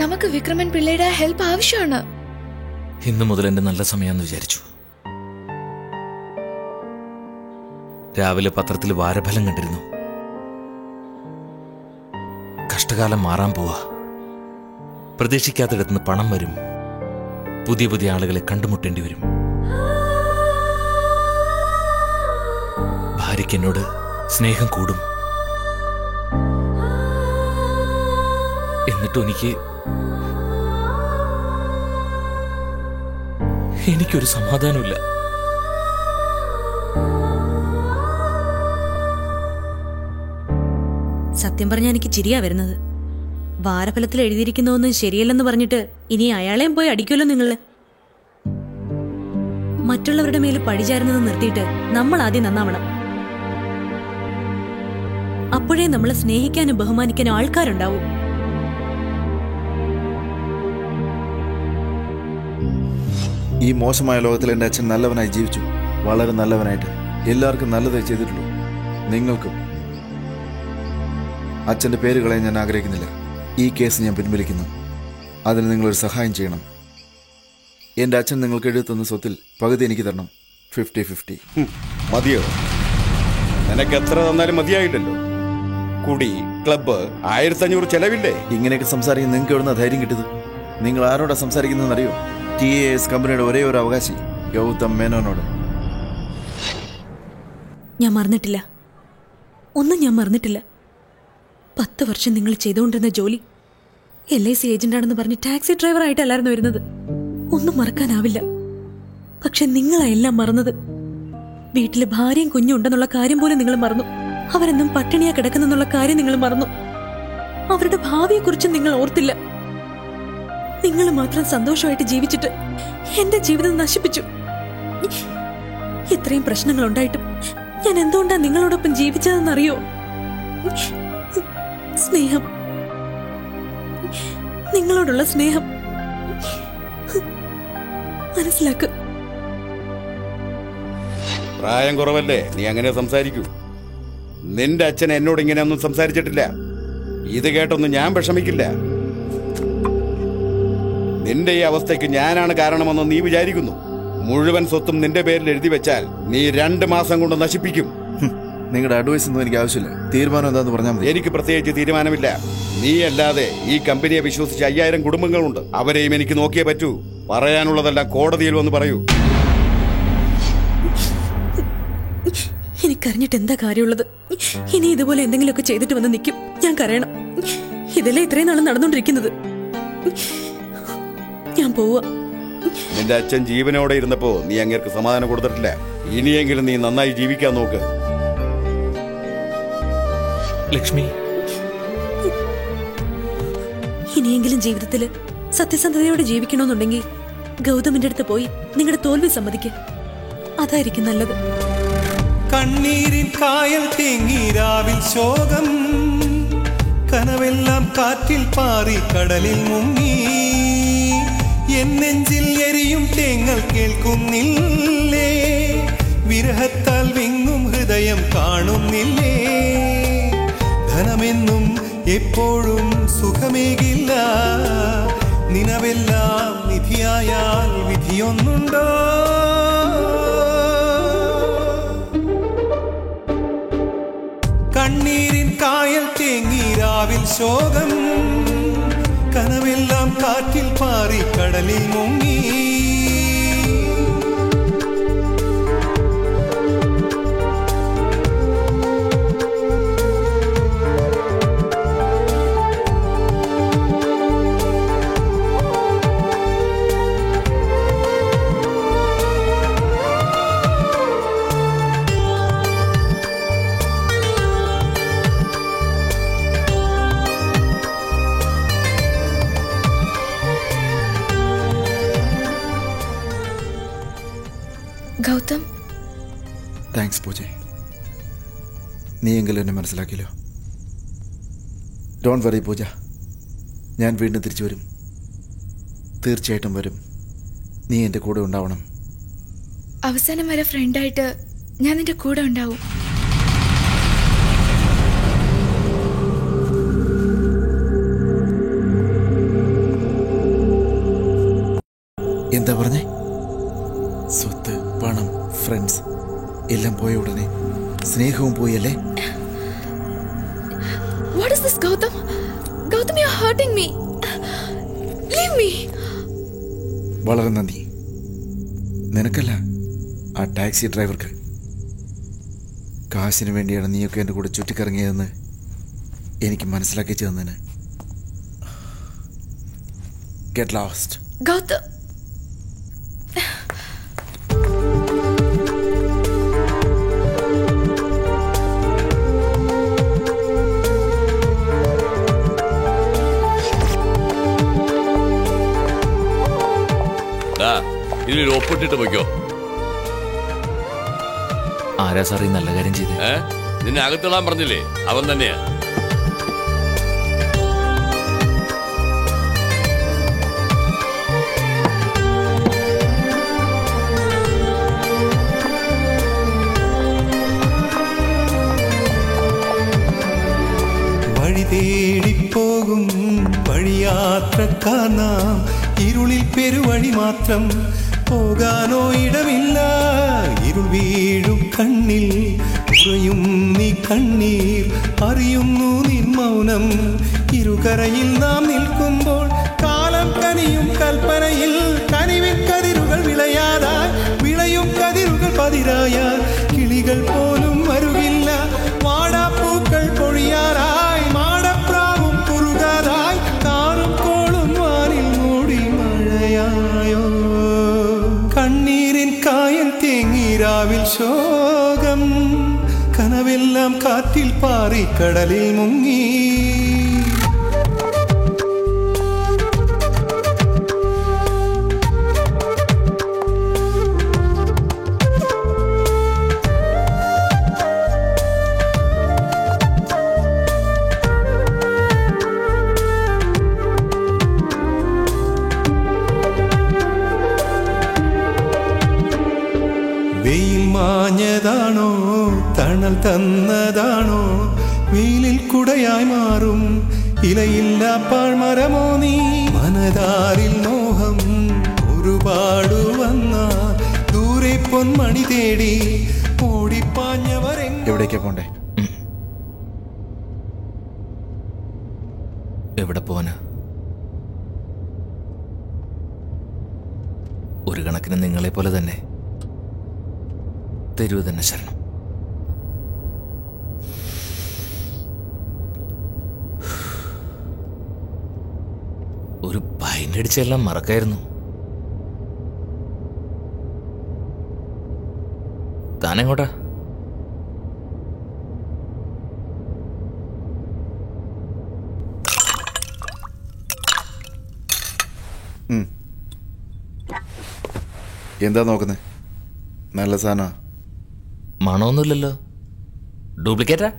നമുക്ക് വിക്രമൻ പിള്ളയുടെ ഹെൽപ്പ് ആവശ്യമാണ്. ഇന്നു മുതൽ എന്റെ നല്ല സമയമെന്ന് വിചാരിച്ചു. രാവിലെ പത്രത്തിൽ വാരഫലം കണ്ടിരുന്നു. കഷ്ടകാലം മാറാൻ പോവാ. പ്രതീക്ഷിക്കാത്തിടത്തുനിന്ന് പണം വരും. പുതിയ പുതിയ ആളുകളെ കണ്ടുമുട്ടേണ്ടി വരും. ഭാര്യയ്ക്ക് എന്നോട് സ്നേഹം കൂടും. എന്നിട്ടും എനിക്കൊരു സമാധാനമില്ല. സത്യം പറഞ്ഞാൽ എനിക്ക് ചിരിയാ വരുന്നത്. വാരഫലത്തിൽ എഴുതിയിരിക്കുന്നതൊന്നും ശരിയല്ലെന്ന് പറഞ്ഞിട്ട് ഇനി അയാളെയും പോയി അടിക്കുമല്ലോ നിങ്ങള്. മറ്റുള്ളവരുടെ മേൽ പഴിചാരുന്നത് നിർത്തിയിട്ട് നമ്മൾ ആദ്യം നന്നാവണം. അപ്പോഴേ നമ്മളെ സ്നേഹിക്കാനും ബഹുമാനിക്കാനും ആൾക്കാരുണ്ടാവും. ഈ മോശമായ ലോകത്തിൽ എൻ്റെ അച്ഛൻ നല്ലവനായി ജീവിച്ചു. വളരെ നല്ലവനായിട്ട്. എല്ലാവർക്കും നല്ലതേ ചെയ്തിട്ടുള്ളൂ. നിങ്ങൾക്കും. അച്ഛൻ്റെ പേര് കളയാൻ ഞാൻ ആഗ്രഹിക്കുന്നില്ല. ഈ കേസ് ഞാൻ പിൻവലിക്കുന്നു. അതിന് നിങ്ങളൊരു സഹായം ചെയ്യണം. എൻ്റെ അച്ഛൻ നിങ്ങൾക്ക് എഴുതി തന്ന സ്വത്തിൽ പകുതി എനിക്ക് തരണം. 50-50. മതിയോ? നിനക്ക് എത്ര തന്നാലും മതിയായില്ലല്ലോ. കുടി, ക്ലബ്ബ്, 1500 ചെലവില്ലേ? ഇങ്ങനെയൊക്കെ സംസാരിക്കാൻ നിങ്ങൾക്ക് എവിടുന്ന ധൈര്യം കിട്ടിയത്? നിങ്ങൾ ആരോടാ സംസാരിക്കുന്നതെന്നറിയോ? TAS കമ്പനിയുടെ ഒരേ ഒരു അവകാശി ഗൗതം മേനോനോട്. ഞാൻ മറന്നിട്ടില്ല, ഒന്നും ഞാൻ മറന്നിട്ടില്ല. 10 വർഷം നിങ്ങൾ ചെയ്തുകൊണ്ടിരുന്ന ജോലി LIC ഏജന്റാണെന്ന് പറഞ്ഞ് ടാക്സി ഡ്രൈവർ ആയിട്ടല്ലായിരുന്നു വരുന്നത്. ഒന്നും മറക്കാനാവില്ല. പക്ഷെ നിങ്ങളാ എല്ലാം മറന്നത്. വീട്ടില് ഭാര്യയും കുഞ്ഞും ഉണ്ടെന്നുള്ള കാര്യം പോലും നിങ്ങൾ മറന്നു. അവരെന്നും പട്ടിണിയാ കിടക്കുന്നെന്നുള്ള കാര്യം നിങ്ങൾ മറന്നു. അവരുടെ ഭാവിയെക്കുറിച്ച് നിങ്ങൾ ഓർത്തില്ല. നിങ്ങൾ മാത്രം സന്തോഷമായിട്ട് ജീവിച്ചിട്ട് എന്റെ ജീവിതം നശിപ്പിച്ചു. ഇത്രയും പ്രശ്നങ്ങൾ ഉണ്ടായിട്ടും ഞാൻ എന്തുകൊണ്ടാ നിങ്ങളോടൊപ്പം ജീവിച്ചതെന്നറിയോ? സ്നേഹം, നിങ്ങളോടുള്ള സ്നേഹം. മനസ്സിലാക്ക്. പ്രായം കുറവല്ലേ, നീ അങ്ങനെ സംസാരിക്കൂ. നിന്റെ അച്ഛൻ എന്നോട് ഇങ്ങനെ ഒന്നും സംസാരിച്ചിട്ടില്ല. ഇത് കേട്ടൊന്നും ഞാൻ വിഷമിക്കില്ല. നിന്റെ ഈ അവസ്ഥയ്ക്ക് ഞാനാണ് കാരണമെന്ന് നീ വിചാരിക്കുന്നു. മുഴുവൻ സ്വത്തും നിന്റെ പേരിൽ എഴുതി വെച്ചാൽ നീ 2 മാസം കൊണ്ട് നശിപ്പിക്കും. നിങ്ങളുടെ അഡ്വൈസ് ഒന്നും എനിക്ക് ആവശ്യമില്ല. തീരുമാനം എന്താന്ന് പറഞ്ഞാൽ മതി. എനിക്ക് പ്രത്യേകിച്ച് തീരുമാനമില്ല. നീ അല്ലാതെ ഈ കമ്പനിയെ വിശ്വസിച്ച് 5000 കുടുംബങ്ങളുണ്ട്. അവരെയും എനിക്ക് നോക്കിയേ പറ്റൂ. പറയാനുള്ളതെല്ലാം കോടതിയിൽ വന്ന് പറയൂ. എനിക്കറിഞ്ഞിട്ട് എന്താ കാര്യമുള്ളത്? ഇനി ഇതുപോലെ എന്തെങ്കിലുമൊക്കെ ചെയ്തിട്ട് വന്ന് നിൽക്കും. ഞാൻ കരയണം. ഇതെല്ലാം ഇത്രയും നാളും നടന്നുകൊണ്ടിരിക്കുന്നത്. ഞാൻ പോവാ. നിന്റെ അച്ഛൻ ജീവനോടെ ഇരുന്നപ്പോ നീ അങ്ങേർക്ക് സമാധാനം കൊടുത്തിട്ടില്ല. ഇനിയെങ്കിലും നീ നന്നായി ജീവിക്കാൻ നോക്ക്. ലക്ഷ്മി, ഇനിയെങ്കിലും ജീവിതത്തില് സത്യസന്ധതയോടെ ജീവിക്കണമെന്നുണ്ടെങ്കിൽ ഗൗതമിന്റെ അടുത്ത് പോയി നിങ്ങളുടെ തോൽവി സമ്മതിക്കുക. അതായിരിക്കും നല്ലത്. കണ്ണീരിൻ കായൽ തേങ്ങീരാവിൽ ശോകം, കനവെല്ലാം കാറ്റിൽ പാറി കടലിൽ മുങ്ങി. എൻ നെഞ്ചിൽ എരിയും തേങ്ങൽ കേൾക്കുന്നില്ലേ? വിരഹത്താൽ വിങ്ങും ഹൃദയം കാണുന്നില്ലേ? ധനമെന്നും എപ്പോഴും സുഖമേകില്ല. നിനവെല്ലാം നിധിയായാൽ വിധിയൊന്നുണ്ടോ? കണ്ണീരിൻ കായൽ തേങ്ങീരാവിൽ ശോകം, കനവെല്ലാം കാറ്റിൽ പാറി കടലിൽ മുങ്ങി. ഗൗതം, താങ്ക്സ് പൂജ. നീയെങ്കിലും എന്നെ മനസ്സിലാക്കിയല്ലോ. ഡോണ്ട് വറി പൂജ, ഞാൻ വീണ്ടും തിരിച്ചു വരും. തീർച്ചയായിട്ടും വരും. നീ എൻ്റെ കൂടെ ഉണ്ടാവണം. അവസാനം വരെ ഫ്രണ്ടായിട്ട് ഞാൻ നിന്റെ കൂടെ ഉണ്ടാവും. എന്താ പറഞ്ഞേ? സ്വത്ത്, പണം, ഫ്രണ്ട്സ് എല്ലാം പോയ ഉടനെ സ്നേഹവും പോയല്ലേ? What is this, Gautam? Gautam, you're hurting me. Leave me. വളരെ നന്ദി. നിനക്കല്ല, ആ ടാക്സി ഡ്രൈവർക്ക്. കാശിന് വേണ്ടിയാണ് നീയൊക്കെ എൻ്റെ കൂടെ ചുറ്റിക്കറങ്ങിയതെന്ന് എനിക്ക് മനസ്സിലാക്കിച്ചു തന്നതിന്. Get lost. Gautam. ഇതിൽ ഒപ്പിട്ടിട്ട് പോയിക്കോ. ആരാ സാർ ഈ നല്ല കാര്യം ചെയ്ത്? നിന്നെ അകത്തിടാൻ പറഞ്ഞില്ലേ, അവൻ തന്നെയാ. വഴി വഴിയാത്രക്കാർ നാം ഇരുളിൽ പെരുവഴി മാത്രം പോകാനോ ഇടമില്ല ഇരുൾ വീഴും കണ്ണിൽ ഉറയും നീ കണ്ണീർ അറിയുന്നു നിൻ മൗനം ഇരുകരയിൽ നാം നിൽക്കുമ്പോൾ കാലം കനിയും കൽപ്പനയിൽ കനിവിൻ കതിരുകൾ വിളയാതായി വിളയും കതിരുകൾ പതിരായാൽ കിളികൾ പോലും വരുകില്ല വാടാപ്പൂക്കൾ പൊഴിയാറായി മാടപ്രാവും കുറുകാതായി കാറും കോളും വാനിൽ മൂടി മഴയായോ കണ്ണീരിൻ കായൽ തേങ്ങീരാവിൽ ശോകം കനവെല്ലാം കാറ്റിൽ പാറി കടലിൽ മുങ്ങി വെയിൽ മാഞ്ഞതാണോ തണൽ തന്നതാണോ വെയിലിൽ കുടയായി മാറും ഇലയില്ല പാഴ്മരമോ നീ മനതാരിൽ മോഹം ഒരുപാട് വന്നാൽ ദൂരെ പൊന്മണി തേടി ഓടിപ്പാഞ്ഞവരെ എവിടേക്കാ പോണ്ടേ? എവിടെ പോവാന്? ഒരു കണക്കിന് നിങ്ങളെ പോലെ തന്നെ തെരുവ് തന്നെ ശരണം. ഒരു പൈനടിച്ചെല്ലാം മറക്കായിരുന്നു. താനെങ്ങോട്ടാ? എന്താ നോക്കുന്നേ? നല്ല സാധന. മണമൊന്നുമില്ലല്ലോ. ഡ്യൂപ്ലിക്കേറ്റാ?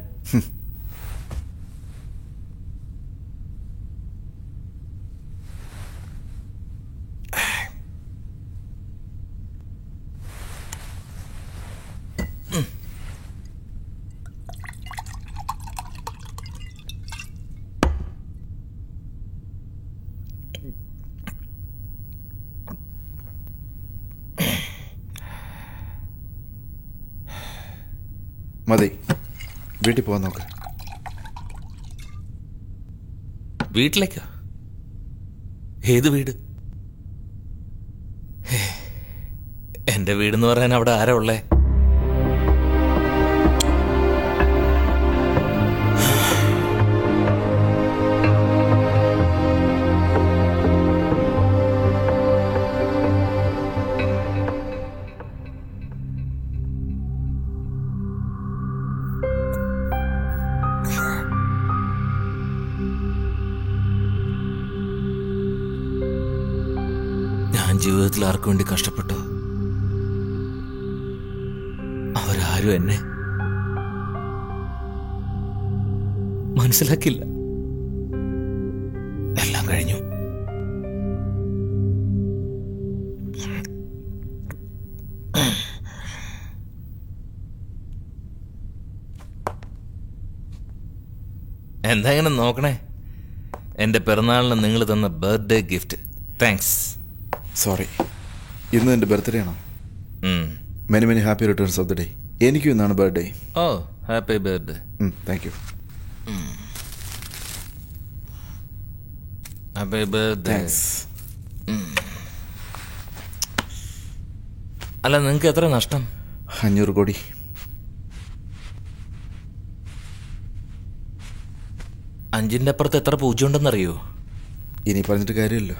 മതി, വീട്ടിൽ പോവാൻ നോക്ക്. വീട്ടിലേക്കോ? ഏത് വീട്? എന്റെ വീടെന്ന് പറയാൻ അവിടെ ആരാ ഉള്ളേ? ജീവിതത്തിൽ ആർക്കു വേണ്ടി കഷ്ടപ്പെട്ടു അവരാരും എന്നെ മനസ്സിലാക്കില്ല. എല്ലാം കഴിഞ്ഞു. എന്താ ഇങ്ങനെ നോക്കണേ? എന്റെ പിറന്നാളിന് നിങ്ങൾ തന്ന ബർത്ത്ഡേ ഗിഫ്റ്റ്. താങ്ക്സ്. സോറി, ഇന്ന് എൻ്റെ ബർത്ത്ഡേ ആണോ? Many many happy returns of the day. എനിക്കും ഇന്നാണ് birthday. Oh, happy birthday. Thank you. Happy birthday. അല്ല, നിങ്ങൾക്ക് എത്ര നഷ്ടം? 500 കോടി. അഞ്ചിന്റെ അപ്പുറത്ത് എത്ര പൂജ്യം ഉണ്ടെന്നറിയോ? ഇനി പറഞ്ഞിട്ട് കാര്യമില്ല.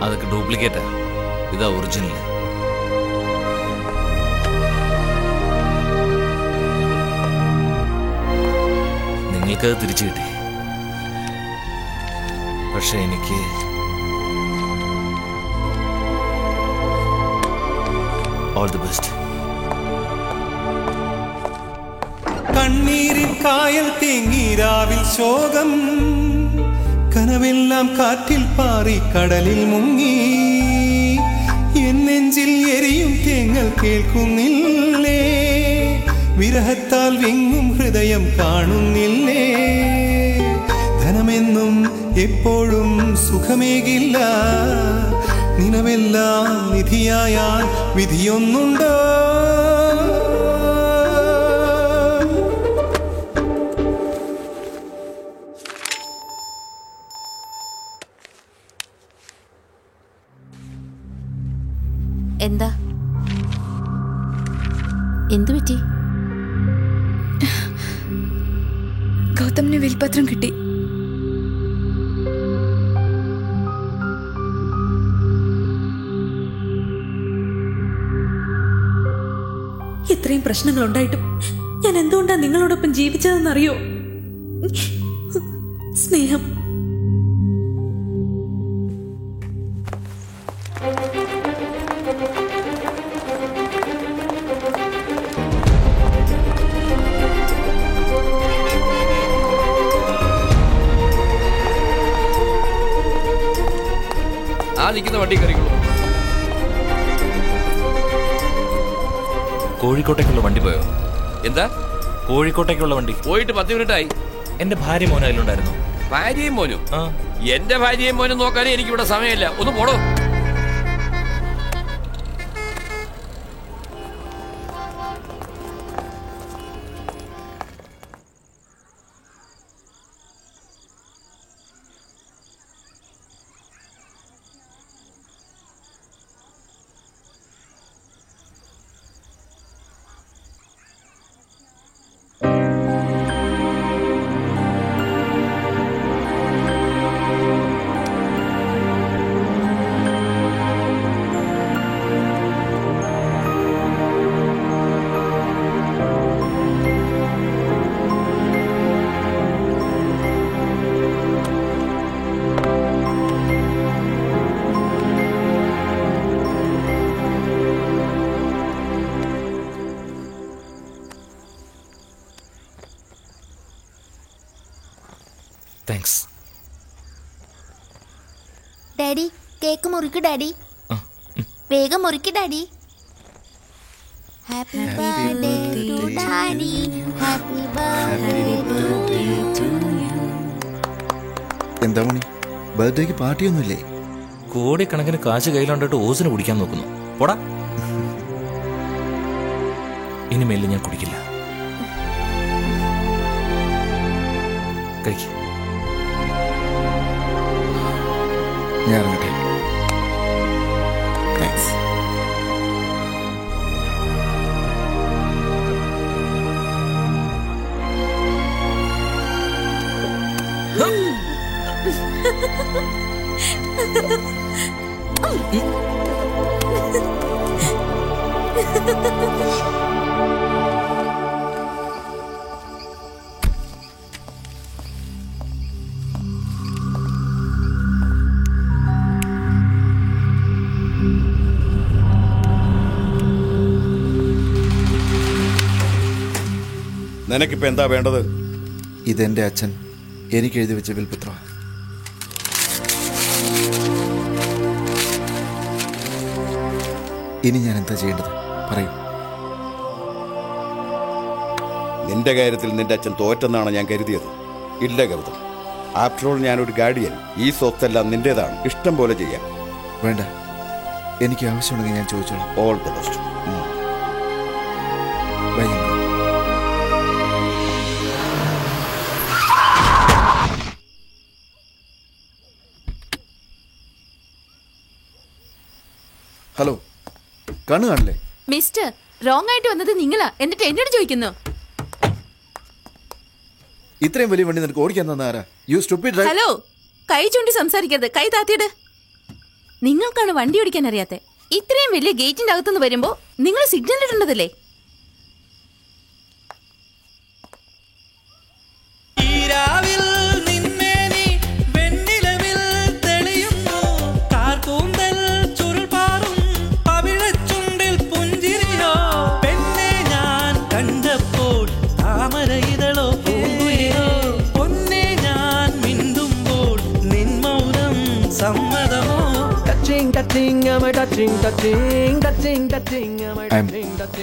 അതൊക്കെ ഡ്യൂപ്ലിക്കേറ്റാ. ഇതാ ഒറിജിനൽ. നിങ്ങൾക്ക് തിരിച്ചു കിട്ടി. പക്ഷെ എനിക്ക് ഓൾ ദി ബെസ്റ്റ്. കണ്ണീരിൻ കായൽ തേങ്ങീരാവിൽ ശോകം, കനവെല്ലാം കാറ്റിൽ പാറി കടലിൽ മുങ്ങി. എൻ നെഞ്ചിൽ എരിയും തേങ്ങൽ കേൾക്കുന്നില്ലേ, വിരഹത്താൽ വിങ്ങും ഹൃദയം കാണുന്നില്ലേ. ധനമെന്നും എപ്പോഴും സുഖമേകില്ല, നിലവെല്ലാം നിധിയായാൽ വിധിയൊന്നുണ്ടോ. എന്താ എന്തു പറ്റി? ഗൗതമിന് വിൽപത്രം കിട്ടി. ഇത്രയും പ്രശ്നങ്ങൾ ഉണ്ടായിട്ടും ഞാൻ എന്തുകൊണ്ടാ നിങ്ങളോടൊപ്പം ജീവിച്ചതെന്നറിയോ? സ്നേഹം. നിൽക്കുന്ന വണ്ടി കയറിക്കോളൂ. കോഴിക്കോട്ടേക്കുള്ള വണ്ടി പോയോ? എന്താ? കോഴിക്കോട്ടേക്കുള്ള വണ്ടി പോയിട്ട് 10 മിനിറ്റായി. എന്റെ ഭാര്യ മോനും അതിലുണ്ടായിരുന്നു. ഭാര്യയും മോനും? എന്റെ ഭാര്യയും മോനും നോക്കാനേ എനിക്കിവിടെ സമയമില്ല. ഒന്ന് പോടോ. താങ്ക്സ്. ഡാഡി കേക്ക് മുറിക്ക് ഡാഡി, വേഗം മുറിക്ക് daddy. Happy birthday to daddy, happy birthday to you. എന്താ മണി, ബർത്ത്ഡേക്ക് പാർട്ടിയൊന്നുമില്ലേ? കോടിക്കണക്കിന് കാശ് കയ്യിലുണ്ടിട്ട് ഓസിന് കുടിക്കാൻ നോക്കുന്നു. പോടാ. ഇനിമേലിൽ ഞാൻ കുടിക്കില്ല. കഴിക്കും. ഞാൻ ഇറങ്ങട്ടെ. താങ്ക്സ്. നിനക്കിപ്പോ എന്താ വേണ്ടത്? ഇതെന്റെ അച്ഛൻ എനിക്ക് എഴുതി വെച്ച വിൽപത്രം. ഇനി ഞാൻ എന്താ ചെയ്യേണ്ടത് പറയൂ. നിന്റെ കാര്യത്തിൽ നിന്റെ അച്ഛൻ തോറ്റെന്നാണ് ഞാൻ കരുതിയത്. ഇല്ല ഗൗതം, ആഫ്റ്റർ ഓൾ ഞാനൊരു ഗാർഡിയൻ. ഈ സ്വത്തെല്ലാം നിന്റേതാണ്, ഇഷ്ടം പോലെ ചെയ്യാം. വേണ്ട, എനിക്ക് ആവശ്യമുണ്ടെങ്കിൽ ഞാൻ ചോദിച്ചോളാം. All the best. Bye. Hello, കണ്ണു കാണില്ലേ? മിസ്റ്റർ, റോങ് ആയിട്ട് വന്നത് നിങ്ങളാ, എന്നിട്ട് എന്നോട് ചോദിക്കുന്നു. ഇത്രയും വലിയ വണ്ടി നിനക്ക് ഓടിക്കാൻ തന്ന ആരാ? U stupid driver. ഹലോ, കൈ ചൂണ്ടി സംസാരിക്കരുത്, കൈ താത്തിയിട്. നിങ്ങൾക്കാണ് വണ്ടി ഓടിക്കാൻ അറിയാത്തെ. ഇത്രയും വലിയ ഗേറ്റിന്റെ അകത്തുനിന്ന് വരുമ്പോ നിങ്ങൾ സിഗ്നൽ ഇടേണ്ടതല്ലേ? ഈരാവിൽ നിന്നേനി വെണ്ണിലവിൽ മന്മഥമോ ഐ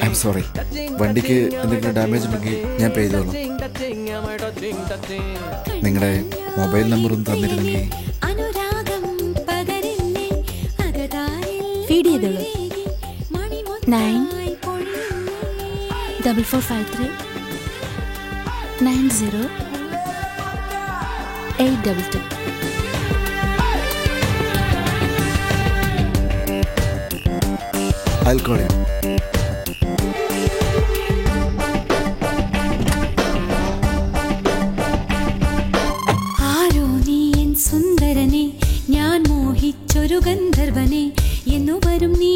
എം സോറി. വണ്ടിക്ക് എന്തെങ്കിലും ഡാമേജ് ഉണ്ടെങ്കിൽ ഞാൻ പേ ചെയ്തോളാം. നിങ്ങളുടെ മൊബൈൽ നമ്പറും തന്നിരുന്നെങ്കിൽ. ഫീഡ് ചെയ്തോളൂ. 94453 90 822. I'll call you. ആരോ നീ എൻ സുന്ദരനെ ഞാൻ മോഹിച്ചൊരു ഗന്ധർവനെ എന്നു വരും നീ